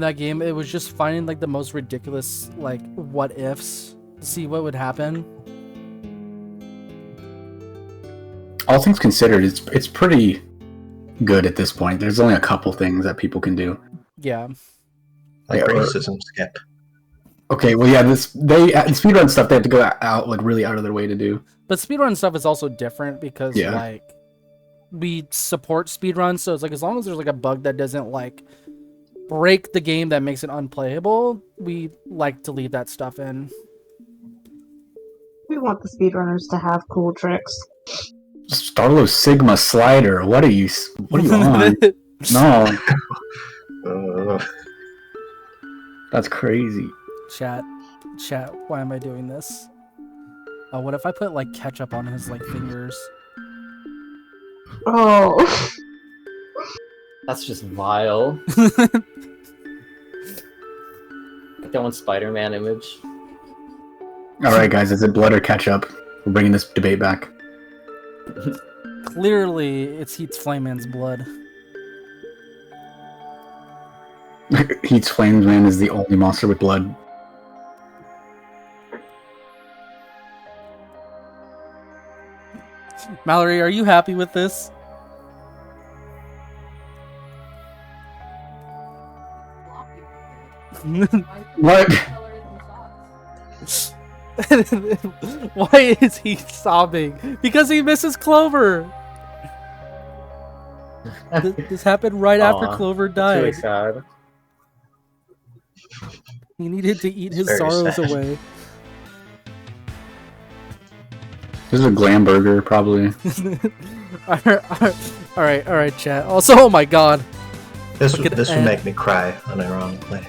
that game, it was just finding like the most ridiculous like what ifs to see what would happen. All things considered, it's pretty good at this point. There's only a couple things that people can do. Yeah. Like Yeah, or- racism skip. Okay, well, yeah, speedrun stuff they have to go out like really out of their way to do. But speedrun stuff is also different because Yeah. like we support speedruns, so it's like as long as there's like a bug that doesn't like break the game that makes it unplayable, we like to leave that stuff in. We want the speedrunners to have cool tricks. Starlo Sigma slider. What are you on? No, that's crazy. Chat, why am I doing this? Oh, what if I put like ketchup on his like fingers? Oh. That's just vile. That one Spider-Man image. All right, guys, is it blood or ketchup? We're bringing this debate back. Clearly, it's Heat's Flame Man's blood. Heat's Flames Man is the only monster with blood. Mallory, are you happy with this? What? Why is he sobbing? Because he misses Clover. This happened right after Aw, Clover That's really died. sad. He needed to eat his Very sorrows sad. away. This is a glam burger, probably. All right, chat. Also, oh my god. This Look at would Ed. make me cry, unironically.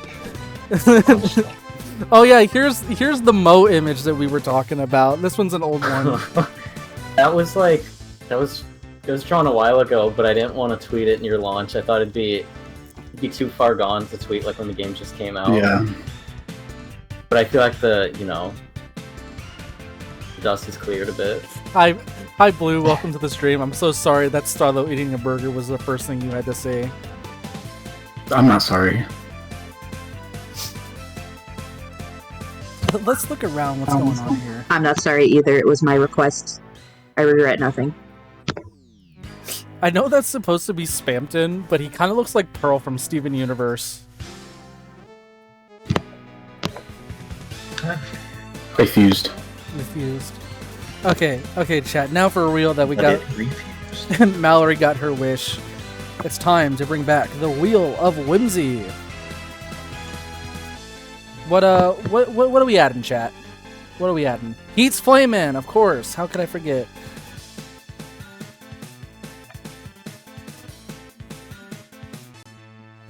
Oh yeah, here's the Mo image that we were talking about. This one's an old one. It was drawn a while ago, but I didn't want to tweet it near launch. I thought it'd be too far gone to tweet like when the game just came out. Yeah. But I feel like the dust has cleared a bit. Hi Blue, welcome to the stream. I'm so sorry that Starlo eating a burger was the first thing you had to say. I'm not sorry. Let's look around what's going on here. I'm not sorry either. It was my request. I regret nothing. I know that's supposed to be Spampton, but he kind of looks like Pearl from Steven Universe. Refused. Refused. Okay, chat. Now for real that we But got it refused. Mallory got her wish. It's time to bring back the Wheel of Whimsy. What are we adding, chat? What are we adding? Heat's Flame Man, of course. How could I forget?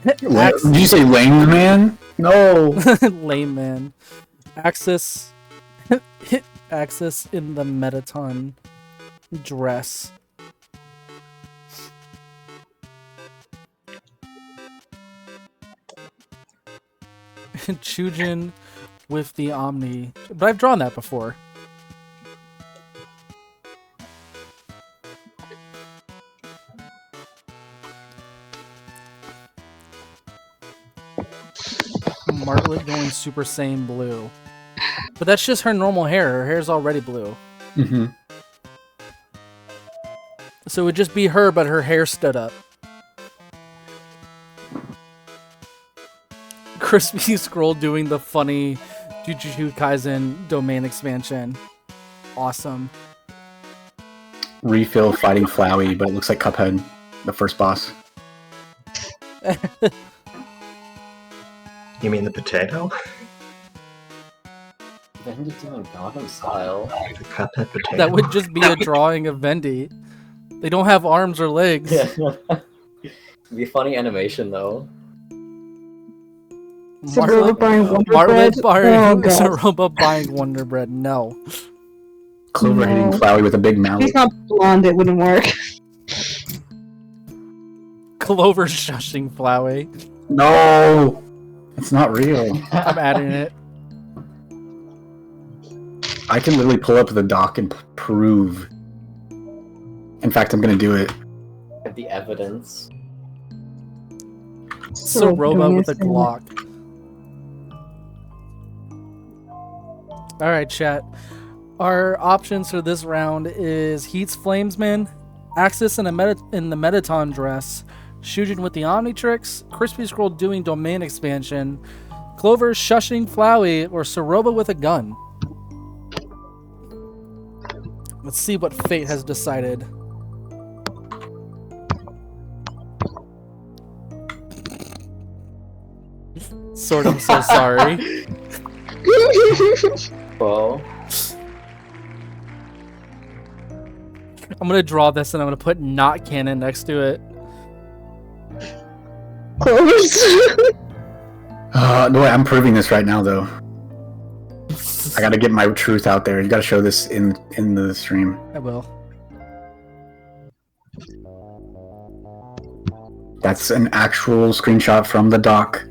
Did you say Lames Man? No. Lame man. Axis. Hit Axis in the Metaton dress. Chujin with the Omni. But I've drawn that before. Martlet going Super Saiyan blue. But that's just her normal hair. Her hair's already blue. Mm-hmm. So it would just be her, but her hair stood up. Crispy Scroll doing the funny Jujutsu Kaisen domain expansion. Awesome. Refill fighting Flowey, but it looks like Cuphead, the first boss. You mean the potato? Vendi's doing Gotham style. The Cuphead potato? That would just be a drawing of Vendi. They don't have arms or legs. Yeah. It'd be funny animation though. Saruba buying Wonder Martlet Bread? Oh, God. Saruba buying Wonder Bread. No. Clover hitting No. Flowey with a big mallet. He's not blonde, it wouldn't work. Clover shushing Flowey. No! It's not real. I'm adding it. I can literally pull up the doc and prove In fact, I'm gonna do it. Have the evidence. Soroba with a Glock. Alright, chat. Our options for this round is Heat's Flamesman, Axis in the Metaton dress, Chujin with the Omnitrix, Crispy Scroll doing domain expansion, Clover shushing Flowey, or Soroba with a gun. Let's see what fate has decided. Sword, I'm so sorry. Well, I'm gonna draw this and I'm gonna put not canon next to it. Close. No way, I'm proving this right now, though. I gotta get my truth out there. You gotta show this in the stream. I will. That's an actual screenshot from the doc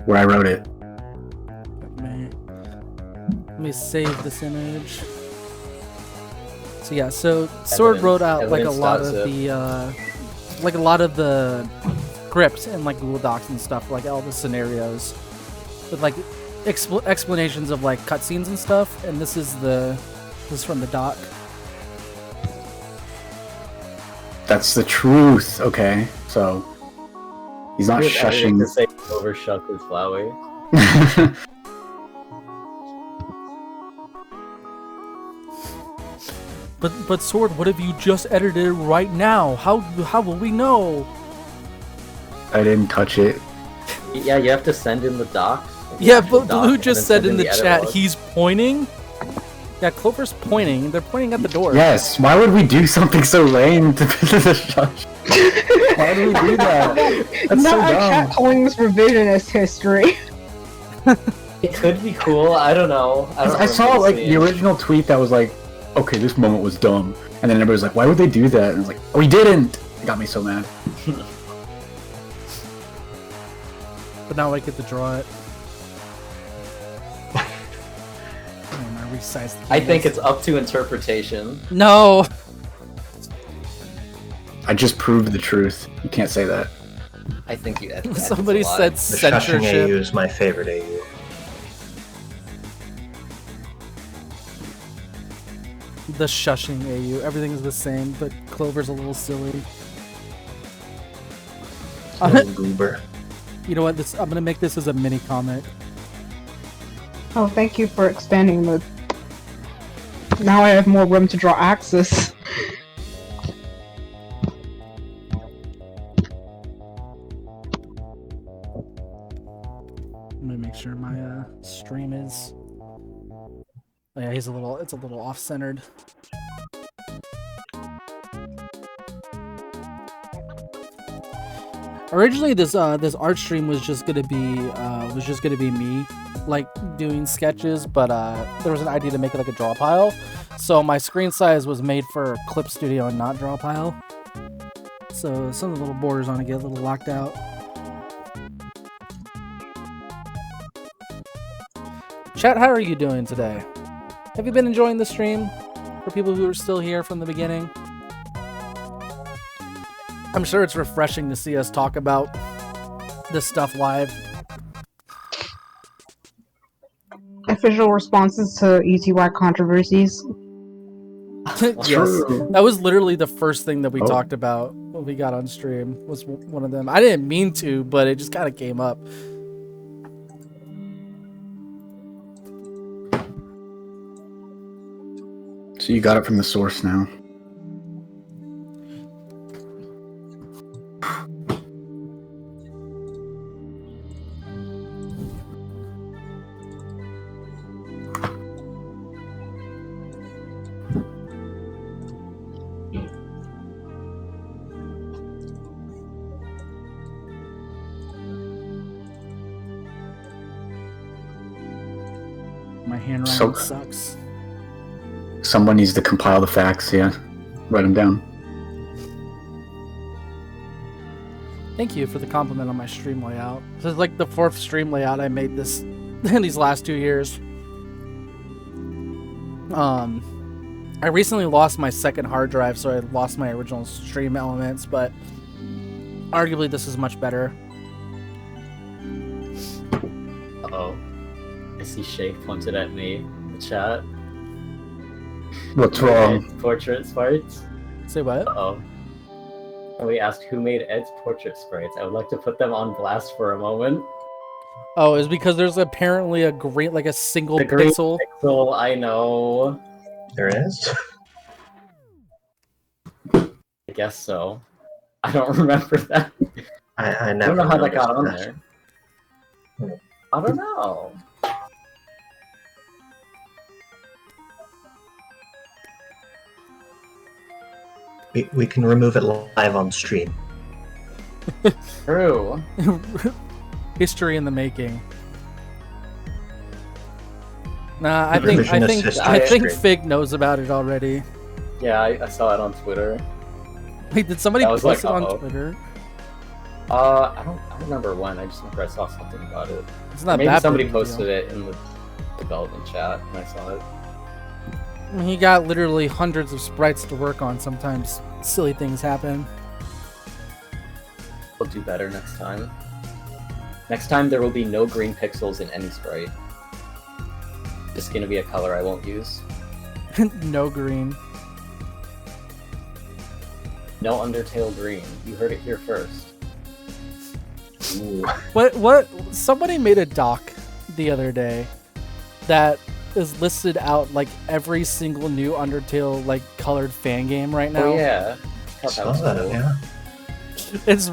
where I wrote it. Let me save this image. So yeah, so Sword wrote out like a lot of the script and like Google Docs and stuff, like all the scenarios with like explanations of like cutscenes and stuff. And this is from the doc. That's the truth. Okay, so he's not shushing. To say overshuck with Flowey. But Sword, what if you just edited it right now? How will we know? I didn't touch it. Yeah, you have to send in the doc. Like, Yeah, the actual but doc, Blue and just then said send in the edit chat log. he's pointing. Yeah, Clover's pointing. They're pointing at the door. Yes. Why would we do something so lame to the shush? Why do we do that? That's Not so our dumb. chat calling this revisionist history. It could be cool. I don't know. I saw like the original tweet that was like, "Okay, this moment was dumb," and then everybody was like, "Why would they do that?" And I was like, "Oh, we didn't." It got me so mad. But now I get to draw it. And I resize the I think canvas. it's up to interpretation. No. I just proved the truth. You can't say that. I think you. I think Somebody it's a lie. said The shushing AU censorship. is my favorite AU. The shushing AU. Everything's the same, but Clover's a little silly. Little goober. You know what? I'm gonna make this as a mini comic. Oh, thank you for expanding the... Now I have more room to draw Axis. I'm gonna make sure my stream is. Oh yeah, it's a little off-centered. Originally, this art stream was just gonna be me, like doing sketches, but there was an idea to make it like a draw pile, so my screen size was made for Clip Studio and not draw pile. So some of the little borders on it get a little locked out. Chat, how are you doing today? Have you been enjoying the stream? For people who are still here from the beginning, I'm sure it's refreshing to see us talk about this stuff live. Official responses to ETY controversies. Yes, True. that was literally the first thing that we Oh. talked about when we got on stream. Was one of them. I didn't mean to, but it just kind of came up. So you got it from the source now. My handwriting So- sucks. Someone needs to compile the facts. Yeah, write them down. Thank you for the compliment on my stream layout. This is like the 4th stream layout I made this in these last 2 years. I recently lost my second hard drive, so I lost my original stream elements, but arguably this is much better. Uh-oh. I see Shake pointed at me in the chat. What's Who made wrong? Ed's portrait sprites? Say what? Uh-oh. And we asked who made Ed's portrait sprites. I would like to put them on blast for a moment. Oh, it's because there's apparently a great, like a single The green pixel. pixel, I know. There is. I guess so. I don't remember that. I I never don't know how that got on noticed there. I don't know. We can remove it live on stream. True. History in the making. Nah, I The think revisionist history. Fig knows about it already. Yeah, I saw it on Twitter. Wait, did somebody I was post like, it on uh-oh. Twitter? I don't remember when. I just remember I saw something about it. It's not Maybe that somebody big of a posted deal. it in the development chat, and I saw it. He got literally hundreds of sprites to work on. Sometimes silly things happen. We'll do better next time. Next time there will be no green pixels in any sprite. It's gonna be a color I won't use. No green. No Undertale green. You heard it here first. Ooh. What? Somebody made a doc the other day that is listed out like every single new Undertale like colored fan game right now. Oh yeah. I Thought saw was that, cool. yeah.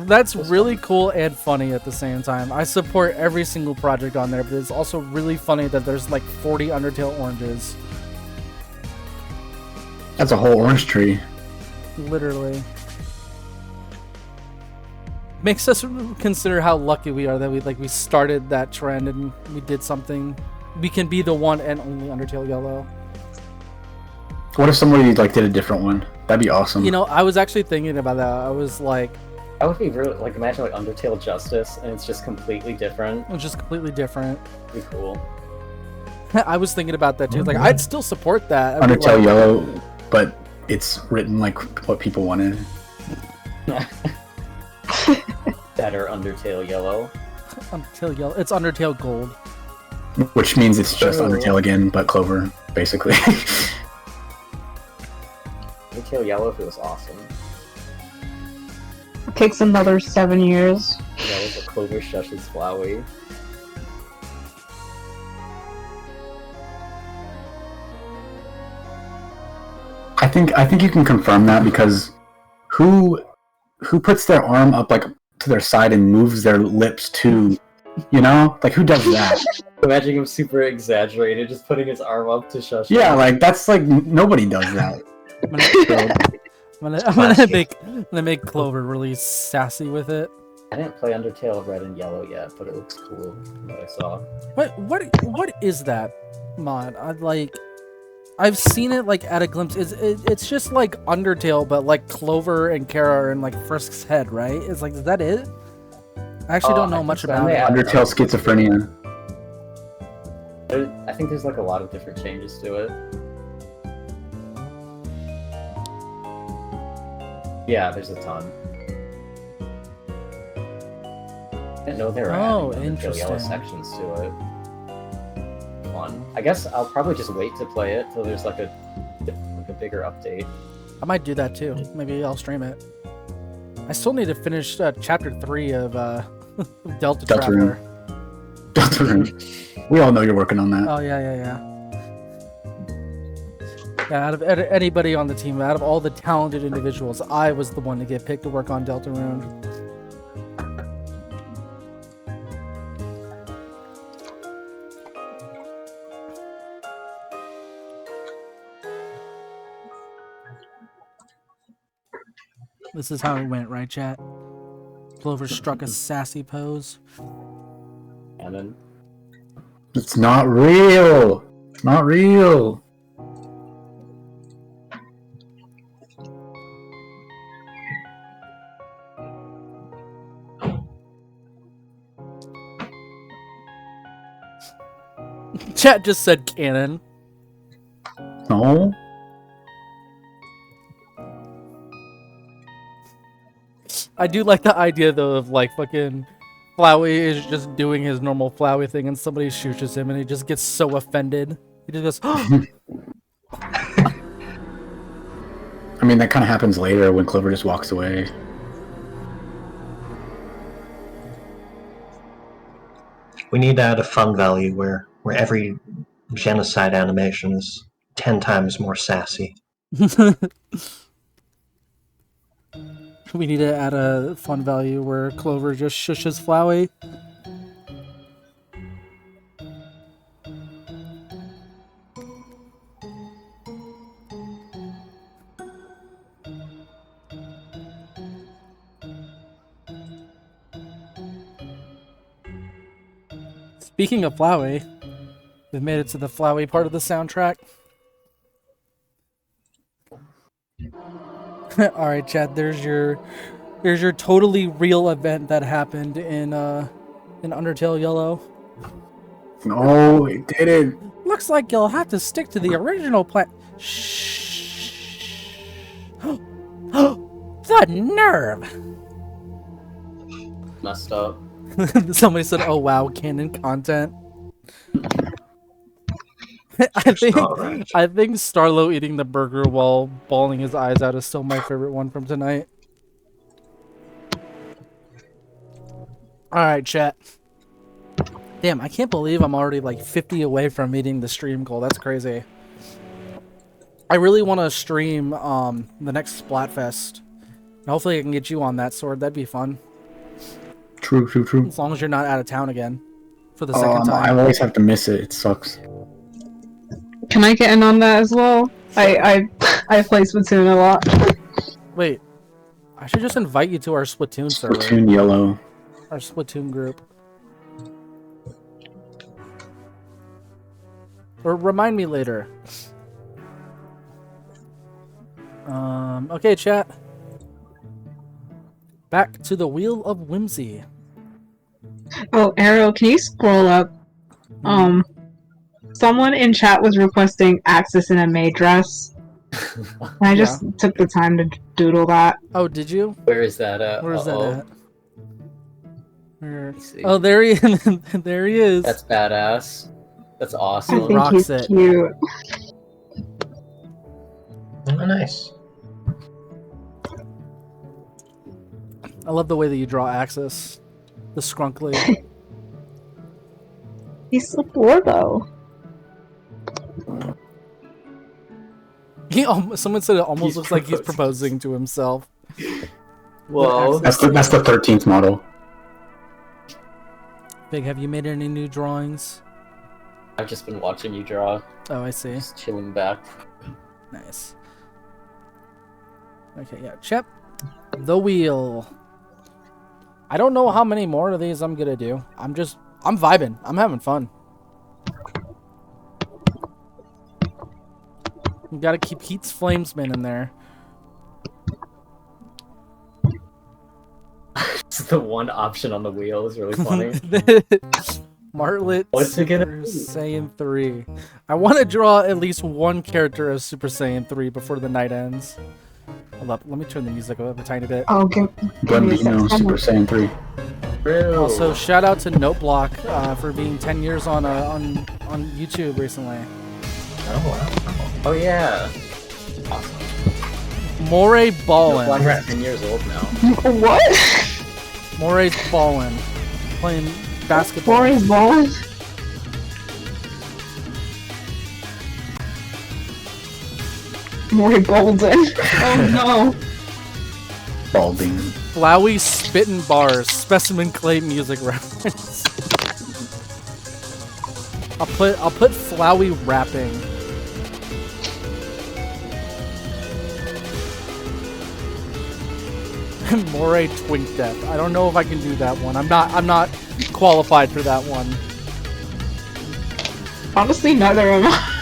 That's really cool and funny at the same time. I support every single project on there, but it's also really funny that there's like 40 Undertale oranges. That's a whole orange tree. Literally. Makes us consider how lucky we are that we started that trend and we did something. We can be the one and only Undertale Yellow. What if somebody like did a different one? That'd be awesome. You know, I was actually thinking about that. I was like, That would be really like imagine like Undertale Justice and it's just completely different. it's just completely different. It'd be cool. I was thinking about that too. Like, I'd still support that. I'd be Undertale like, Yellow, but it's written like what people wanted. Better Undertale Yellow. Undertale Yellow. It's Undertale Gold. Which means it's just Oh. Undertale again, but Clover, basically. Undertale Yellow if it was awesome. It takes another 7 years. Yellow's a Clover Shush's Flowey. I think you can confirm that because who puts their arm up like to their side and moves their lips to, you know, like who does that? Imagine him super exaggerated, just putting his arm up to shush. Yeah, him. like that's like nobody does that. I'm gonna make Clover really sassy with it. I didn't play Undertale Red and Yellow yet, but it looks cool from what I saw. What is that mod? I've seen it like at a glimpse. It's just like Undertale, but like Clover and Kara are in like Frisk's head, right? It's like, is that it? I actually don't know I much think so. about it. Yeah. Undertale schizophrenia. I think there's like a lot of different changes to it. Yeah, there's a ton. I didn't know there were Oh, adding Undertale Yellow interesting. sections to it. Fun. I guess I'll probably just wait to play it till there's like a bigger update. I might do that too. Maybe I'll stream it. I still need to finish chapter 3 of Delta Traveler. We all know you're working on that. Oh yeah. Yeah, out of anybody on the team, out of all the talented individuals, I was the one to get picked to work on Deltarune. This is how it went, right, chat? Clover struck a sassy pose. And then It's not real. It's not real. Chat just said canon. No. I do like the idea though of like fucking Flowey is just doing his normal Flowey thing and somebody shoots him and he just gets so offended. He just goes, I mean, that kind of happens later when Clover just walks away. We need to add a fun value where every genocide animation is 10 times more sassy. we need to add a fun value where Clover just shushes Flowey. Speaking of Flowey, we've made it to the Flowey part of the soundtrack. All right, Chad. There's your totally real event that happened in Undertale Yellow. No, it didn't. Looks like you'll have to stick to the original plan. Shh. The nerve. Messed up. Somebody said, "Oh wow, canon content." I think Starlo eating the burger while bawling his eyes out is still my favorite one from tonight. All right, chat. Damn, I can't believe I'm already like 50 away from meeting the stream goal. That's crazy. I really want to stream the next Splatfest. Hopefully I can get you on that, Sword. That'd be fun. True. As long as you're not out of town again for the second time. I always have to miss it. It sucks. Can I get in on that as well? I play Splatoon a lot. Wait, I should just invite you to our Splatoon server. Splatoon Yellow. Our Splatoon group. Or remind me later. Okay, chat. Back to the Wheel of Whimsy. Oh, Arrow, can you scroll up? Someone in chat was requesting Axis in a maid dress. And I just took the time to doodle that. Oh, did you? Where is that at? Where is that at? Where? Let me see. Oh, there he there he is. That's badass. That's I awesome. think Rocks he's it. cute. Oh, nice. I love the way that you draw Axis. The scrunkly. He's so poor though. Someone said it almost He's looks like he's proposing. proposing to himself. Whoa. That's the 13th model. Big, have you made any new drawings? I've just been watching you draw. Oh, I see. Just chilling back. Nice. Okay, yeah. Chep. The wheel. I don't know how many more of these I'm gonna do. I'm vibing. I'm having fun. You gotta keep Heat's Flamesman in there. It's the one option on the wheel is really funny. Martlet What's it gonna Super be? Saiyan 3. I want to draw at least one character as Super Saiyan 3 before the night ends. Hold up, let me turn the music up a tiny bit. Oh, give me a Gambino, second. Super Saiyan 3. True. Also, shout out to Noteblock for being 10 years on YouTube recently. Oh, wow. Oh yeah. Awesome. Moray Ballin. Black's 10 years old now. What? Moray's ballin. Playing basketball. Boris Ball? Maury Bolden. Oh no. Balding. Flowey spittin' bars. Specimen Clay music reference. I'll put Flowey rapping. Moray Twink Death. I don't know if I can do that one. I'm not qualified for that one. Honestly, neither am I.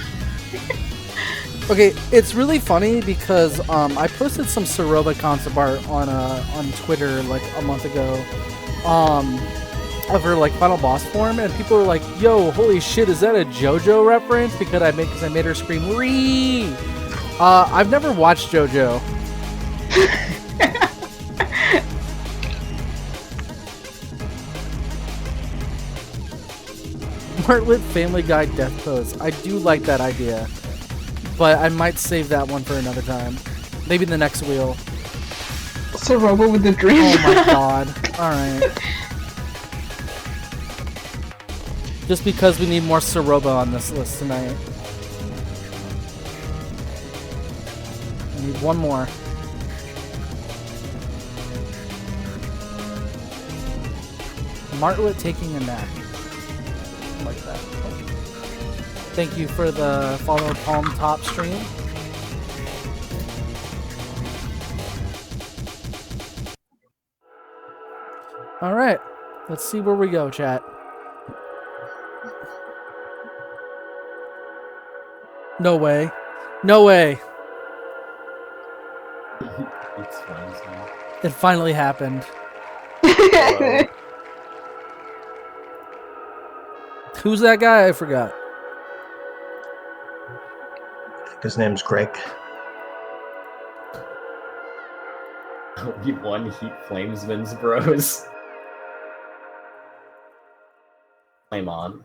Okay, it's really funny because I posted some Soroba concept art on Twitter like a month ago of her like final boss form, and people were like, "Yo, holy shit, is that a JoJo reference?" Because I made her scream "Ree." I've never watched JoJo. Martlet Family Guy death pose. I do like that idea, but I might save that one for another time. Maybe the next wheel. Soroba with the dream. Oh my god. Alright. Just because we need more Soroba on this list tonight. I need one more. Martlet taking a nap. Like that. Thank you for the follow Palm Top stream. Alright. Let's see where we go, chat. No way. No way. It's fine, so. It finally happened. Who's that guy? I forgot. I think his name's Greg. We won Heat Flamesman's bros. Flame on.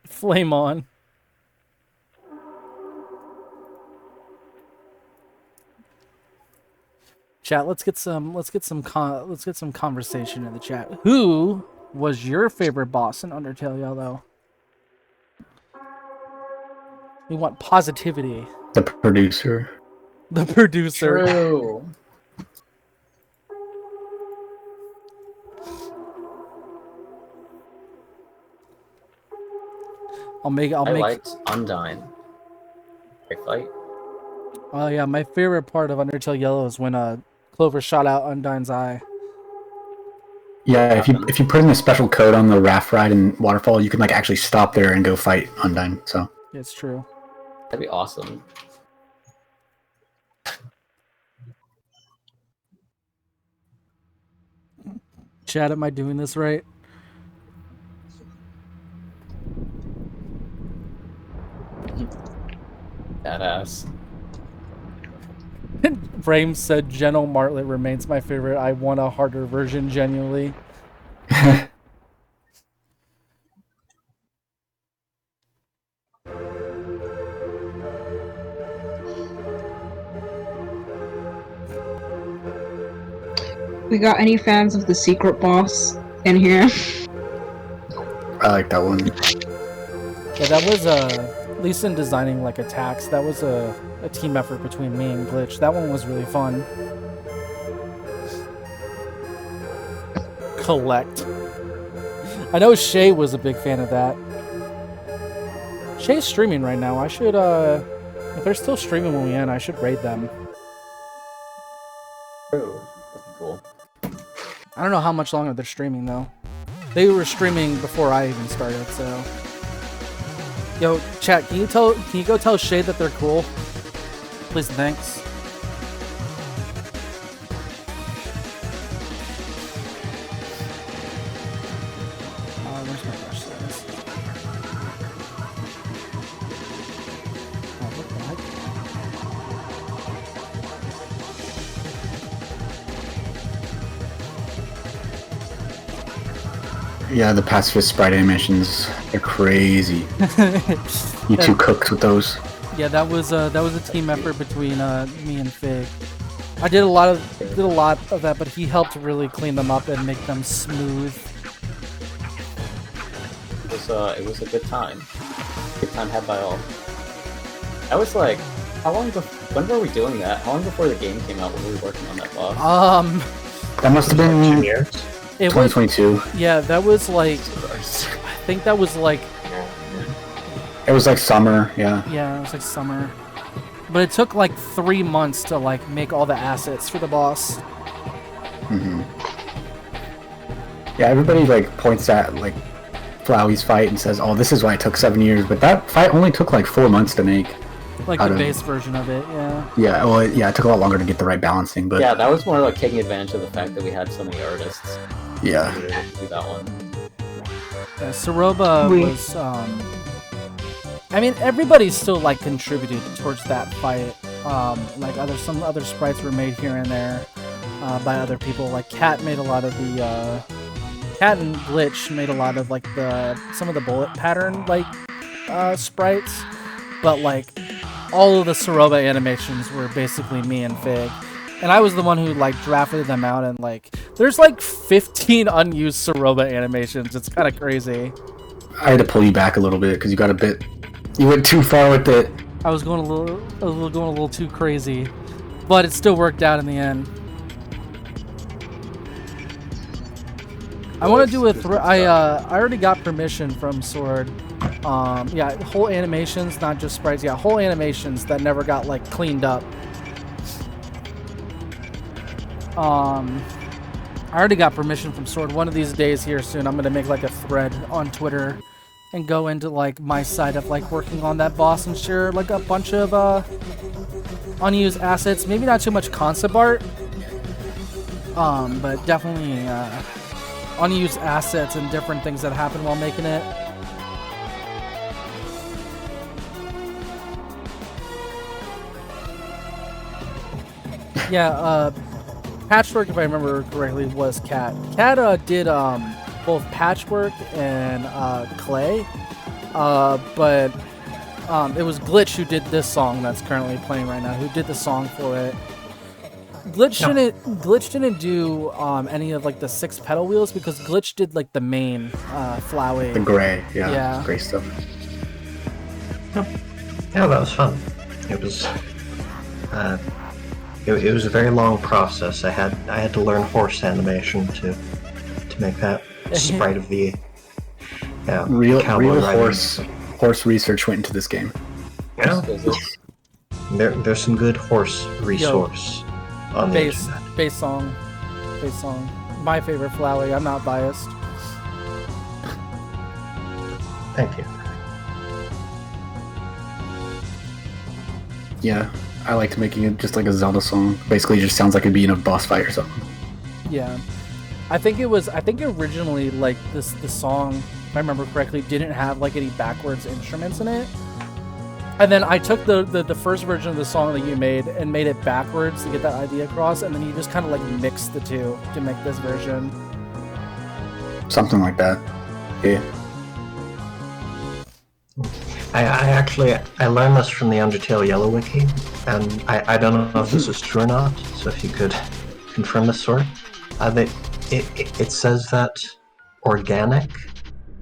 Flame on. Chat, let's get some conversation in the chat. Who was your favorite boss in Undertale Yellow? We want positivity. The producer. The producer. True. I liked Undyne. Great fight. Oh yeah, my favorite part of Undertale Yellow is when Clover shot out Undyne's eye. Yeah, if you put in a special code on the raft ride and waterfall, you can like actually stop there and go fight Undyne. So It's true. That'd be awesome. Chat, am I doing this right? Badass. Frame said Geno Martlet remains my favorite. I want a harder version, genuinely. We got any fans of the secret boss in here? I like that one. Yeah, that was at least in designing like attacks, that was a team effort between me and Glitch. That one was really fun. Collect. I know Shay was a big fan of that. Shay's streaming right now. I should if they're still streaming when we end, I should raid them. True. That'd be cool. I don't know how much longer they're streaming though. They were streaming before I even started, so. Yo, chat, can you go tell Shay that they're cool? Please and thanks. Where's my brush size? Oh, what the heck? Yeah, the pacifist sprite animations are crazy. You two cooked with those. Yeah, that was a team effort between me and Fig. I did a lot of that, but he helped really clean them up and make them smooth. It was a good time. Good time had by all. I was like, when were we doing that? How long before the game came out when we were working on that boss? That must have been 2 years. It 2022. was, yeah, that was like, I think that was like, It was like summer, yeah. yeah, it was like summer. But it took like 3 months to like make all the assets for the boss. hmm Yeah, everybody like points at like Flowey's fight and says, "Oh, this is why it took 7 years." But that fight only took like 4 months to make. Like the base version of it, yeah. Yeah, well, yeah, it took a lot longer to get the right balancing, but Yeah, that was more like taking advantage of the fact that we had so many artists. yeah. We were able to do that one. Yeah, Soroba was, I mean, everybody still like contributed towards that fight. Like some other sprites were made here and there by other people. Like Kat made a lot of the Cat and Glitch made a lot of like some of the bullet pattern like sprites, but like all of the Soroba animations were basically me and Fig. And I was the one who like drafted them out, and like there's like 15 unused Soroba animations. It's kind of crazy. I had to pull you back a little bit because you went too far with it. I was going a little too crazy, but it still worked out in the end. I want to do I already got permission from Sword. Yeah, whole animations, not just sprites. Yeah, whole animations that never got like cleaned up. I already got permission from Sword. One of these days here soon, I'm gonna make like a thread on Twitter and go into like my side of like working on that boss and share like a bunch of unused assets. Maybe not too much concept art, but definitely unused assets and different things that happen while making it. Yeah, Patchwork, if I remember correctly, was Cat. Cat did both Patchwork and Clay, but it was Glitch who did this song that's currently playing right now, who did the song for it. Glitch didn't do any of like the 6 pedal wheels because Glitch did like the main Flowey. The gray, Yeah. gray stuff. Yeah, that was fun. It was it was a very long process. I had to learn horse animation to make that sprite of the Real cowboy riding. horse research went into this game. Yeah, there's some good horse resource on the internet. Bass song. My favorite Flowey. I'm not biased. Thank you. Yeah, I liked making it just like a Zelda song. Basically, it just sounds like it'd be in a boss fight or something. Yeah. I think originally like the song, if I remember correctly, didn't have like any backwards instruments in it. And then I took the first version of the song that you made and made it backwards to get that idea across, and then you just kind of like mixed the two to make this version. Something like that. Yeah. I learned this from the Undertale Yellow Wiki, and I don't know if this is true or not, so if you could confirm this, Sword. It says that organic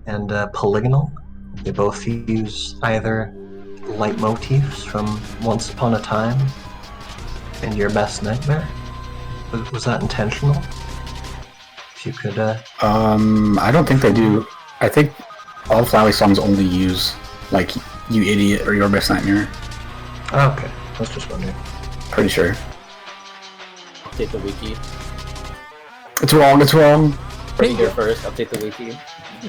and polygonal, they both use either leitmotifs from Once Upon a Time and Your Best Nightmare. Was that intentional? If you could I don't think they do. I think all Flowey songs only use like You Idiot or Your Best Nightmare. Oh, okay. I was just wondering. Pretty sure. Update the wiki. It's wrong. First here first, update the wiki.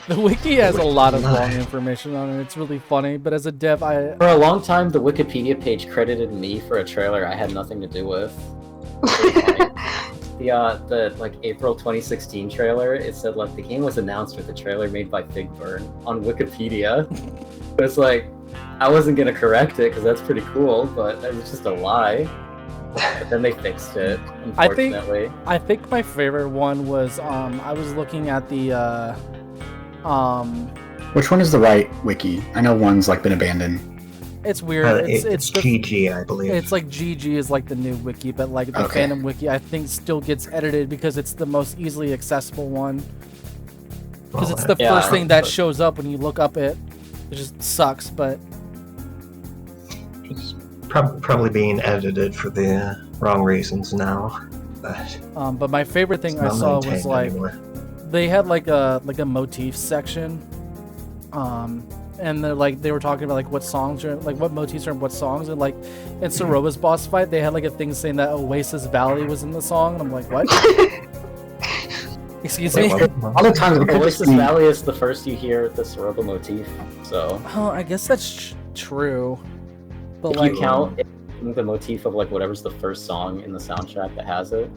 The wiki has a lot of wrong information on it. It's really funny, but as a dev, For a long time, the Wikipedia page credited me for a trailer I had nothing to do with. The like April 2016 trailer, it said like the game was announced with a trailer made by Figburn on Wikipedia. But it's like, I wasn't gonna correct it because that's pretty cool, but it was just a lie. But then they fixed it, unfortunately. I think my favorite one was I was looking at the Which one is the right wiki? I know one's like been abandoned. it's weird. It's the, GG, I believe. it's like GG is like the new wiki, but like the Okay. fandom wiki I think still gets edited because it's the most easily accessible one. Because it's the Yeah, first thing that but- shows up when you look up it. It just sucks, but It's probably being edited for the wrong reasons now. but my favorite thing I Not saw was maintained like anymore. they had like a motif section, and they were talking about like what songs are like what motifs are in what songs, and like in Soroba's boss fight they had like a thing saying that Oasis Valley was in the song, and I'm like, what? Excuse me. Wait, what? All the times it could just Oasis be, Valley is the first you hear the Soroba motif, so Oh, I guess that's true. But if like, you count the motif of like whatever's the first song in the soundtrack that has it,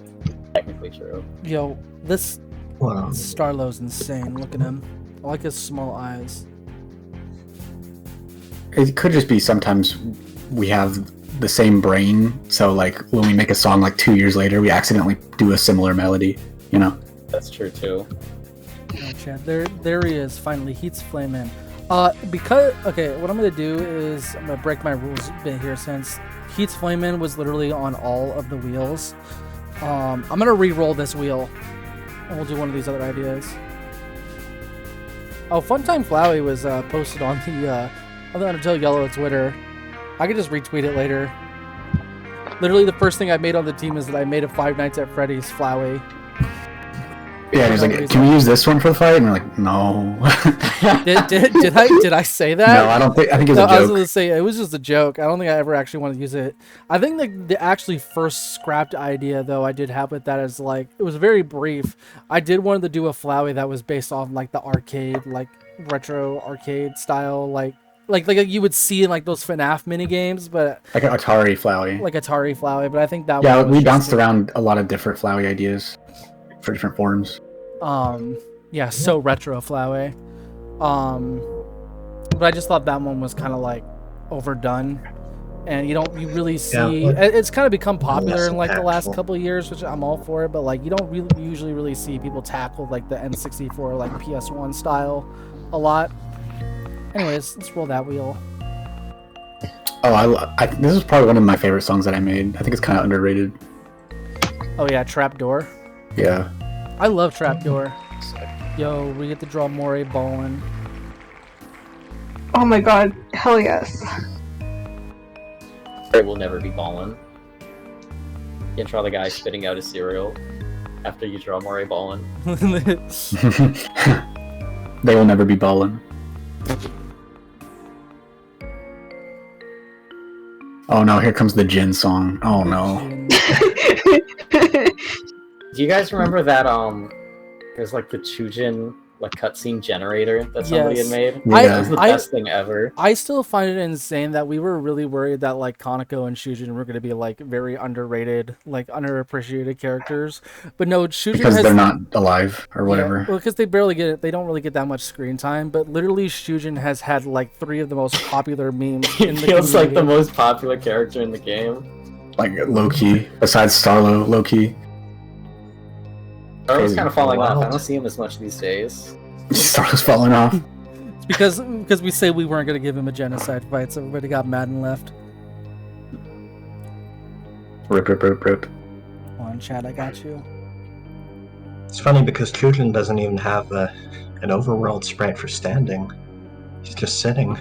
technically true. yo, this Well, Starlow's insane. Look at him. I like his small eyes. it could just be sometimes we have the same brain, so like when we make a song like 2 years later, we accidentally do a similar melody, you know? That's true too. Oh, Chad, there he is. Finally, Heat's flaming. Because okay, what I'm gonna do is I'm gonna break my rules a bit here since Heat's flaming was literally on all of the wheels. I'm gonna re-roll this wheel, and we'll do one of these other ideas. Oh, Funtime Flowey was posted on the Undertale Yellow Twitter. I could just retweet it later. Literally, the first thing I made on the team is that I made a Five Nights at Freddy's Flowey. Yeah, he was like, "Can we use this one for the fight?" And we're like, "No." Did I say that? No, I don't think. I think it was No, a I was joke. gonna say it was just a joke. I don't think I ever actually wanted to use it. I think the actually first scrapped idea though I did have with that is like it was very brief. I did want to do a Flowey that was based off like the arcade, like retro arcade style, like you would see in like those FNAF mini games, but Like an Atari Flowey. like Atari Flowey. But I think that Yeah, one was we just bounced too- around a lot of different Flowey ideas for different forms. Yeah, so retro Flowey. But I just thought that one was kind of like overdone, and you really see it's kind of become popular in like the last impactful. couple of years, which I'm all for it. But like you don't usually really see people tackle like the N64 like PS1 style a lot. Anyways, let's roll that wheel. Oh, this is probably one of my favorite songs that I made. I think it's kind of underrated. Oh yeah, Trapdoor. Yeah. I love Trapdoor. Yo, we get to draw Moray ballin'. Oh my god, hell yes. It will never be ballin'. You can draw the guy spitting out his cereal after you draw Murray ballin'. They will never be ballin'. Oh no, here comes the Jin song. Oh no. Do you guys remember that there's like the Chujin like cutscene generator that somebody Yes. had made? Yeah. That was the best thing ever. I still find it insane that we were really worried that like Kaneko and Chujin were going to be like very underrated, like underappreciated characters. But no, Chujin Because has they're not alive or whatever. Yeah, well, because they barely get it. They don't really get that much screen time. But literally, Chujin has had like 3 of the most popular memes in He the feels like the community. most popular character in the game. Like low-key. Besides Starlo, low-key. Starlo's kind of falling off. I Wild. don't see him as much these days. Starlo's falling off. It's because we say we weren't going to give him a genocide fight, so everybody got mad and left. Rip, rip, rip, rip. Come on, Chad, I got you. It's funny because Chujin doesn't even have an overworld sprite for standing. He's just sitting.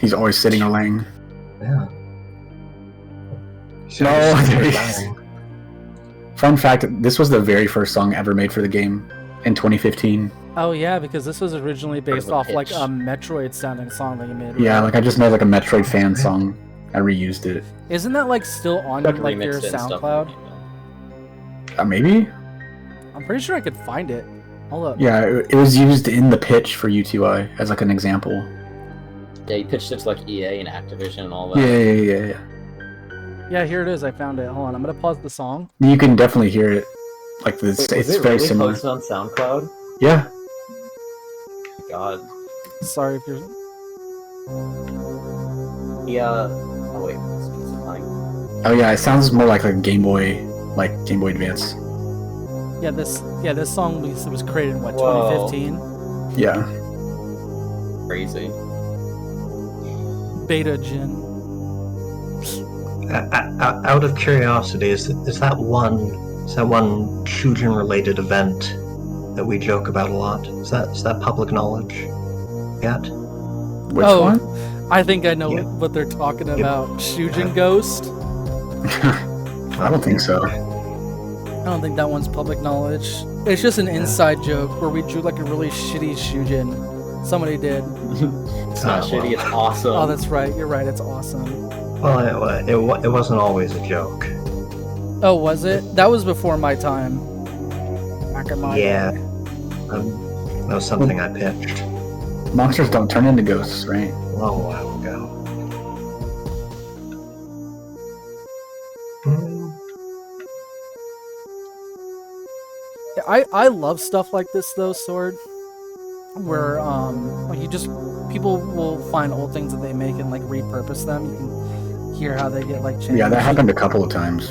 He's always sitting or laying. Yeah. He's No, always sitting or there he is. dying. Fun fact, this was the very first song ever made for the game in 2015. Oh yeah, because this was originally based a off like pitch. a Metroid sounding song that you made. Yeah, right? like I just made like a Metroid fan song. I reused it. Isn't that like still on Like like your remixed it and stuff. SoundCloud? Maybe? I'm pretty sure I could find it. Hold up. Yeah, it was used in the pitch for U2I as like an example. Yeah, he pitched it to like EA and Activision and all that. Yeah. Yeah, here it is. I found it. Hold on. I'm gonna pause the song. You can definitely hear it. Like this, Wait, it's was it very really similar. posted on SoundCloud? Yeah. God. Sorry if you're. Yeah. Oh wait, this piece of fine. Oh yeah, it sounds more like a Game Boy Advance. Yeah, this song was created in what, Whoa. 2015? Yeah. Crazy. Beta Jin. Out of curiosity, is that one Chujin related event that we joke about a lot? Is that public knowledge yet? Which Oh. one? I think I know Yeah. what they're talking about. Shujin Ghost. I don't think so. I don't think that one's public knowledge. It's just an inside joke where we drew like a really shitty Shujin. Somebody did. It's not Oh, shitty, well. it's awesome. Oh, that's right. You're right. It's awesome. Well, it wasn't always a joke. Oh, was it? That was before my time. Back in my Yeah. day. That was something I pitched Monsters don't turn into ghosts, right? a long while ago. Hmm. I love stuff like this though, Sword. Where like people will find old things that they make and like repurpose them. You can hear how they get like changed. Yeah, that happened a couple of times.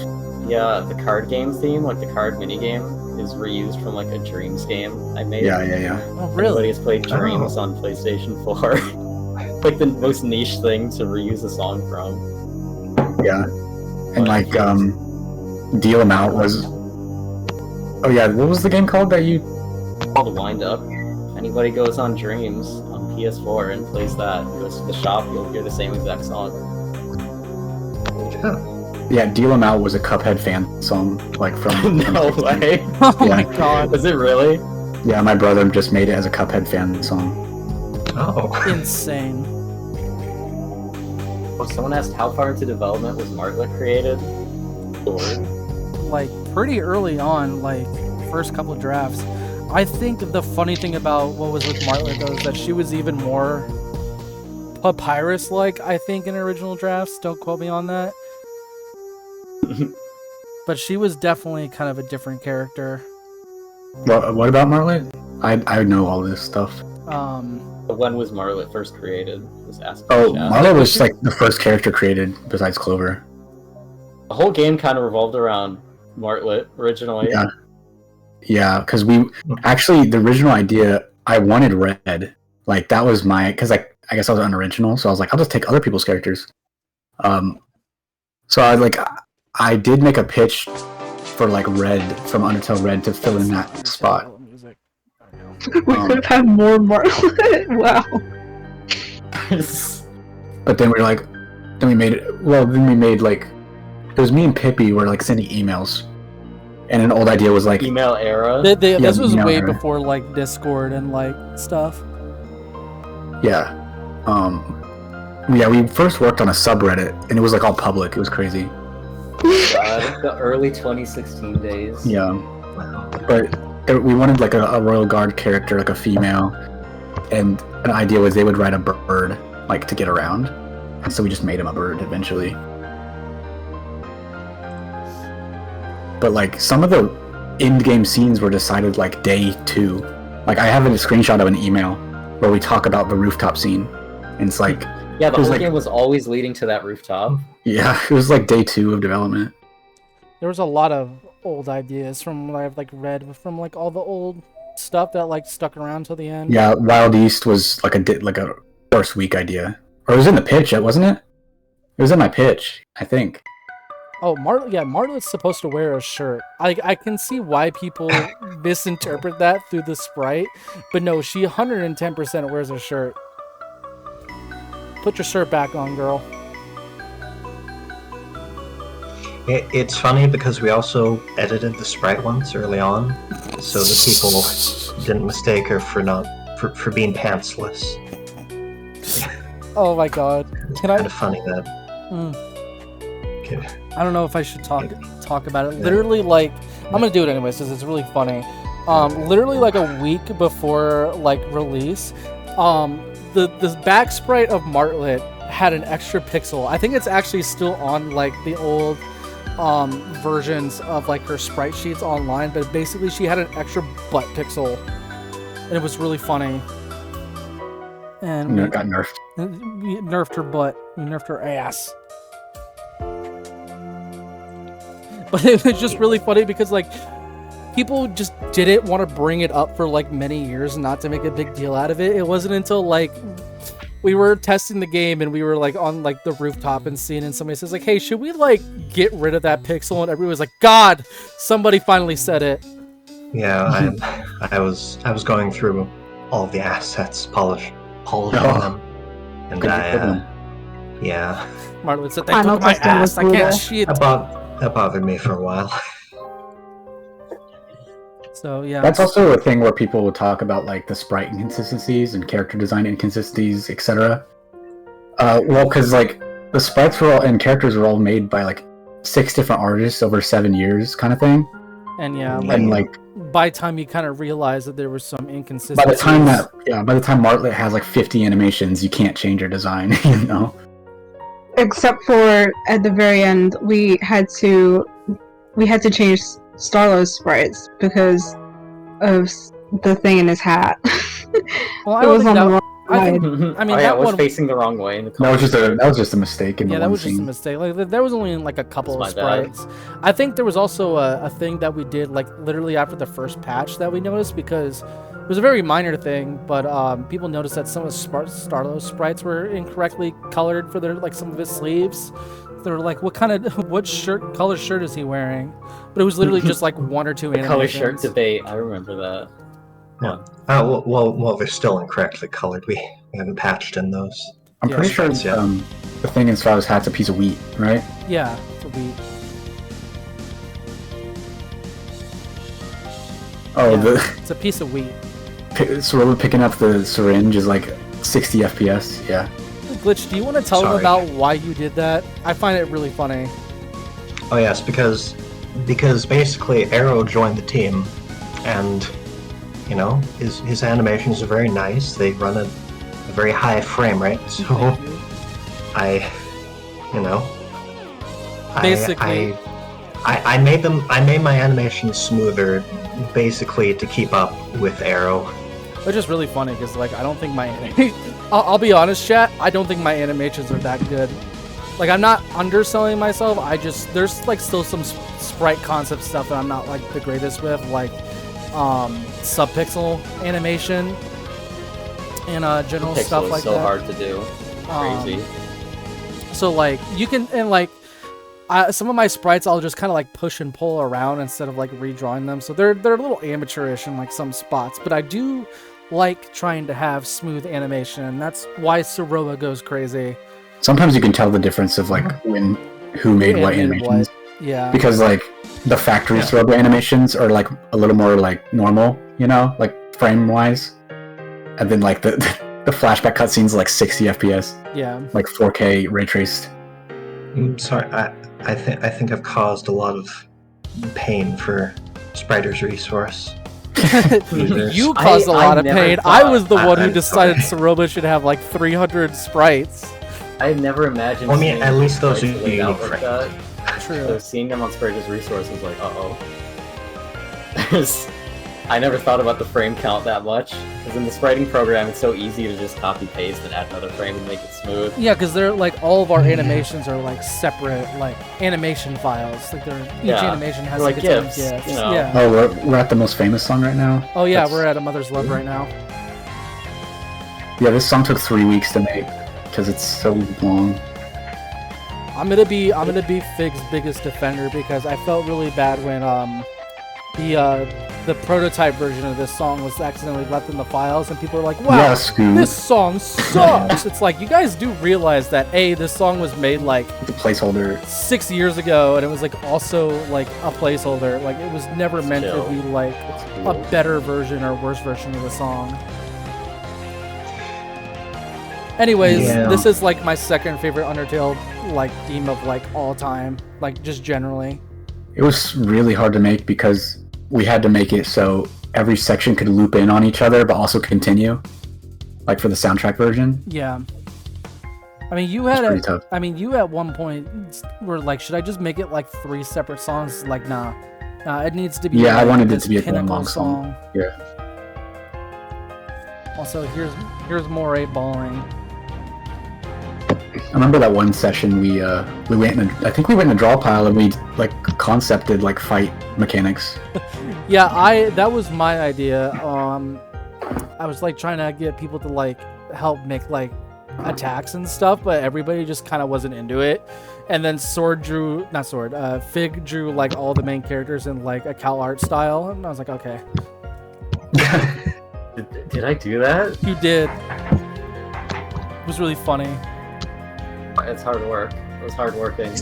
Yeah, the card game theme, like the card minigame, is reused from like a Dreams game I made. Yeah. Oh, Everybody really? has played Dreams on PlayStation 4. Like the most niche thing to reuse a song from. Yeah. And But like, it's Deal 'em Out was. Oh yeah, what was the game called that you? called Wind Up. If anybody goes on Dreams on PS4 and plays that, goes to the shop, you'll hear the same exact song. Yeah, Deal 'em Out was a Cuphead fan song, like from. No way. Oh my Yeah. god. Is it really? Yeah, my brother just made it as a Cuphead fan song. Oh. Insane. Oh, someone asked how far into development was Martlet created? Lord. Like, pretty early on, like, first couple of drafts. I think the funny thing about what was with Martlet, though, is that she was even more Papyrus-like, I think, in original drafts. Don't quote me on that. But she was definitely kind of a different character. What about Marley? I know all this stuff. But when was Martlet first created? Was asked. Oh, Chat. Marley was like the first character created besides Clover. The whole game kind of revolved around Martlet originally. Yeah. Yeah, because we actually the original idea I wanted Red. Like that was my because I guess I was unoriginal, so I was like I'll just take other people's characters. So I did make a pitch for like Red from Undertale Red to fill in that spot. We could have had more Martlet. Wow. But then we were like, then we made like it was me and Pippi were like sending emails, and an old idea was like Email era. This was email way era. before, like, Discord and, like, stuff. Yeah. Yeah, we first worked on a subreddit, and it was like all public. It was crazy. God, the early 2016 days. Yeah. But we wanted like a Royal Guard character, like a female, and an idea was they would ride a bird, like to get around. And so we just made him a bird eventually. But like some of the in-game scenes were decided like day 2. Like I have a screenshot of an email where we talk about the rooftop scene, and it's like Yeah, the it was whole like- game was always leading to that rooftop. yeah, it was like day 2 of development. There was a lot of old ideas from what I've, like, read from, like, all the old stuff that, like, stuck around till the end. Yeah, Wild East was like a first week idea, or it was in the pitch, wasn't it? It was in my pitch, I think. Oh, Martlet's supposed to wear a shirt. I can see why people misinterpret that through the sprite, but no, she 110% wears a shirt. Put your shirt back on, girl. It's funny because we also edited the sprite once early on, so the people didn't mistake her for being pantsless. Oh my god. Can Kind I? of funny that. Okay. I don't know if I should talk about it. Literally, like, I'm gonna do it anyways because it's really funny. Literally, like a week before like release, the back sprite of Martlet had an extra pixel. I think it's actually still on like the old versions of like her sprite sheets online, but basically she had an extra butt pixel, and it was really funny. And And it got nerfed. we nerfed her butt. We nerfed her ass. But it was just really funny because, like, people just didn't want to bring it up for, like, many years, not to make a big deal out of it. It wasn't until, like, we were testing the game and we were, like, on, like, the rooftop and seeing, and somebody says, like, hey, should we, like, get rid of that pixel? And everybody was like, God, somebody finally said it. Yeah, I was going through all the assets, polishing Oh. them, and Good I one. yeah, Marlon said, they Final took my testing ass. was I can't brutal. shit. that bothered me for a while. So, yeah. That's also a thing where people will talk about like the sprite inconsistencies and character design inconsistencies, etc. Well, because like the sprites were all and characters were all made by like 6 different artists over 7 years, kind of thing. And, yeah, And like by the time you kind of realize that there was some by inconsistencies. the time Martlet has like 50 animations, you can't change your design, you know. Except for at the very end, we had to change Starlow's sprites because of the thing in his hat. Well, I It don't was think on the that, wrong I think, Why? I mean, oh yeah, I that was one. facing the wrong way in the That was just a mistake in Yeah, the that one was just a scene. mistake. Like, there was only like a couple That's of my bad. sprites. I think there was also a thing that we did like literally after the first patch that we noticed because it was a very minor thing, but people noticed that some of Starlo's sprites were incorrectly colored for their like some of his sleeves. They were like, what color shirt is he wearing? But it was literally just like one or two The color animations. shirt debate. I remember that. Yeah. Well, they're still incorrectly colored. We haven't patched in those. I'm Yeah. pretty sure Sprites, yeah. the thing in Starlow's hat's a piece of wheat, right? Yeah, it's a wheat. Oh, Yeah, it's a piece of wheat. Soroba picking up the syringe is like 60 FPS. Yeah. Glitch, do you want to tell them Sorry. about why you did that? I find it really funny. Oh yes, because basically Arrow joined the team, and you know his animations are very nice. They run a very high frame rate. So Thank you. Basically- I made my animations smoother, basically to keep up with Arrow. Which is really funny because, like, I don't think my I'll be honest, chat. I don't think my animations are that good. Like, I'm not underselling myself. There's like still some sprite concept stuff that I'm not like the greatest with, like subpixel animation and general Pixel stuff is like so that. hard to do. Crazy. So like you can and like some of my sprites I'll just kind of like push and pull around instead of like redrawing them. So they're a little amateurish in like some spots, but I do like trying to have smooth animation, and that's why Soroba goes crazy. Sometimes you can tell the difference of like who made what Animated animations Yeah. because like the factory Soroba animations are like a little more like normal, you know, like frame wise, and then like the flashback cutscenes like 60 FPS, Yeah. like 4K ray traced. Sorry, I think I've caused a lot of pain for Spriter's Resource. users. You caused a lot of never pain. thought- I was the one who I'm decided sorry. Soroba should have like 300 sprites. I never imagined. Well, I mean, seeing at least those sprites are laid out unique like frames. that. True. So seeing them on Spurgeon's Resource was like, I never thought about the frame count that much. Because in the spriting program, it's so easy to just copy paste and add another frame and make it smooth. Yeah, because they're like all of our animations are like separate, like animation files. Like each Yeah. animation has They're like like its own GIFs, GIFs. you know. Yeah. Oh, we're at the most famous song right now. Oh yeah, That's- we're at A Mother's Love right now. Yeah, this song took 3 weeks to make because it's so long. I'm gonna be Fig's biggest defender because I felt really bad when the prototype version of this song was accidentally left in the files and people are like, wow, Yeah, Scoob. this song sucks. It's like, you guys do realize that this song was made like The placeholder. 6 years ago and it was like also like a placeholder. Like it was never meant to Still, be like It's a cool. better version or worse version of the song. Anyways, Yeah. this is like my second favorite Undertale like theme of like all time, like just generally. It was really hard to make because we had to make it so every section could loop in on each other but also continue, like for the soundtrack version. Yeah. I mean, you had pretty tough. you at one point were like, should I just make it like 3 separate songs? Like, nah, it needs to be. Yeah, I like, wanted it this to be a one pinnacle long song. Yeah. Also, here's more 8 balling. I remember that one session we went in I think we went in a draw pile and we like concepted like fight mechanics. Yeah, that was my idea. I was like trying to get people to like help make like attacks and stuff, but everybody just kind of wasn't into it. And then Fig drew like all the main characters in like a Cal art style, and I was like, okay, Did I do that? you did. It was really funny. It's hard work. It was hard working.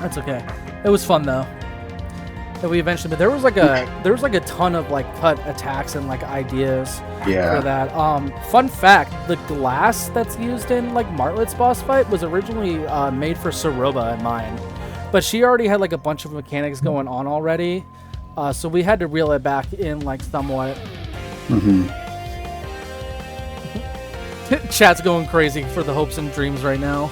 That's okay. It was fun though. And we eventually, but there was like a ton of like cut attacks and like ideas for Yeah. that. Fun fact: the glass that's used in like Martlet's boss fight was originally made for Soroba in mind, but she already had like a bunch of mechanics going on already, so we had to reel it back in like somewhat. hmm Chat's going crazy for the hopes and dreams right now.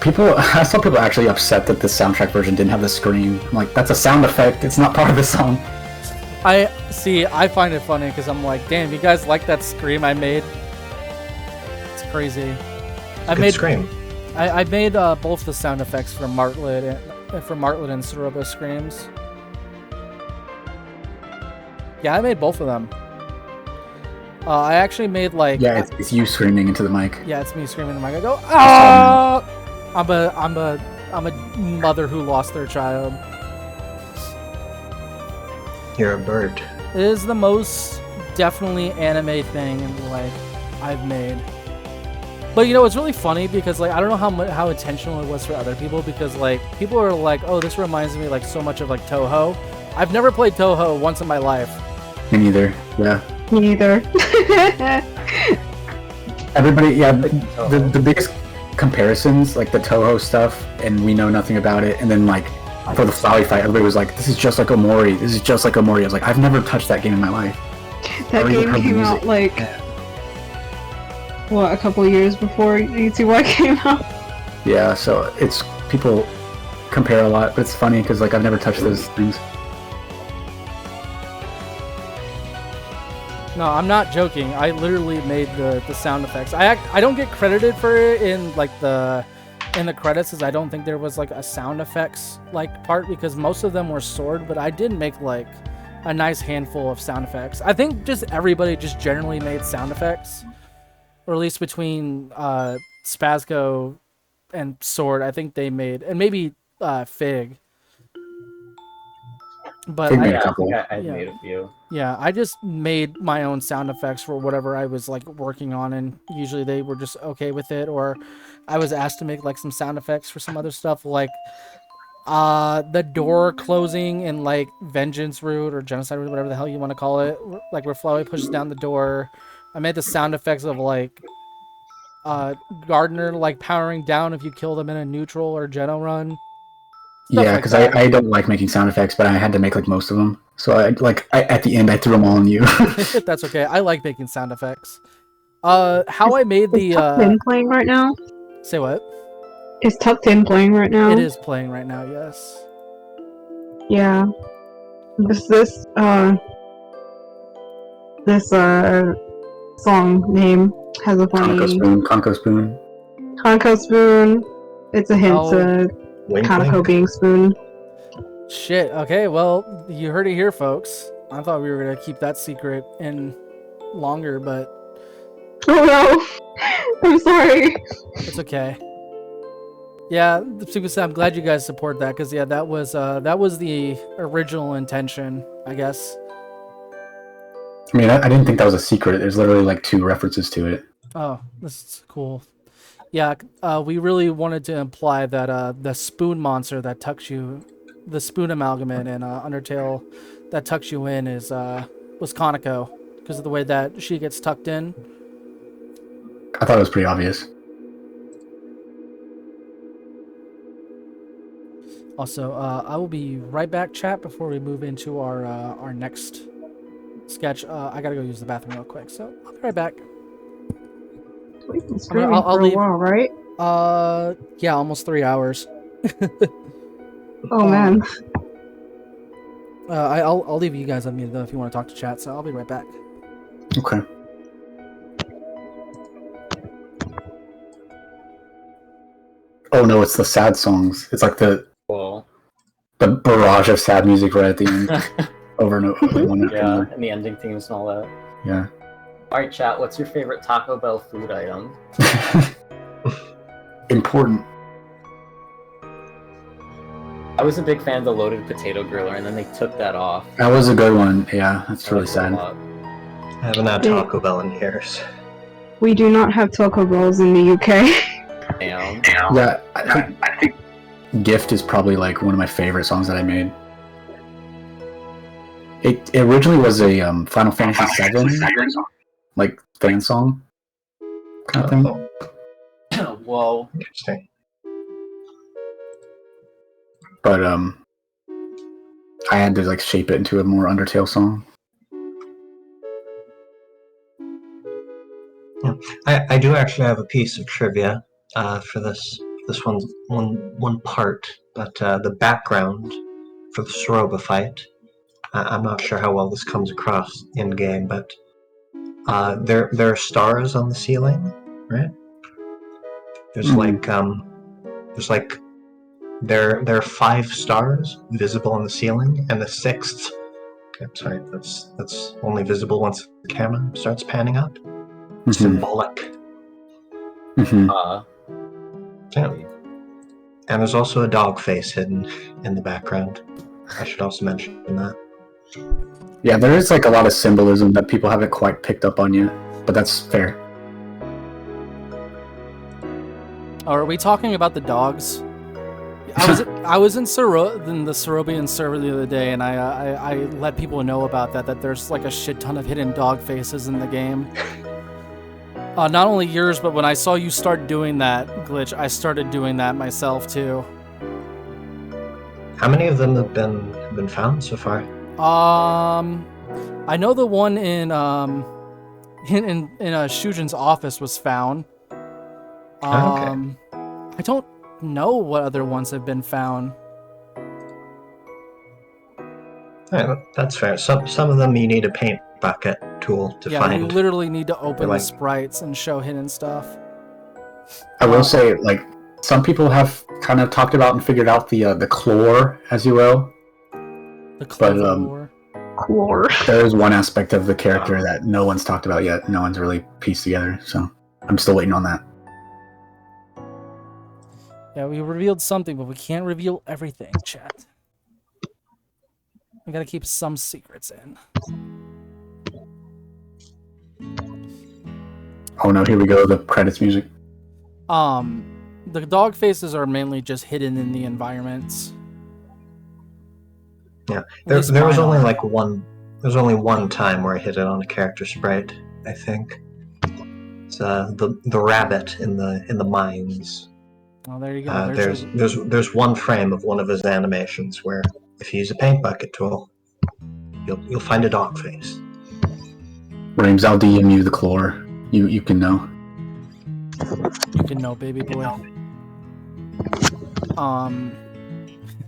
I saw people actually upset that the soundtrack version didn't have the scream. I'm like, that's a sound effect. It's not part of the song. I find it funny because I'm like, damn, you guys like that scream I made? It's crazy. Good scream. I made both the sound effects for Martlet and Soroba screams. Yeah, I made both of them. I actually made like Yeah, it's you screaming into the mic. yeah, it's me screaming in the mic. I go, ah! I'm a mother who lost their child. You're a bird. It is the most definitely anime thing like I've made. But you know, it's really funny because like I don't know how intentional it was for other people because like people are like, oh, this reminds me like so much of like Toho. I've never played Toho once in my life. Me neither. Yeah. Me neither. Everybody, yeah. The biggest comparisons, like the Toho stuff, and we know nothing about it. And then like for the Flowey fight, everybody was like, "This is just like Omori. This is just like Omori." I was like, "I've never touched that game in my life." That Or even game heard the came music. out like what, a couple of years before UTY came out. Yeah, so it's people compare a lot, but it's funny because like I've never touched those things. No, I'm not joking. I literally made the sound effects. I don't get credited for it in like the credits, as I don't think there was like a sound effects like part because most of them were Sword, but I did make like a nice handful of sound effects. I think just everybody just generally made sound effects, or at least between Spazgo and Sword. I think they made, and maybe Fig. But Fig made Yeah, a I couple. think I Yeah. made a few. Yeah, I just made my own sound effects for whatever I was like working on, and usually they were just okay with it, or I was asked to make like some sound effects for some other stuff, like the door closing in like Vengeance Route or Genocide Route, whatever the hell you want to call it, like where Flowey pushes down the door. I made the sound effects of like Gardner like powering down if you kill them in a neutral or Geno run. Stuff Yeah, like because that. I don't like making sound effects, but I had to make like most of them. So at the end I threw them all on you. That's okay. I like making sound effects. How I made Is the Tucked In playing right now? say what? Is Tucked In playing right now? It is playing right now, yes. Yeah. This song name has a funny Conco Spoon. Kanko spoon. It's a hint Oh. to Wink, Kanako wink. being spoon. Shit. Okay, well, you heard it here, folks. I thought we were gonna keep that secret in longer, but Oh no! I'm sorry. it's okay. Yeah, I'm glad you guys support that, because yeah, that was the original intention, I guess. I mean, I didn't think that was a secret. There's literally like 2 references to it. Oh, this is cool. Yeah, we really wanted to imply that the spoon monster that tucks you, the spoon amalgamate in Undertale that tucks you in was Kaneko, because of the way that she gets tucked in. I thought it was pretty obvious. Also, I will be right back, chat, before we move into our next sketch. I gotta go use the bathroom real quick, so I'll be right back. We've been streaming I'll for leave. a while, right? Yeah, almost 3 hours. Oh man. I'll leave you guys unmuted though if you want to talk to chat, so I'll be right back. Okay. Oh no, it's the sad songs. It's like the Cool. barrage of sad music right at the end, over and over. One after Yeah, another. and the ending themes and all that. Yeah. Alright, chat, what's your favorite Taco Bell food item? Important. I was a big fan of the loaded potato griller, and then they took that off. That was a good one. Yeah, that's I really liked it a sad. lot. I haven't had Taco Bell in years. We do not have Taco Bells in the UK. Damn. Yeah, I think Gift is probably like one of my favorite songs that I made. It originally was a Final Fantasy VII like fan song kind of thing. Oh, Whoa. interesting. But I had to like shape it into a more Undertale song. I do actually have a piece of trivia for this one part, but the background for the Soroba fight I'm not sure how well this comes across in game, but there are stars on the ceiling, right? There's there are 5 stars visible on the ceiling, and the 6th. I'm sorry, that's only visible once the camera starts panning up. Symbolic. Uh, Yeah. And there's also a dog face hidden in the background. I should also mention that. Yeah, there is like a lot of symbolism that people haven't quite picked up on yet, but that's fair. Oh, are we talking about the dogs? I was in the Cerobian server the other day, and I let people know about that there's like a shit ton of hidden dog faces in the game. Not only yours, but when I saw you start doing that, Glitch, I started doing that myself too. How many of them have been found so far? I know the one in Chujin's office was found. Okay. I don't know what other ones have been found. Yeah, that's fair. Some of them you need a paint bucket tool to Yeah, find. you literally need to open the like- sprites and show hidden stuff. I will say, like, some people have kind of talked about and figured out the clore, as you will. The clover lore. Core. There is one aspect of the character that no one's talked about yet. No one's really pieced together, so I'm still waiting on that. Yeah, we revealed something, but we can't reveal everything, chat. We gotta keep some secrets in. Oh no, here we go, the credits music. The dog faces are mainly just hidden in the environments. Yeah, At there least was mine only are. like one. There was only one time where I hit it on a character sprite. I think it's the rabbit in the mines. Oh, there you go. There's one frame of one of his animations where if you use a paint bucket tool, you'll find a dog face. Rames, I'll DM you the clore. You can know. You can know, baby boy.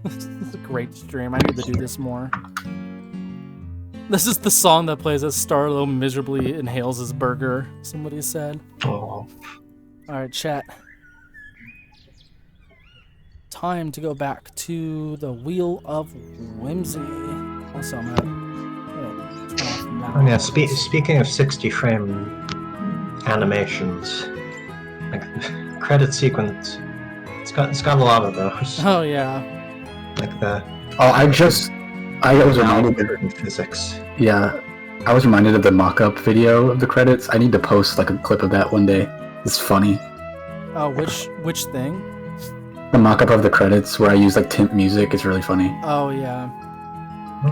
This is a great stream. I need to do this more. This is the song that plays as Starlo miserably inhales his burger, somebody said. Oh. Alright, chat. Time to go back to the Wheel of Whimsy. Also, I'm gonna turn off the map. Oh yeah, speaking of 60 frame animations, like credit sequence, it's got a lot of those. Oh, yeah. Like the Oh, I was reminded in physics. Yeah, I was reminded of the mock-up video of the credits. I need to post like a clip of that one day. It's funny. Oh, which thing? The mock-up of the credits where I use like tint music is really funny. Oh, yeah.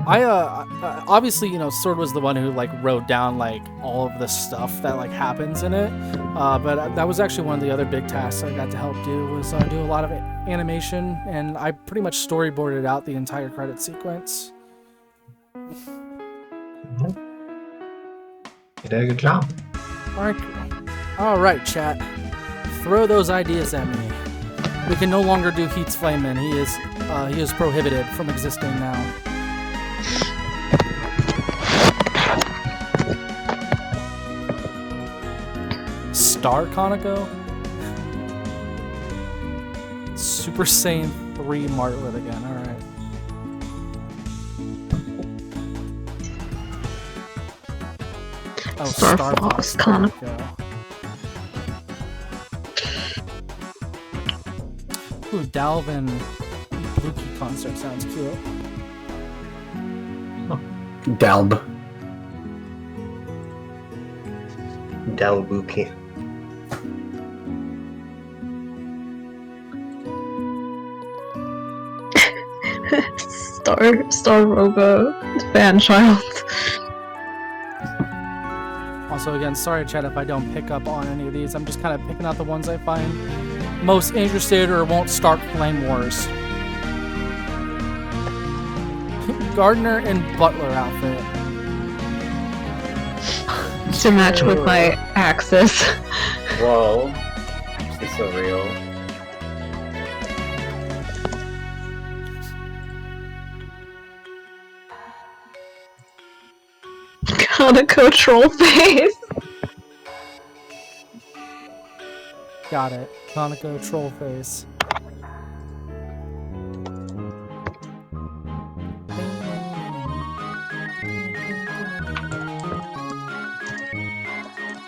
I obviously, Sword was the one who like wrote down like all of the stuff that like happens in it. But that was actually one of the other big tasks I got to help do was do a lot of animation, and I pretty much storyboarded out the entire credit sequence. You did a good job. All right, chat. Throw those ideas at me. We can no longer do Heat's Flamin'. He is prohibited from existing now. Star Conoco? Super Saiyan 3 Martlet again, alright. Oh, Star Fox Conoco. Ooh, Dalvin Blue Key concert sounds cute. Dalb. Dalbuki. Star Robo fan child. Also, again, sorry, chat, if I don't pick up on any of these. I'm just kind of picking out the ones I find most interested or won't start flame wars. Gardner and Butler outfit. To match with my Axis. Whoa. It's so real. Kaneko troll face. Got it. Kaneko troll face.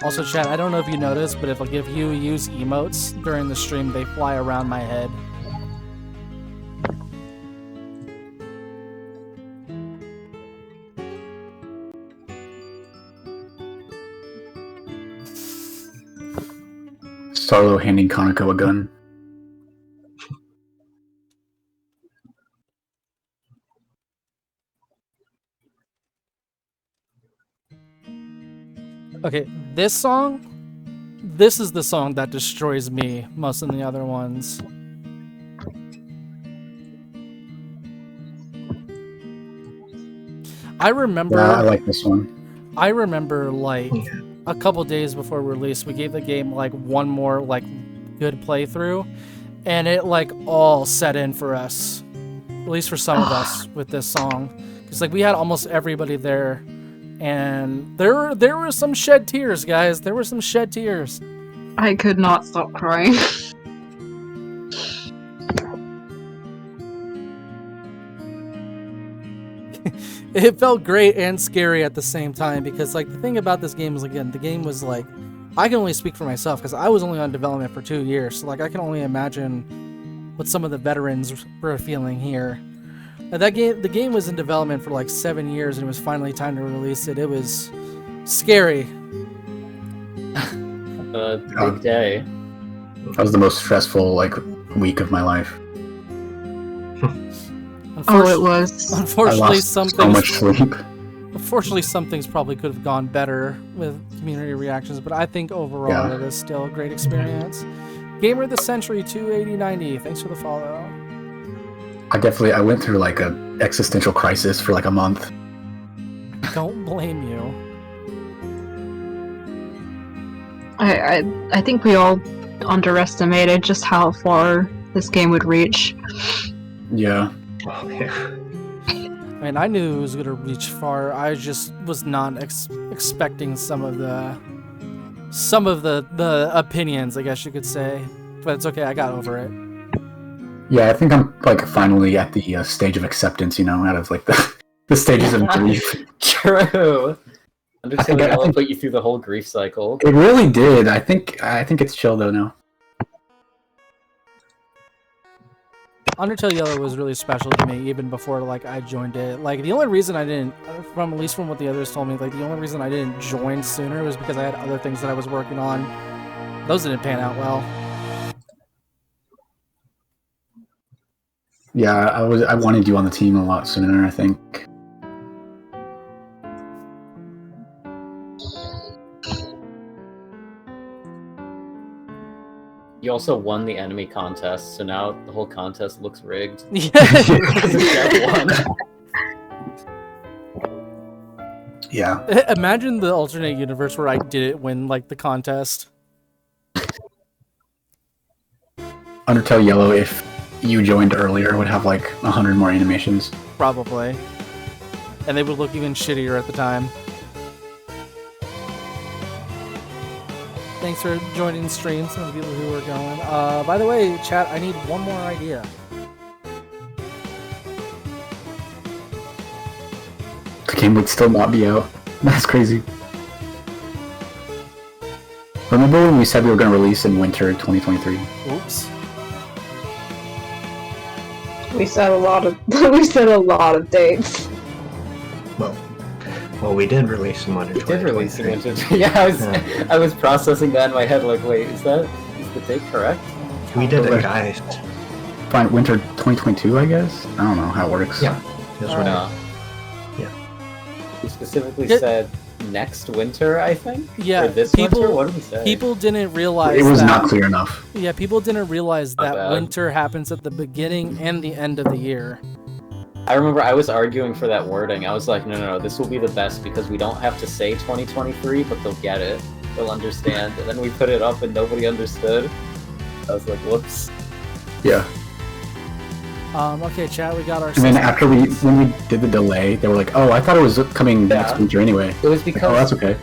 Also, chat, I don't know if you noticed, but if you use emotes during the stream, they fly around my head. Starlo handing Kaneko a gun. Okay, this song, this is the song that destroys me most than the other ones. I remember. Yeah, I like this one. I remember like a couple days before release, we gave the game like one more like good playthrough, and it like all set in for us, at least for some of us with this song, because like we had almost everybody there, and there were some shed tears, guys. There were some shed tears. I could not stop crying. It felt great and scary at the same time, because like the thing about this game is, again, the game was like, I can only speak for myself because I was only on development for 2 years, so like I can only imagine what some of the veterans were feeling here. And the game was in development for like 7 years, and it was finally time to release it. It was scary. Big day. That was the most stressful like week of my life. Oh, it was. Unfortunately, I lost so much sleep. Unfortunately, some things probably could have gone better with community reactions, but I think overall Yeah. it is still a great experience. Gamer of the Century 28090, thanks for the follow. I went through like a existential crisis for like a month. Don't blame you. I think we all underestimated just how far this game would reach. Yeah. Oh, yeah. I mean, I knew it was going to reach far. I just was not expecting some of the opinions, I guess you could say. But it's okay, I got over it. Yeah, I think I'm like finally at the stage of acceptance, you know, out of like the stages of grief. True. I Undertale think- Yellow put you through the whole grief cycle. It really did. I think it's chill though now. Undertale Yellow was really special to me even before like I joined it. Like the only reason I didn't, at least from what the others told me, like the only reason I didn't join sooner was because I had other things that I was working on. Those didn't pan out well. Yeah, I wanted you on the team a lot sooner, I think. You also won the enemy contest, so now the whole contest looks rigged. Yeah. Jeff won. Yeah. Imagine the alternate universe where I didn't win like the contest. Undertale Yellow, if you joined earlier, would have like 100 more animations. Probably. And they would look even shittier at the time. Thanks for joining the stream, some of the people who are going. By the way, chat, I need one more idea. The game would still not be out. That's crazy. Remember when we said we were going to release in winter 2023? Oops. We said a lot of dates. Well, we did release in winter. We did release in 2023. winter. Yeah, I was processing that in my head. Like, wait, is the date correct? We did it, guys. Fine, winter 2022, I guess? I don't know how it works. Yeah. That's right. No. Yeah. We specifically Did- said next winter, I think. Yeah, Or this winter. What did we say? People didn't realize It was that. not clear enough. Yeah, people didn't realize Not that bad. winter happens at the beginning and the end of the year. I remember I was arguing for that wording. I was like, no, this will be the best because we don't have to say 2023, but they'll get it. They'll understand. And then we put it up and nobody understood. I was like, whoops. Yeah. Okay, chat, we got our. And then after when we did the delay, they were like, "Oh, I thought it was coming next winter anyway." It was Like, because oh, that's okay.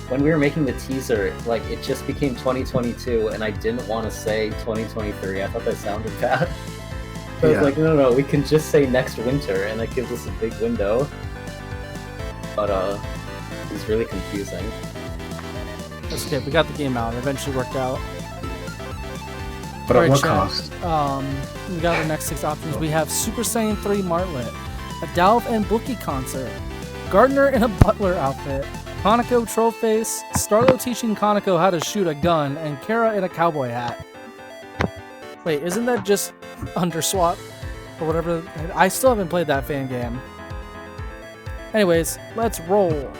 when we were making the teaser, like it just became 2022, and I didn't want to say 2023. I thought that sounded bad. So I was like, no, we can just say next winter, and that gives us a big window. But it's really confusing. That's okay. We got the game out. It eventually worked out. But at Alright, what chat. cost? We got our next 6 options. We have Super Saiyan 3 Martlet, a Dalv and Blookie concert, Gardner in a butler outfit, Kaneko Trollface, Starlo teaching Kaneko how to shoot a gun, and Kara in a cowboy hat. Wait, isn't that just Underswap? Or whatever? I still haven't played that fan game. Anyways, let's roll.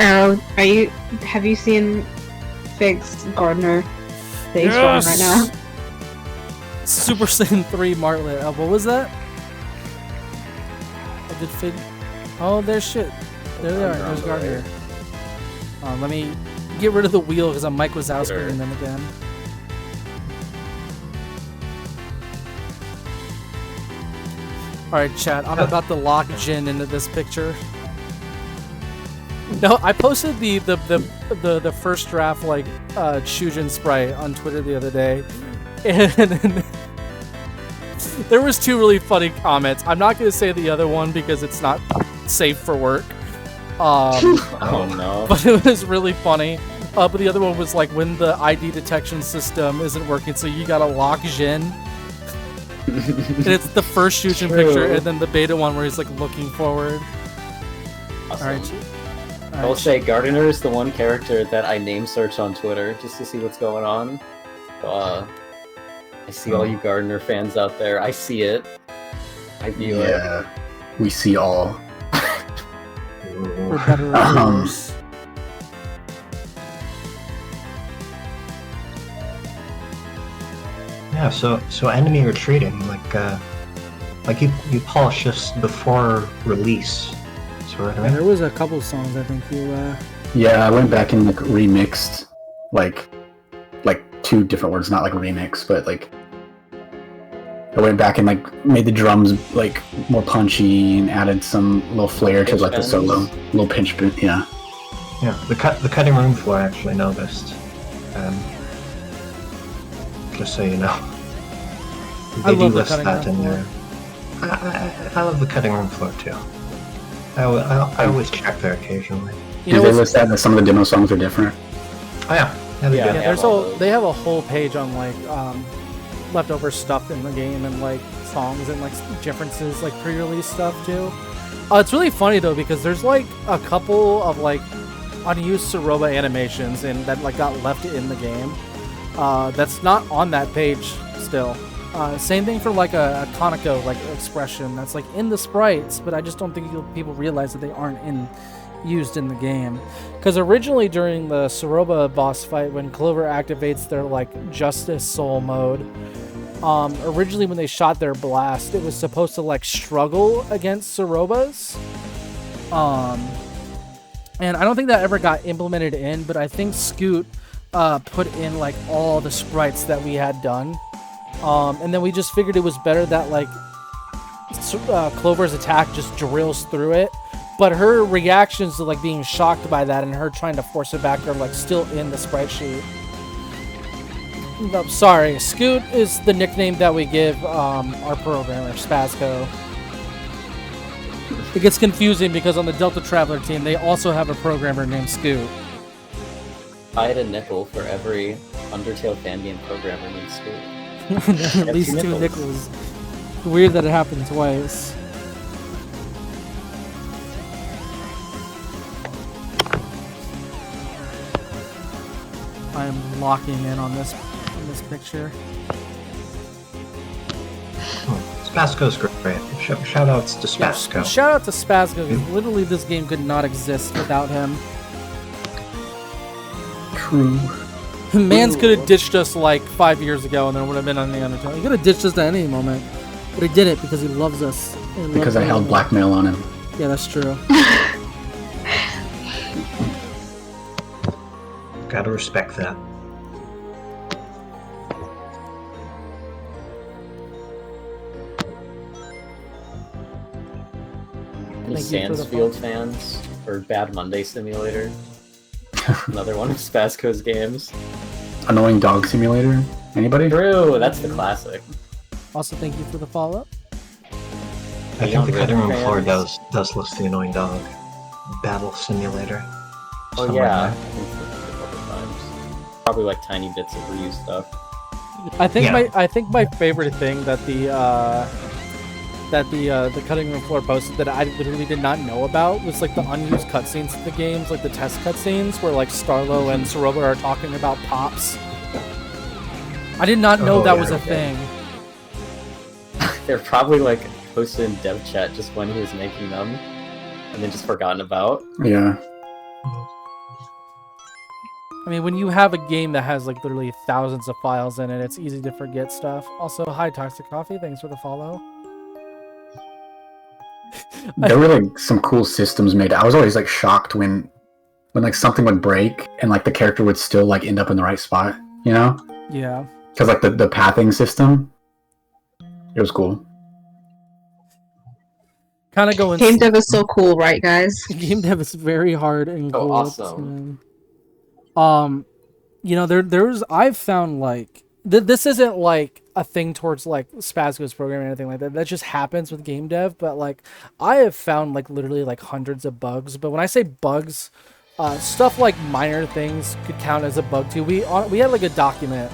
Arrow, have you seen Fig's Gardner that he's drawing right now? Super Saiyan 3 Martlet. What was that? I did Fig. Oh, there's shit. There they are. There's Gardner. Let me get rid of the wheel because Mike Wazowski and them again. Alright, chat. I'm about to lock Jin into this picture. No, I posted the first draft like Chujin sprite on Twitter the other day, and there was 2 really funny comments. I'm not gonna say the other one because it's not safe for work. Oh no! But it was really funny. But the other one was like when the ID detection system isn't working, so you gotta lock Jin. And it's the first Chujin picture, and then the beta one where he's like looking forward. Awesome. Alright. I'll say Gardner is the one character that I name search on Twitter just to see what's going on. I see all you Gardner fans out there. I see it. I view it. Yeah, we see all. For better or worse. Yeah, so enemy retreating, like you polish this before release, sort of. Yeah, there was a couple songs I think you. Yeah, I went back and like remixed, like 2 different words, not like remix, but like I went back and like made the drums like more punchy and added some little flair to like the solo, little pinch bit. Yeah. Yeah, the cutting room floor I actually noticed. Just so you know. I They do love the list cutting that room in there. I love the cutting room floor too. I always check there occasionally. You Did know they what's- list that some of the demo songs are different? Oh yeah, they Yeah. do. Yeah, they have a whole page on like leftover stuff in the game and like songs and like differences, like pre-release stuff too. It's really funny though because there's like a couple of like unused Soroba animations and that like got left in the game. That's not on that page still. Same thing for like a Kaneko like expression that's like in the sprites, but I just don't think people realize that they aren't used in the game. Because originally during the Soroba boss fight, when Clover activates their like Justice Soul mode, originally when they shot their blast, it was supposed to like struggle against Sorobas. And I don't think that ever got implemented in, but I think Scoot put in like all the sprites that we had done. And then we just figured it was better that like Clover's attack just drills through it, but her reactions to like being shocked by that and her trying to force it back are like still in the sprite sheet. No, sorry, Scoot is the nickname that we give our programmer, Spazco. It gets confusing because on the Delta Traveler team, they also have a programmer named Scoot. I had a nickel for every Undertale fan game programmer named Scoot. At least 2 nickels. Weird that it happened twice. I am locking in on this picture. Spazco's great. Shout outs to Spazco. Shout out to Spazco, because literally this game could not exist without him. True. Mans could have ditched us like 5 years ago and then it would have been on the Undertale. He could have ditched us at any moment. But he did it because he loves us. Because I held blackmail on him. Yeah, that's true. Gotta respect that. Thank you for the Sansfield fans, or Bad Monday Simulator. Another one of Spazco's games. Annoying Dog Simulator. Anybody? True, that's the classic. Also, thank you for the follow-up. I think the cutting room fans. floor does list the annoying dog. Battle Simulator. Oh somewhere yeah, in I there. think so, a couple times. Probably like tiny bits of reused stuff. I think Yeah. my favorite thing that the cutting room floor posted that I literally did not know about was like the unused cutscenes of the games, like the test cutscenes where like Starlo and Soroba are talking about pops. I did not know Oh, that yeah, was a okay. thing. They're probably like posted in dev chat just when he was making them, and then just forgotten about. Yeah. I mean, when you have a game that has like literally thousands of files in it, it's easy to forget stuff. Also, hi Toxic Coffee, thanks for the follow. There were like some cool systems made. I was always like shocked when like something would break and like the character would still like end up in the right spot, you know? Yeah. Because like the pathing system, it was cool. Kind of going. Game dev is so cool, right, guys? Game dev is very hard and Oh, cool. at the awesome. same- You know, there's I've found like this isn't like a thing towards like Spazco's program or anything like that. That just happens with game dev. But like I have found like literally like hundreds of bugs. But when I say bugs, stuff like minor things could count as a bug too. We had like a document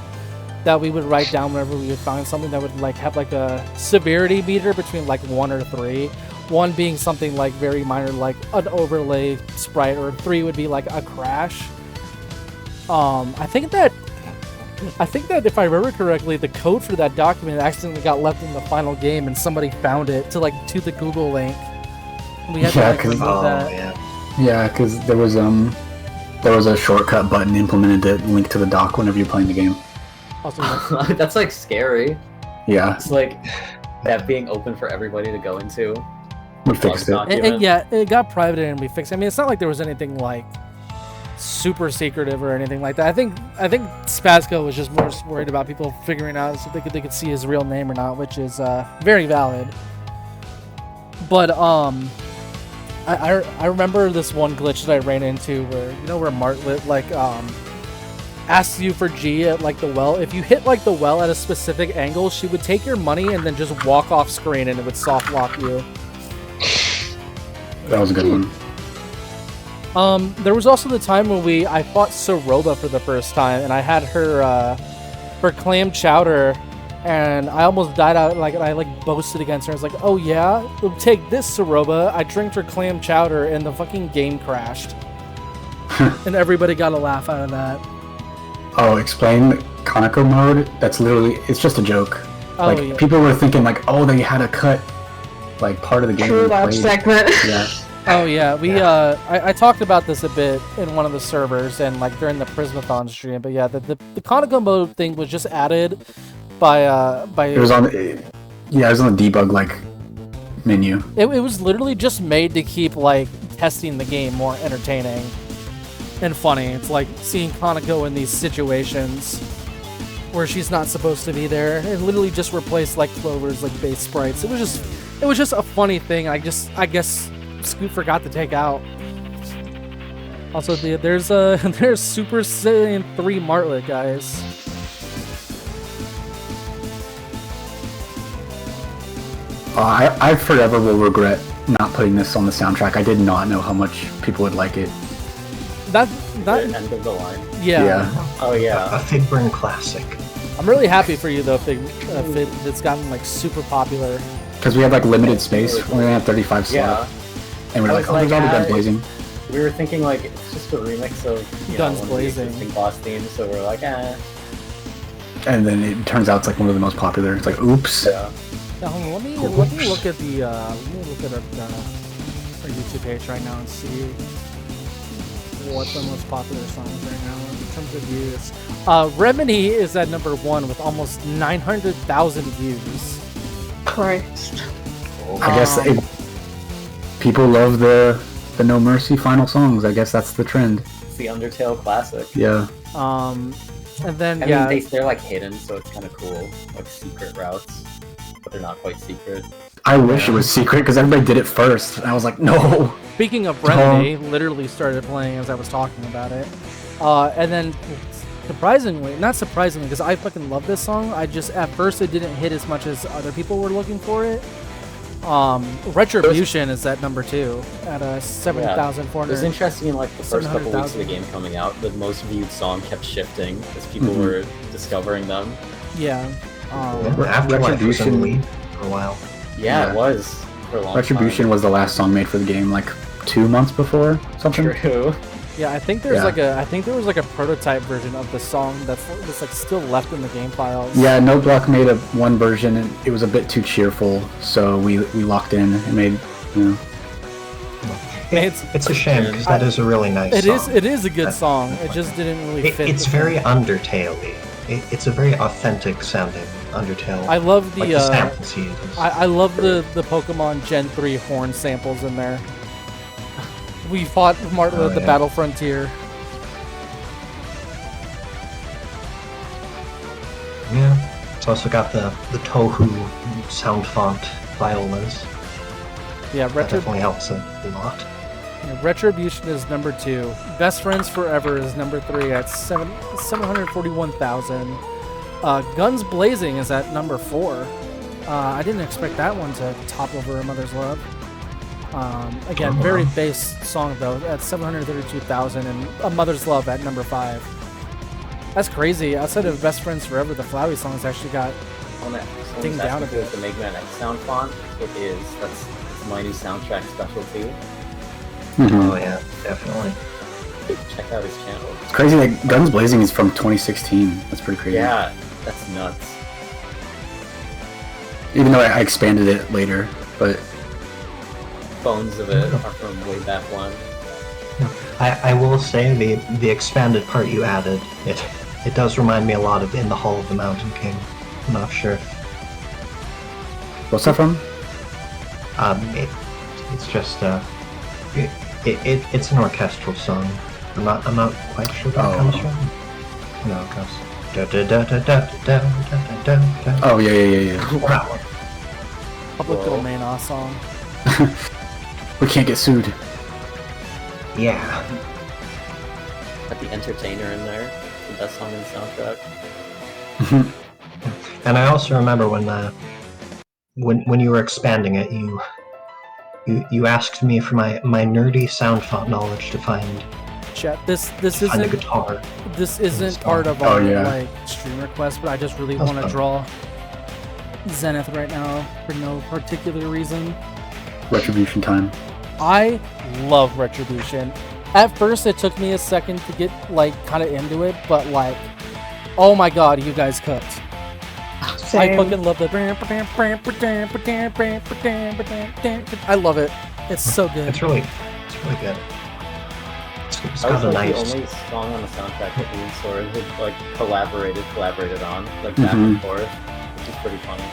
that we would write down whenever we would find something that would like have like a severity meter between like 1 or 3. 1 being something like very minor, like an overlay sprite, or 3 would be like a crash. I think that if I remember correctly, the code for that document accidentally got left in the final game, and somebody found it to the Google link. We had Yeah, to like 'cause- remove Oh, that. yeah. Yeah, because there was a shortcut button implemented that linked to the dock whenever you're playing the game. Also, like, That's like scary. Yeah, It's like that being open for everybody to go into. we fixed it. and yeah, it got privated and we fixed it. I mean, it's not like there was anything like super secretive or anything like that. I think Spazco was just more worried about people figuring out so they could see his real name or not, which is very valid. But I remember this one glitch that I ran into where Martlet like asks you for G at like the well. If you hit like the well at a specific angle, she would take your money and then just walk off screen, and it would soft lock you. That was a good one. There was also the time when I fought Soroba for the first time, and I had her clam chowder, and I almost died out. Like I boasted against her. I was like, "Oh yeah, take this, Soroba." I drank her clam chowder, and the fucking game crashed, and everybody got a laugh out of that. Oh, explain Kaneko mode? That's literally, it's just a joke. Oh, Like, yeah. people were thinking like, oh, they had to cut like part of the game. True we lab played. segment. Yeah. Oh yeah, I talked about this a bit in one of the servers and like during the Prismathon stream, but yeah, the Kaneko mode thing was just added by It was on, it was on the debug like menu. It was literally just made to keep like testing the game more entertaining and funny. It's like seeing Kaneko in these situations where she's not supposed to be there, and literally just replace like Clover's like base sprites. It was just a funny thing. I guess Scoot forgot to take out. Also, there's Super Saiyan 3 Martlet, guys. I forever will regret not putting this on the soundtrack. I did not know how much people would like it. That The end of the line. yeah. Oh yeah. A Figburn classic. I'm really happy for you though, Fig. It's gotten like super popular. Because we had like limited space. We only had 35 slots. Yeah. And we're I like, was oh, there's like, all the Guns Blazing. We were thinking like it's just a remix of Guns one Blazing. of the existing boss themes, so we're like, eh. And then it turns out it's like one of the most popular. It's like, oops. Yeah. Now, hold on, let me look at the our YouTube page right now and see what the most popular songs right now in terms of views. Remedy is at number 1 with almost 900,000 views. Christ. I guess people love the No Mercy final songs. I guess that's the trend. It's the Undertale classic. Yeah. And then I yeah, mean, they're like hidden, so it's kind of cool, like secret routes, but they're not quite secret. I wish it was secret because everybody did it first. And I was like, no. Speaking of Brennan, they literally started playing as I was talking about it. And then, not surprisingly, because I fucking love this song, at first it didn't hit as much as other people were looking for it. Retribution is at number 2 at 7,400. It was interesting in like the first couple weeks of the game coming out, the most viewed song kept shifting as people were discovering them. Yeah. Afterlife was in the lead for a while. Yeah, it was for a long Retribution time. was the last song made for the game, like 2 months before something. True. Yeah, I think there was like a prototype version of the song that's like still left in the game files. Yeah, No Block made one version and it was a bit too cheerful, so we locked in and made, you know. It's a shame because that is a really nice song. It is a good song. It just didn't really fit. It's very Undertale-y. It's a very authentic sounding Undertale. I love the samples he uses. I love the Pokemon Gen 3 horn samples in there. We fought Martin at the Battle Frontier. Yeah. It's also got the Tohu sound font violas. Yeah, that definitely helps a lot. Yeah, Retribution is number 2. Best Friends Forever is number 3 at 741,000. Guns Blazing is at number 4. I didn't expect that one to top over A Mother's Love. Again, very base song though, at 732,000, and A Mother's Love at number 5. That's crazy. Outside of Best Friends Forever, the Flowey songs actually got dinged down a bit. The Mega Man X sound font, that's my new soundtrack specialty. Oh yeah, definitely. Check out his channel. It's crazy that Guns Blazing is from 2016. That's pretty crazy. Yeah, that's nuts. Even though I expanded it later, but Bones of it are from way back when. I will say the expanded part you added, it does remind me a lot of In the Hall of the Mountain King. I'm not sure. What's that from? It's just it's an orchestral song. I'm not quite sure where it comes from. No, it goes. Oh yeah. That one. Public domain song. We can't get sued. Yeah. Got the Entertainer in there, the best song in the soundtrack. And I also remember when you were expanding it, you asked me for my nerdy sound font knowledge to find. Chat. This find a isn't guitar. This isn't part of our like stream request, but I just really want to draw Zenith right now for no particular reason. Retribution time. I love Retribution. At first, it took me a second to get like kind of into it, but like, oh my god, you guys cooked. Same. I fucking love the. I love it. It's so good. It's really good. It's That got was a like nice. the only song on the soundtrack that we sort of like collaborated on, like back and forth, which is pretty funny.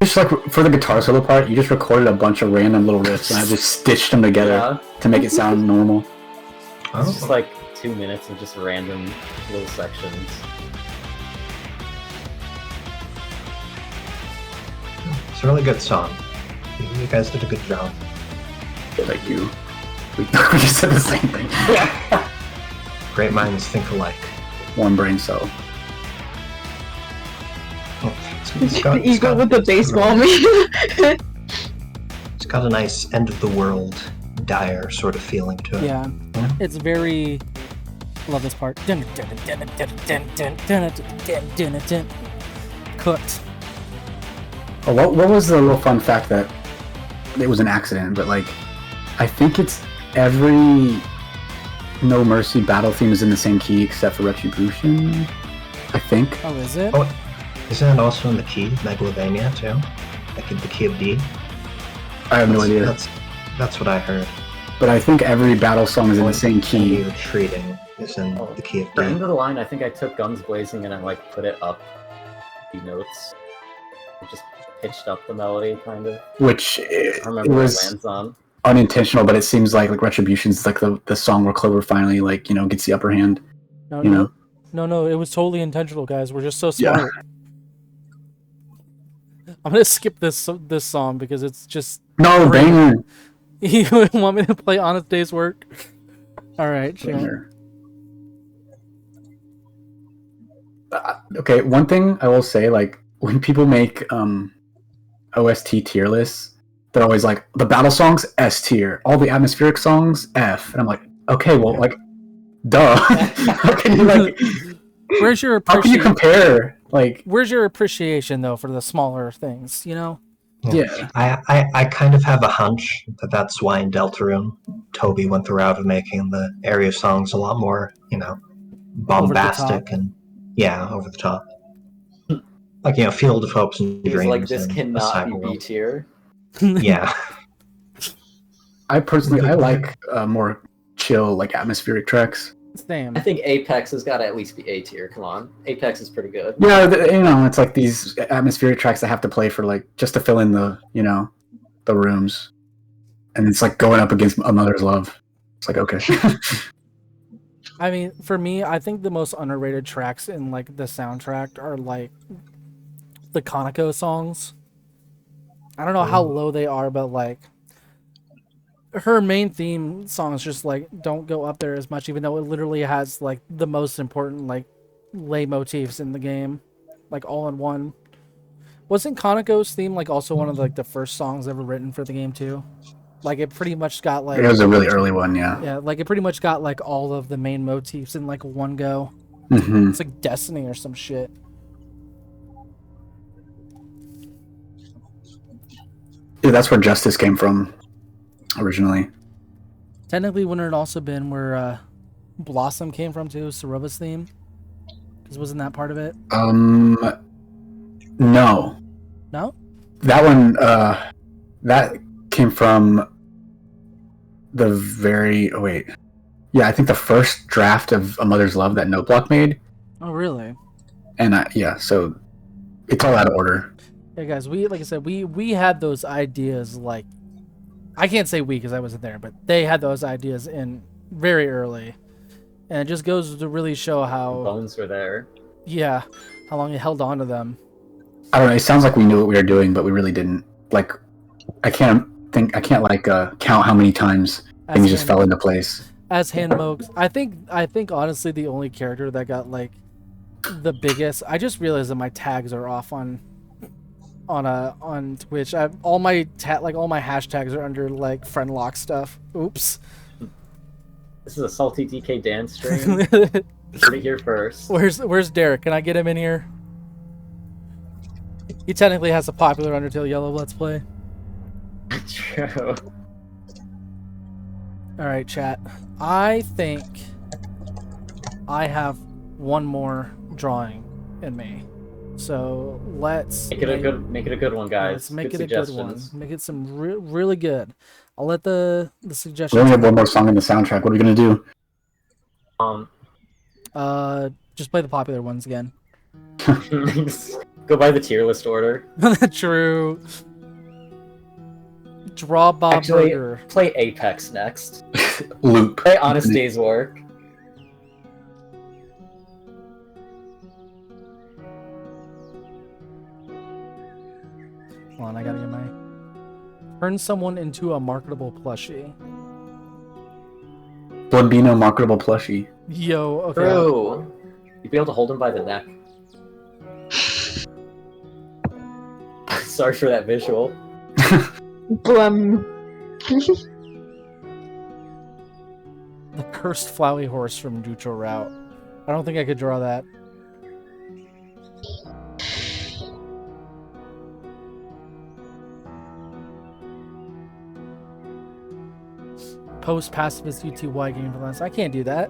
Just like for the guitar solo part, you just recorded a bunch of random little riffs and I just stitched them together to make it sound normal. It's just like 2 minutes of just random little sections. It's a really good song. You guys did a good job. Thank you. We just said the same thing. Great minds think alike. One brain cell. The eagle with the baseball meme. It's got a nice end of the world, dire sort of feeling to it. Yeah, it's very. Love this part. Cooked. Oh, what was the little fun fact that it was an accident? But like, I think it's every No Mercy battle theme is in the same key except for Retribution. I think. Oh, is it? Oh, isn't it also in the key, Megalovania too? Like in the key of D? I have no idea. That's what I heard. But I think every battle song is in the same key. Retreating is in the key of For D. End of the Line, I think I took Guns Blazing and I like put it up the notes. I just pitched up the melody, kind of. Which I it remember what it was lands on. unintentional, but it seems like Retribution's like the song where Clover finally gets the upper hand. No, it was totally intentional, guys. We're just so smart. I'm gonna skip this song because it's just. No, great. banger. You want me to play Honest Day's Work? All right, chat. Banger. Okay, one thing I will say, like when people make OST tier lists, they're always like the battle songs S tier, all the atmospheric songs F, and I'm like, okay, well, like, duh. How can you like? Where's your How can you compare? Like, Where's your appreciation though for the smaller things? You know. yeah. I kind of have a hunch that that's why in Deltarune, Toby went the route of making the area songs a lot more, bombastic and over the top. Like, Field of Hopes and He was Dreams. like, this and cannot be Cyberworld. B tier. Yeah. I personally I like more chill, like atmospheric tracks. Same. I think Apex has got to at least be A tier. Come on, Apex is pretty good. Yeah, it's like these atmospheric tracks that have to play for like just to fill in the the rooms, and it's like going up against A Mother's Love. It's like, okay. I mean, for me, I think the most underrated tracks in like the soundtrack are like the Kaneko songs. I don't know how low they are, but like her main theme songs just like don't go up there as much, even though it literally has like the most important like lay motifs in the game, like all in one. Wasn't Kaneko's theme like also one of like the first songs ever written for the game too? Like it pretty much got like It was a really early one, yeah. Yeah, like it pretty much got like all of the main motifs in like one go. Mm-hmm. It's like Destiny or some shit. Yeah, that's where Justice came from originally. Technically, wouldn't it also been where Blossom came from too, Sarova's theme? Because wasn't that part of it? No. No? That one, that came from the very... Oh, wait. Yeah, I think the first draft of A Mother's Love that Noteblock made. Oh, really? And, so it's all out of order. Yeah, guys, like I said, we had those ideas, like... I can't say we because I wasn't there, but they had those ideas in very early. And it just goes to really show how... Bones were there. Yeah, how long it held on to them. I don't know, it sounds like we knew what we were doing, but we really didn't. Like, I can't count how many times things just fell into place. As Hanmokes, I think honestly the only character that got like the biggest. I just realized that my tags are off on Twitch. All my hashtags are under like friend lock stuff. Oops. This is a salty DK dance stream. Heard it here first. Where's Derek? Can I get him in here? He technically has a popular Undertale Yellow Let's Play. True. Alright, chat. I think I have one more drawing in me. So let's make it a good one, guys. Let's make good it a good one. Make it some really good. I'll let the suggestions. We only have one more song in the soundtrack. What are we gonna do? Just play the popular ones again. Go by the tier list order. True. Draw Bob Actually, Burger. play Apex next. Loop. Play Honest Day's Work. Hold on, I gotta get my... Turn someone into a marketable plushie. Blambino marketable plushie. Yo, okay. Bro, you'd be able to hold him by the neck. Sorry for that visual. Blum. The cursed flowy horse from Ducho Route. I don't think I could draw that. Post pacifist UTY game for last. I can't do that.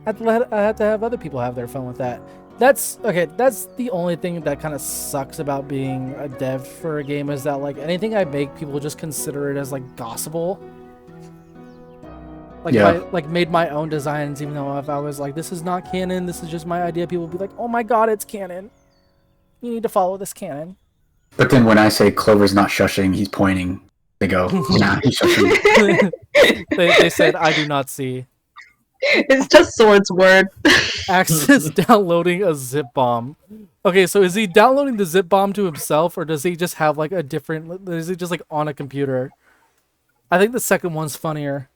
I have to have other people have their fun with that. That's okay. That's the only thing that kind of sucks about being a dev for a game is that like anything I make, people just consider it as like gospel. Like Yeah. if I like made my own designs, even though if I was like, this is not canon, this is just my idea, people would be like, oh my god, it's canon. You need to follow this canon. But then when I say Clover's not shushing, he's pointing. They go, nah, he's shushing. They said, I do not see. It's just Sword's word. Access downloading a zip bomb. Okay, so is he downloading the zip bomb to himself, or does he just have like a different? Is he just like on a computer? I think the second one's funnier.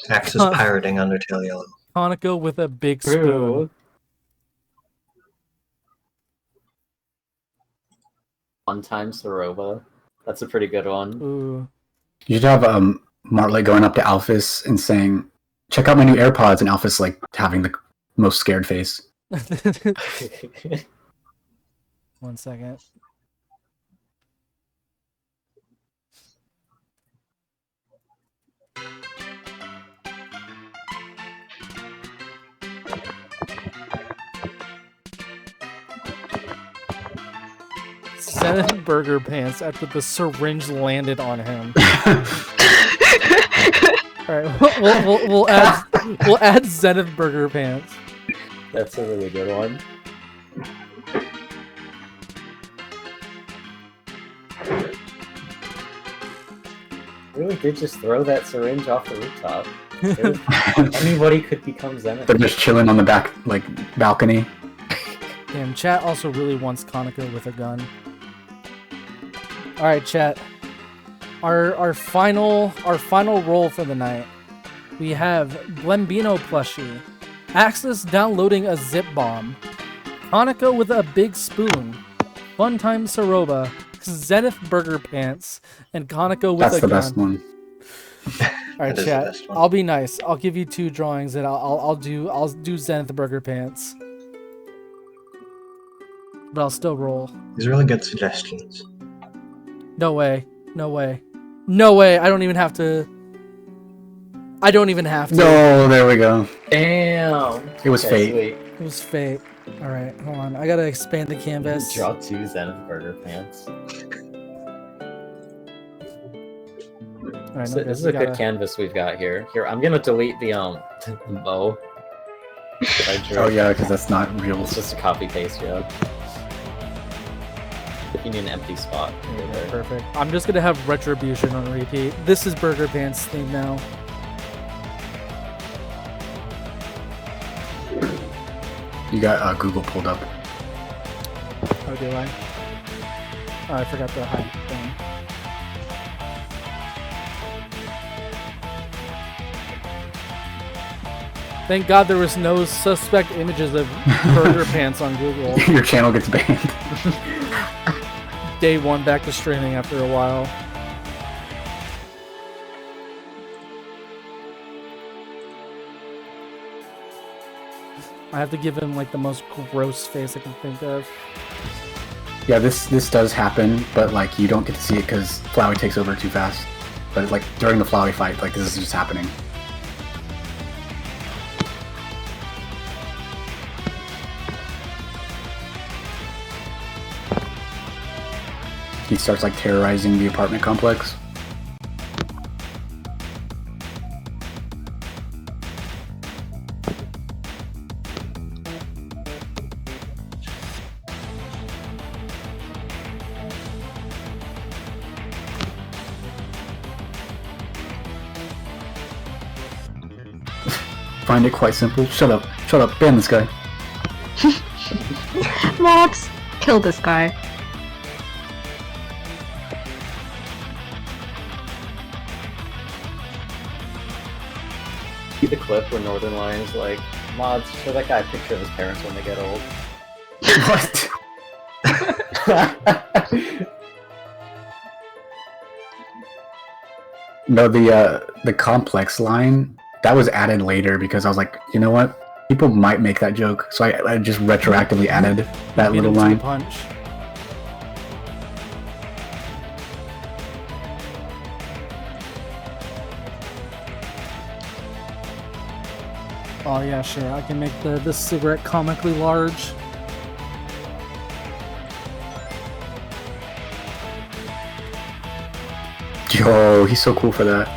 Axis pirating Undertale Yellow. Hanako with a big spoon. True. One time Soroba. That's a pretty good one. Ooh. You should have Martley going up to Alphys and saying, "Check out my new AirPods," and Alphys like having the most scared face. 1 second. Zenith Burger Pants after the syringe landed on him. Alright, we'll add Zenith Burger Pants. That's a really good one. Really did just throw that syringe off the rooftop. Anybody could become Zenith. They're just chilling on the back balcony. Damn, chat also really wants Kaneko with a gun. Alright, chat. Our final roll for the night. We have Blembino plushie, Axis downloading a zip bomb, Kaneko with a big spoon, Funtime Soroba, Zenith Burger Pants, and Kaneko with That's a the gun. best one. Alright, That is the chat. best one. I'll be nice. I'll give you 2 drawings, and I'll do Zenith Burger Pants. But I'll still roll. These are really good suggestions. No way. No way. No way. I don't even have to. No, there we go. Damn! It was fate. Sweet. It was fate. Alright, hold on. I gotta expand the canvas. Draw 2 Zenith Burger Pants. Alright, So this is a good canvas we've got here. Here, I'm gonna delete the bow. that I drew. Oh yeah, because that's not real. It's just a copy paste job. You need an empty spot. Over there. Perfect. I'm just gonna have Retribution on repeat. This is Burger Pants theme now. You got Google pulled up. Oh, do I? Oh, I forgot the hide thing. Thank God there was no suspect images of Burger Pants on Google. Your channel gets banned. Day 1 back to streaming after a while. I have to give him like the most gross face I can think of. Yeah, this does happen, but like you don't get to see it because Flowey takes over too fast. But like during the Flowey fight, like this is just happening. He starts like terrorizing the apartment complex. Find it quite simple. Shut up, ban this guy. Max, kill this guy. See the clip where Northern Lion's like, mods, show that guy a picture of his parents when they get old. What? No, the complex line that was added later because I was like, you know what? People might make that joke, so I just retroactively added that Beat little him to the line. punch. Oh yeah, sure. I can make the cigarette comically large. Yo, he's so cool for that.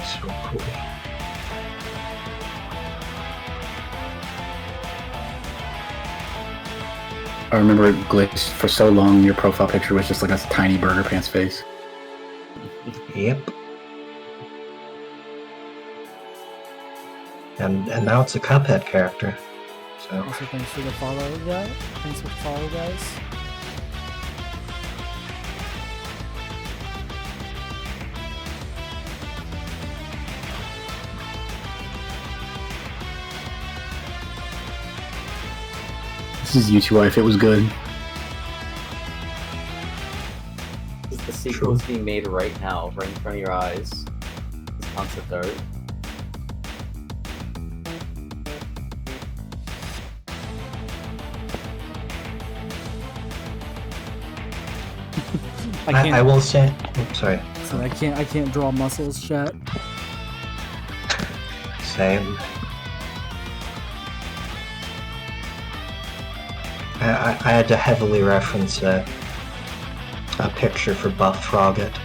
So cool. I remember it glitched for so long. Your profile picture was just like a tiny Burger Pants face. Yep. And now it's a Cuphead character. So Also, thanks for the follow, guys. Thanks for the follow, guys. This is U2 if it was good. The sequel is being made right now, right in front of your eyes. This concept art. I will say. Oops, sorry. So I can't draw muscles, chat. Same. I had to heavily reference a picture for Buff Frogget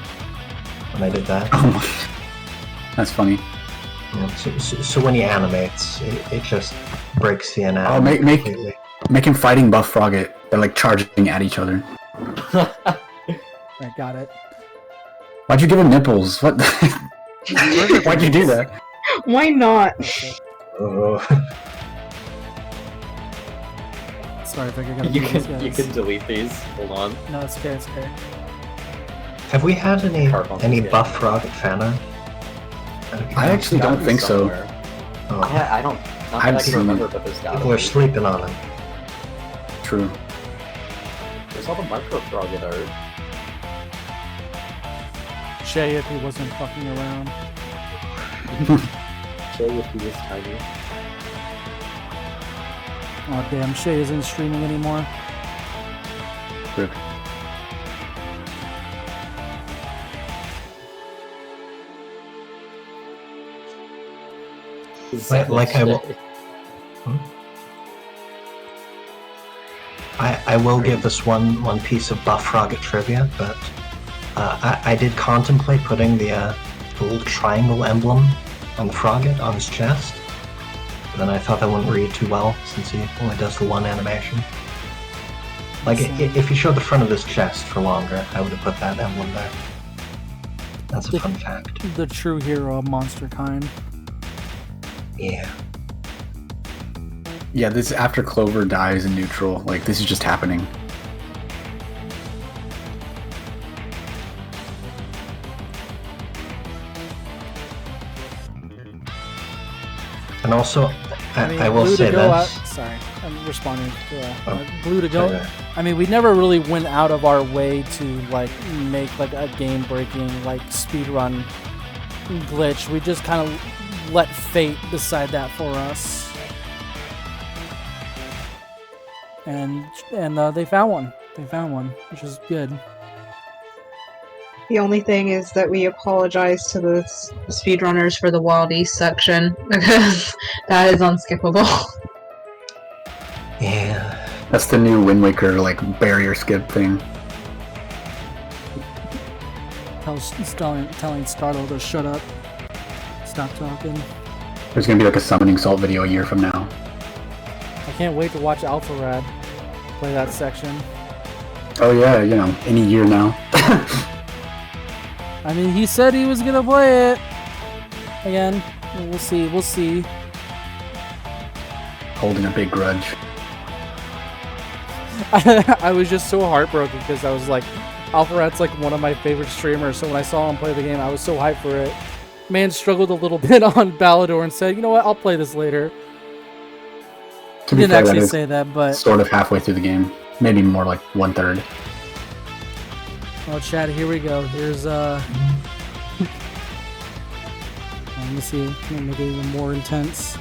when I did that. Oh, that's funny. Yeah, so when he animates, it just breaks the anatomy Oh, make completely. make him fighting Buff Frogget. They're like charging at each other. I got it. Why'd you give him nipples? What? Why'd you do that? Why not? Oh. Sorry if I gotta You mute these can you guys. can delete these. Hold on. No, it's okay, it's okay. Have we had any Yeah. Buff Frogget fan art? I actually don't Gotta be think so. somewhere. Oh, Yeah, I don't. Not I've that I seen can it. remember, but there's gotta people are be. sleeping on him. True. There's all the micro frogget art. Shay, if he wasn't fucking around. Jay if he was tiny. Oh damn, Shay isn't streaming anymore. Rip. Like I will. I will give this one piece of Buff Frogget trivia, but I did contemplate putting the little triangle emblem on the Frogget on his chest, but then I thought that wouldn't read too well since he only does the one animation. Like, if you showed the front of his chest for longer, I would have put that emblem there. That's a fun fact. The true hero of monster kind. Yeah. Yeah, this is after Clover dies in neutral. Like, this is just happening. And also, I will Blue say to go this. out. Sorry, I'm responding to Oh, Blue to go. sorry. I mean, we never really went out of our way to like make like a game-breaking like speedrun glitch. We just kind of let fate decide that for us, and they found one. They found one, which is good. The only thing is that we apologize to the speedrunners for the Wild East section, because that is unskippable. Yeah. That's the new Wind Waker, like, barrier skip thing. Telling Startle to shut up, stop talking. There's gonna be like a summoning salt video a year from now. I can't wait to watch Alpha Rad play that section. Oh yeah, you know, any year now. I mean, he said he was gonna play it. Again, we'll see. We'll see. Holding a big grudge. I was just so heartbroken because I was like, Alpharat's like one of my favorite streamers. So when I saw him play the game, I was so hyped for it. Man struggled a little bit on Ballador and said, "You know what? I'll play this later." To He be didn't fair, that actually is say that, but sort of halfway through the game. Maybe more like 1/3. oh, Chad, here we go. Here's let me see. Can I make it even more intense?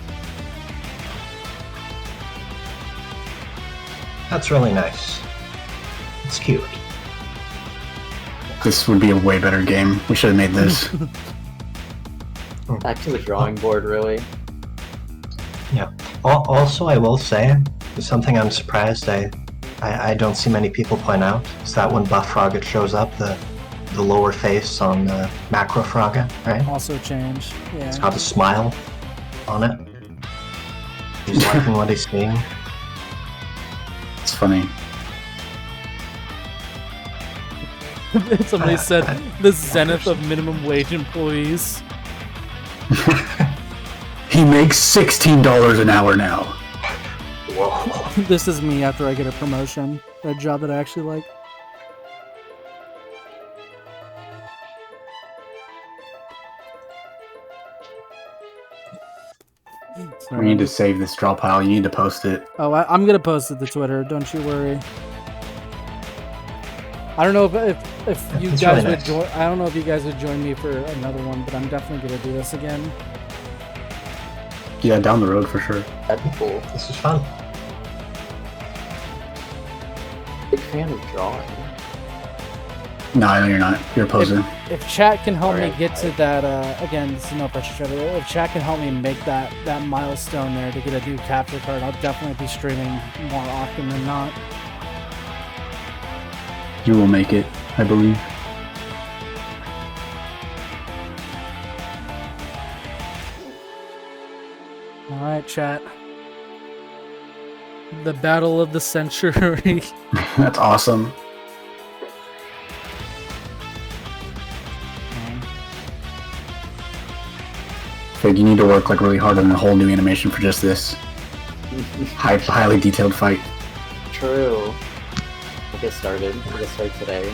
That's really nice. It's cute. This would be a way better game. We should have made this. Back to the drawing board, really. Yeah. Also, I will say, something I'm surprised I don't see many people point out, is that when Buff Frogget shows up, the lower face on the Macro Frogget, right? Also change. Yeah. It's got a smile on it. He's liking what he's seeing. It's funny. Somebody said the zenith of minimum wage employees. He makes $16 an hour now. Whoa. This is me after I get a promotion, a job that I actually like. We need to save this draw pile. You need to post it. Oh, I'm gonna post it to Twitter. Don't you worry. I don't know if you It's guys really would nice. join. I don't know if you guys would join me for another one, but I'm definitely gonna do this again. Yeah, down the road for sure. That'd be cool. This is fun. Big fan of drawing. No, I know you're not. You're a poser. If chat can help me Alright. get to that, again, this is no pressure, chat. If chat can help me make that milestone there to get a new capture card, I'll definitely be streaming more often than not. You will make it, I believe. All right, chat. The battle of the century. That's awesome. Fig, you need to work like really hard on a whole new animation for just this highly detailed fight. True. We'll get started. We'll get started today.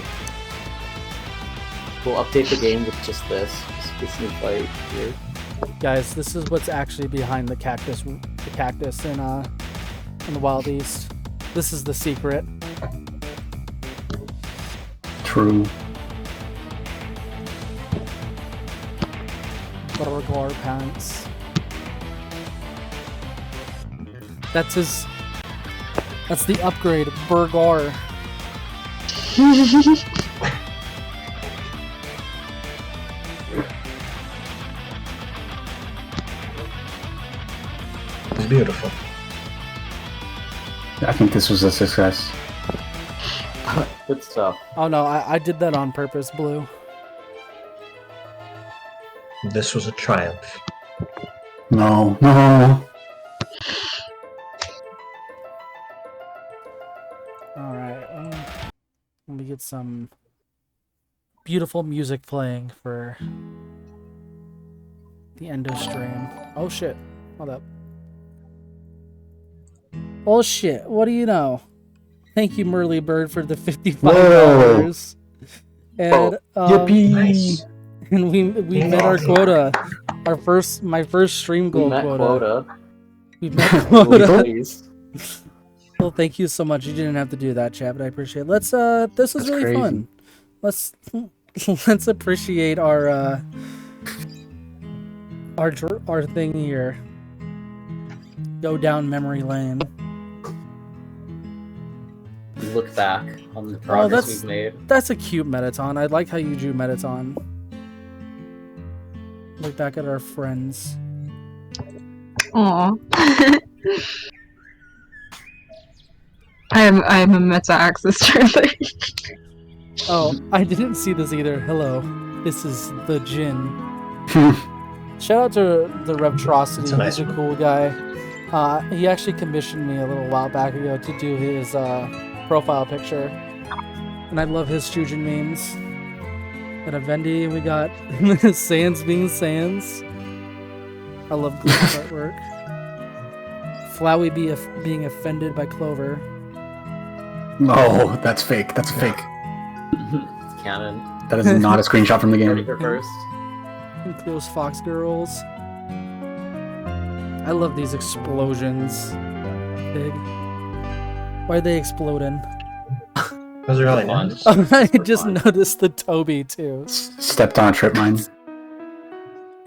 We'll update the game with just this new fight here. Guys, this is what's actually behind the cactus in the Wild East. This is the secret. True. Burgar pants. That's the upgrade, Burgar. It's beautiful. I think this was a success. Good stuff. Oh no, I did that on purpose, Blue. This was a triumph. No, no. Alright, let me get some beautiful music playing for the end of stream. Oh shit, hold up. Oh shit, what do you know? Thank you, Merly Bird, for the $55. And Yippee! Nice. and we met our quota. My first stream goal We met quota. We met quota. Please. Well, thank you so much. You didn't have to do that, chat, but I appreciate it. This was That's really crazy. fun. Let's appreciate our thing here. Go down memory lane. Look back on the progress that's- we've made. That's a cute Metaton. I like how you drew Metaton. Look back at our friends. Aw. I'm a meta-axis trailer. Oh, I didn't see this either. Hello, this is the Jin. Shout out to the Revtrosity. That's a nice He's a one. cool guy. He actually commissioned me a little while back ago to do his profile picture, and I love his Chujin memes. Got a Vendi, and we got Sans being Sans. I love Clover's artwork. Flowey being offended by Clover. No, that's fake. That's fake. It's canon. That is not a screenshot from the Heard it game. here first. And those Fox girls. I love these explosions. Big. Why are they exploding? Those are really Fun. nice. I Super just fun. noticed the Toby too. Stepped on a trip mine.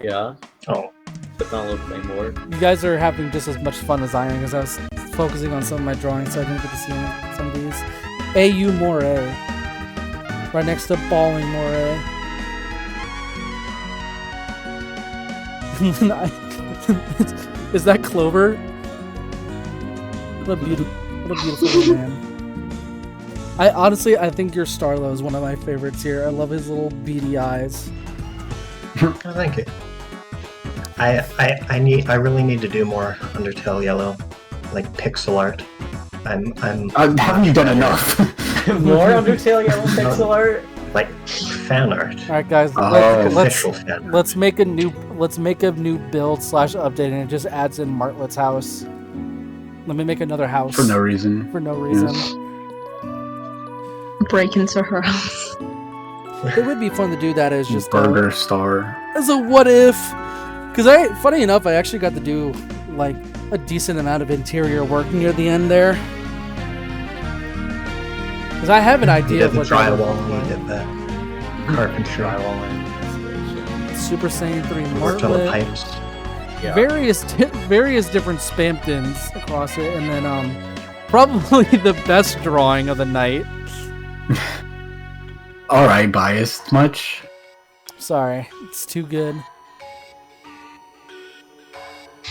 Yeah. Oh, But not a little Claymore. You guys are having just as much fun as I am because I was focusing on some of my drawings, so I didn't get to see some of these. AU Moray. Right next to Balling Moray. Is that Clover? What a beautiful man. I think your Starlo is one of my favorites here. I love his little beady eyes. oh, thank you. I really need to do more Undertale Yellow, like pixel art. I'm Haven't you done enough? More Undertale Yellow pixel art? like fan art. All right, guys. Oh. Official fan art. Let's make a new build / update, and it just adds in Martlet's house. Let me make another house For no reason. For no reason. Yes. Break into her house. It would be fun to do that as just Burger Star. as a what if. Because funny enough, I actually got to do like a decent amount of interior work near the end there. Because I have an You idea did of the what that would drywall, look you like. did the carpentry, Super Saiyan 3 worked on the Martlet. pipes. Yeah. Various different Spamptons across it, and then probably the best drawing of the night. Alright, biased much? Sorry, it's too good.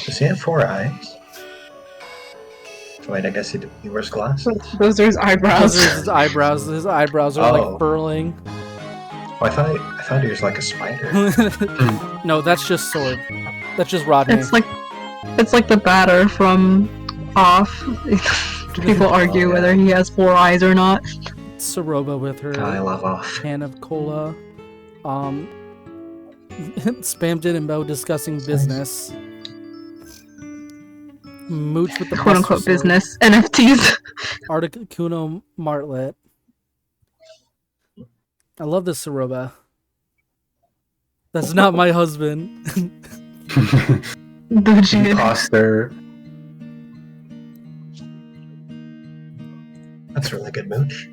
Does he have 4 eyes? Wait, I guess he wears glasses. Those are his eyebrows. Those are his eyebrows. His eyebrows are Oh. like furling. Oh, I thought he was like a spider. No, that's just Sword. That's just Rodney. It's like the batter from Off. People argue yeah. whether he has 4 eyes or not. Saroba with her I love off. can of cola. Spammed it and Bo discussing business. Mooch with the Quote unquote Buster Sword. business. NFTs. Articuno Martlet. I love this Saroba. That's not my husband. Bougie. Imposter. That's a really good mooch.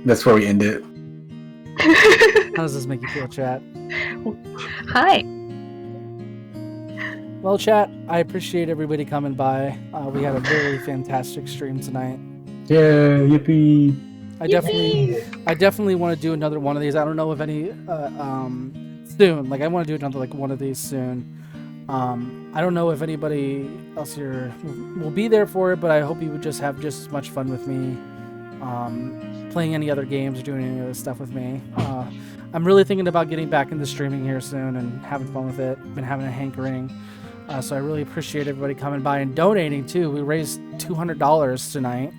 That's where we end it. How does this make you feel, chat? Hi. Well, chat, I appreciate everybody coming by. We had a very fantastic stream tonight. Yeah, yippee. I definitely want to do another one of these. I don't know if any soon. Like I want to do another like one of these soon. I don't know if anybody else here will be there for it, but I hope you would just have just as much fun with me. Playing any other games or doing any other stuff with me. I'm really thinking about getting back into streaming here soon and having fun with it. Been having a hankering. So I really appreciate everybody coming by and donating too. We raised $200 tonight.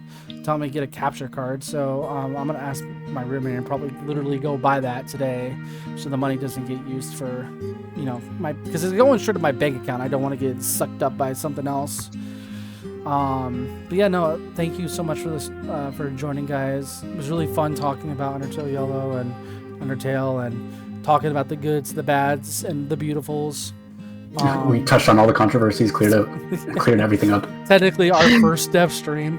Telling me to get a capture card. So I'm gonna ask my roommate and probably literally go buy that today, so the money doesn't get used for, because it's going straight to my bank account. I don't want to get sucked up by something else. But yeah, no, thank you so much for this, for joining, guys. It was really fun talking about Undertale Yellow and Undertale and talking about the goods, the bads, and the beautifuls. We touched on all the controversies, cleared everything up. Technically, our first dev stream.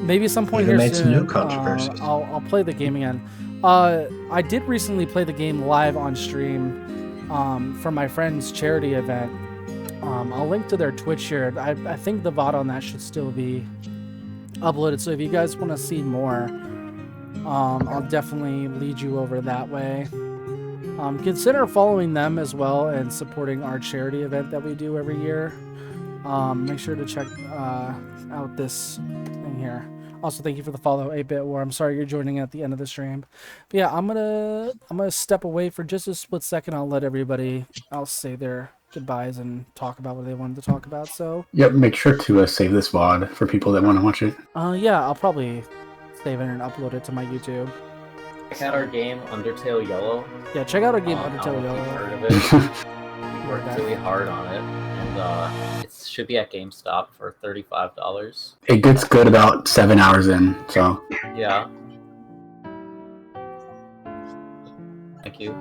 Maybe at some point Even here made some soon, new controversies. I'll play the game again. I did recently play the game live on stream for my friend's charity event. I'll link to their Twitch here. I think the VOD on that should still be uploaded. So if you guys want to see more, I'll definitely lead you over that way. Consider following them as well and supporting our charity event that we do every year. Make sure to check out this thing here. Also, thank you for the follow, 8-Bit War. I'm sorry you're joining at the end of the stream. But yeah, I'm gonna step away for just a split second. I'll let everybody else say their goodbyes and talk about what they wanted to talk about. So Yep, make sure to save this VOD for people that want to watch it. yeah, I'll probably save it and upload it to my YouTube. Check out our game, Undertale Yellow. Yeah, check out our game, I Undertale don't know if you've Yellow. heard of it. Worked really hard on it, and it should be at GameStop for $35. It gets good about 7 hours in, so Yeah. Thank you.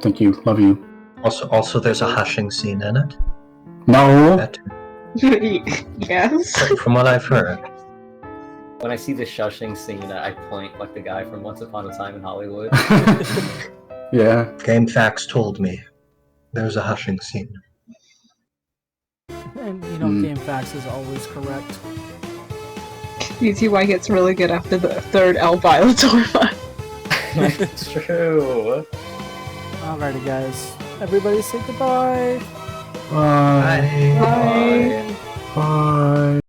thank you, love you. Also, there's a hushing scene in it. No, That- Yes. From what I've heard. When I see the shushing scene, I point like the guy from Once Upon a Time in Hollywood. yeah. Game Facts told me there's a hushing scene. And Game Facts is always correct. UTY gets really good after the third L Violator fight. It's true. Alrighty, guys. Everybody say goodbye. Bye. Bye. Bye.